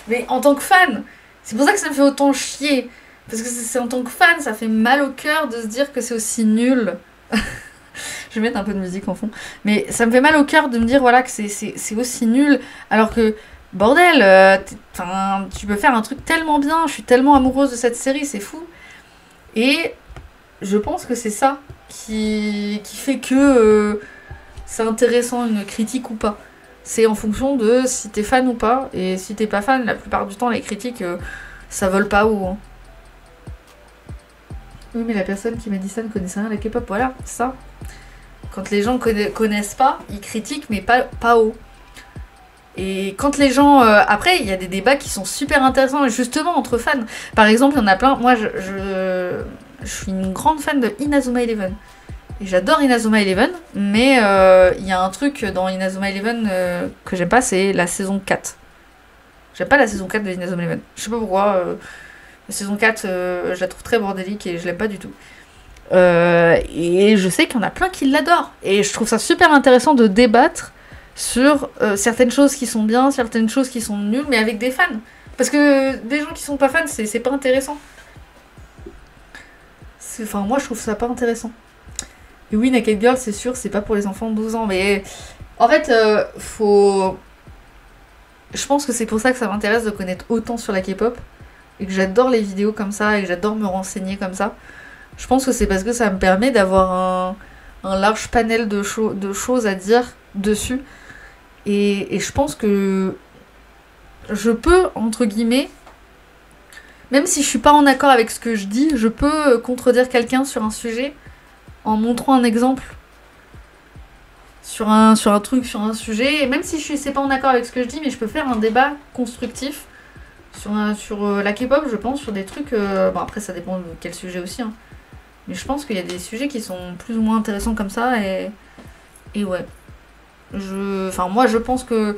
Mais en tant que fan, c'est pour ça que ça me fait autant chier. Parce que c'est en tant que fan, ça fait mal au cœur de se dire que c'est aussi nul. Je vais mettre un peu de musique en fond. Mais ça me fait mal au cœur de me dire, voilà, que c'est aussi nul. Alors que, bordel, tu peux faire un truc tellement bien. Je suis tellement amoureuse de cette série, c'est fou. Et je pense que c'est ça qui fait que c'est intéressant une critique ou pas. C'est en fonction de si t'es fan ou pas. Et si t'es pas fan, la plupart du temps, les critiques, ça vole pas haut. Hein. Oui, mais la personne qui m'a dit ça ne connaissait rien à la K-pop. Voilà, c'est ça. Quand les gens connaissent pas, ils critiquent, mais pas haut. Et quand les gens... après, il y a des débats qui sont super intéressants, justement, entre fans. Par exemple, il y en a plein... Moi, je suis une grande fan de Inazuma Eleven. Et j'adore Inazuma Eleven, mais il y a un truc dans Inazuma Eleven que j'aime pas, c'est la saison 4. J'aime pas la saison 4 de Inazuma Eleven. Je sais pas pourquoi. La saison 4, je la trouve très bordélique et je l'aime pas du tout. Et je sais qu'il y en a plein qui l'adorent. Et je trouve ça super intéressant de débattre sur certaines choses qui sont bien, certaines choses qui sont nulles, mais avec des fans. Parce que des gens qui sont pas fans, c'est pas intéressant. Enfin, moi, je trouve ça pas intéressant. Et oui, Naked Girl, c'est sûr, c'est pas pour les enfants de 12 ans. Mais en fait, faut... Je pense que c'est pour ça que ça m'intéresse de connaître autant sur la K-pop. Et que j'adore les vidéos comme ça, et que j'adore me renseigner comme ça. Je pense que c'est parce que ça me permet d'avoir un large panel de choses à dire dessus. Et je pense que je peux, entre guillemets, même si je suis pas en accord avec ce que je dis, je peux contredire quelqu'un sur un sujet en montrant un exemple sur un truc, sur un sujet. Et même si je suis pas en accord avec ce que je dis, mais je peux faire un débat constructif sur la K-pop, je pense, sur des trucs... Bon, après, ça dépend de quel sujet aussi, hein. Mais je pense qu'il y a des sujets qui sont plus ou moins intéressants comme ça, et ouais. Moi, je pense que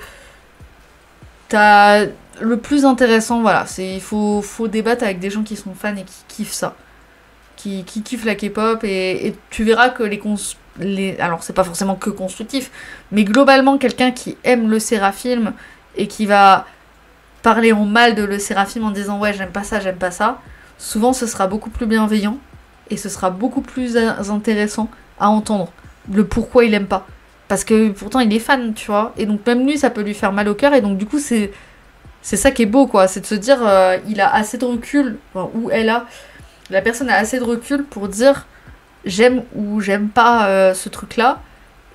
t'as le plus intéressant, voilà, il faut débattre avec des gens qui sont fans et qui kiffent ça. Qui kiffent la K-pop, et tu verras que alors, c'est pas forcément que constructif, mais globalement, quelqu'un qui aime le Sérafilm et qui va parler en mal de le Sérafilm en disant « Ouais, j'aime pas ça », souvent, ce sera beaucoup plus bienveillant. Et ce sera beaucoup plus intéressant à entendre le pourquoi il aime pas. Parce que pourtant il est fan, tu vois. Et donc même lui, ça peut lui faire mal au cœur. Et donc du coup, c'est ça qui est beau, quoi. C'est de se dire, il a assez de recul, ou la personne a assez de recul pour dire j'aime ou j'aime pas ce truc-là.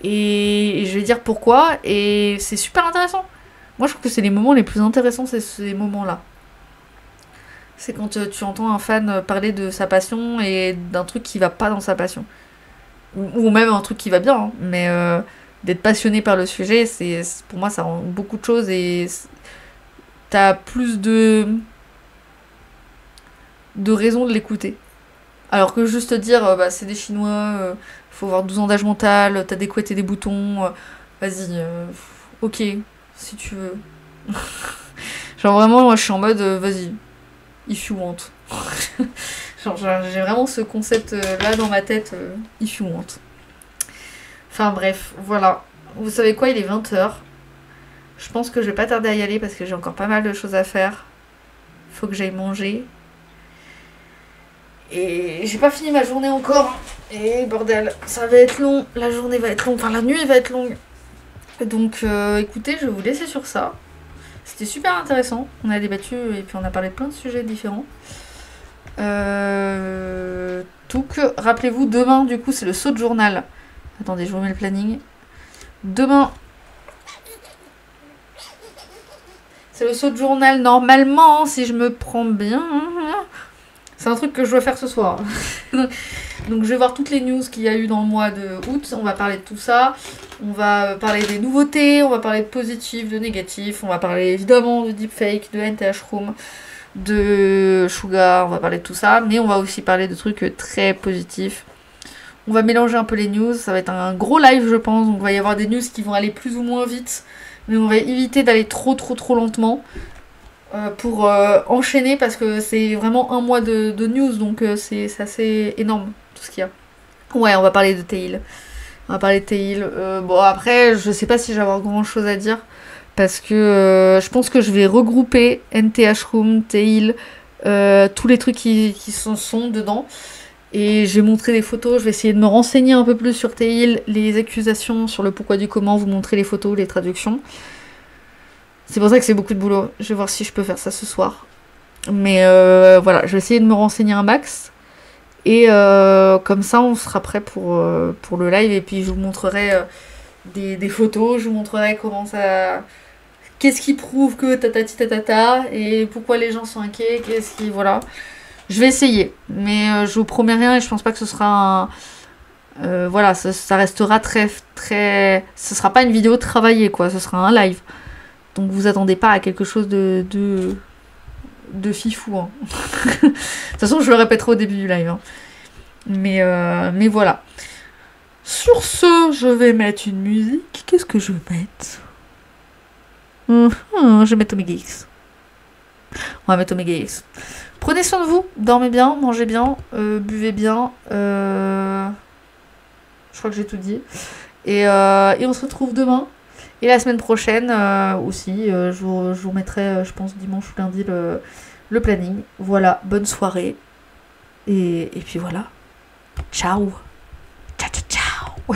Et je vais dire pourquoi. Et c'est super intéressant. Moi, je trouve que c'est les moments les plus intéressants, c'est ces moments-là. C'est quand tu entends un fan parler de sa passion et d'un truc qui va pas dans sa passion. Ou même un truc qui va bien, hein. Mais d'être passionné par le sujet, pour moi, ça rend beaucoup de choses et t'as plus de raisons de l'écouter. Alors que juste dire, c'est des Chinois, faut avoir 12 ans d'âge mental, t'as des couettes et des boutons, vas-y, ok, si tu veux. Genre vraiment, moi je suis en mode, vas-y. If you want. Genre, j'ai vraiment ce concept là dans ma tête, if you want. Enfin bref, voilà. Vous savez quoi, il est 20h. Je pense que je vais pas tarder à y aller parce que j'ai encore pas mal de choses à faire. Faut que j'aille manger. Et j'ai pas fini ma journée encore. Et bordel, ça va être long. La journée va être longue. Enfin, la nuit va être longue. Donc écoutez, je vais vous laisser sur ça. C'était super intéressant, on a débattu et puis on a parlé de plein de sujets différents. Rappelez-vous, demain du coup c'est le saut de journal. Attendez, je vous remets le planning. Demain, c'est le saut de journal normalement, si je me prends bien. C'est un truc que je dois faire ce soir. Donc je vais voir toutes les news qu'il y a eu dans le mois de août. On va parler de tout ça. On va parler des nouveautés. On va parler de positifs, de négatifs. On va parler évidemment de deepfake, de NTH Room. de Suga, on va parler de tout ça, mais on va aussi parler de trucs très positifs. On va mélanger un peu les news, ça va être un gros live je pense, donc il va y avoir des news qui vont aller plus ou moins vite, mais on va éviter d'aller trop lentement pour enchaîner parce que c'est vraiment un mois de news, donc c'est assez énorme tout ce qu'il y a. Ouais, on va parler de Tail. On va parler de Tail. Bon après, je sais pas si je vais avoir grand chose à dire. Parce que je pense que je vais regrouper NTH Room, Tail, tous les trucs qui sont dedans. Et je vais montrer des photos, je vais essayer de me renseigner un peu plus sur Tail, les accusations, sur le pourquoi du comment, vous montrer les photos, les traductions. C'est pour ça que c'est beaucoup de boulot. Je vais voir si je peux faire ça ce soir. Mais voilà, je vais essayer de me renseigner un max. Et comme ça, on sera prêt pour le live. Et puis je vous montrerai des photos, je vous montrerai comment ça... Qu'est-ce qui prouve que tatati tatata et pourquoi les gens sont inquiets, qu'est-ce qui... Voilà. Je vais essayer, mais je vous promets rien et je pense pas que ce sera un... voilà, ça restera très... Ce sera pas une vidéo travaillée, quoi, ce sera un live. Donc vous attendez pas à quelque chose de fifou. Hein. De toute façon, je le répéterai au début du live. Hein. Mais voilà. Sur ce, je vais mettre une musique. Qu'est-ce que je vais mettre? Je vais mettre Omega X. On va mettre Omega X. Prenez soin de vous, dormez bien, mangez bien, buvez bien. Je crois que j'ai tout dit. Et on se retrouve demain. Et la semaine prochaine aussi, je vous remettrai, je pense, dimanche ou lundi le planning. Voilà, bonne soirée. Et puis voilà. Ciao. Ciao, ciao, ciao.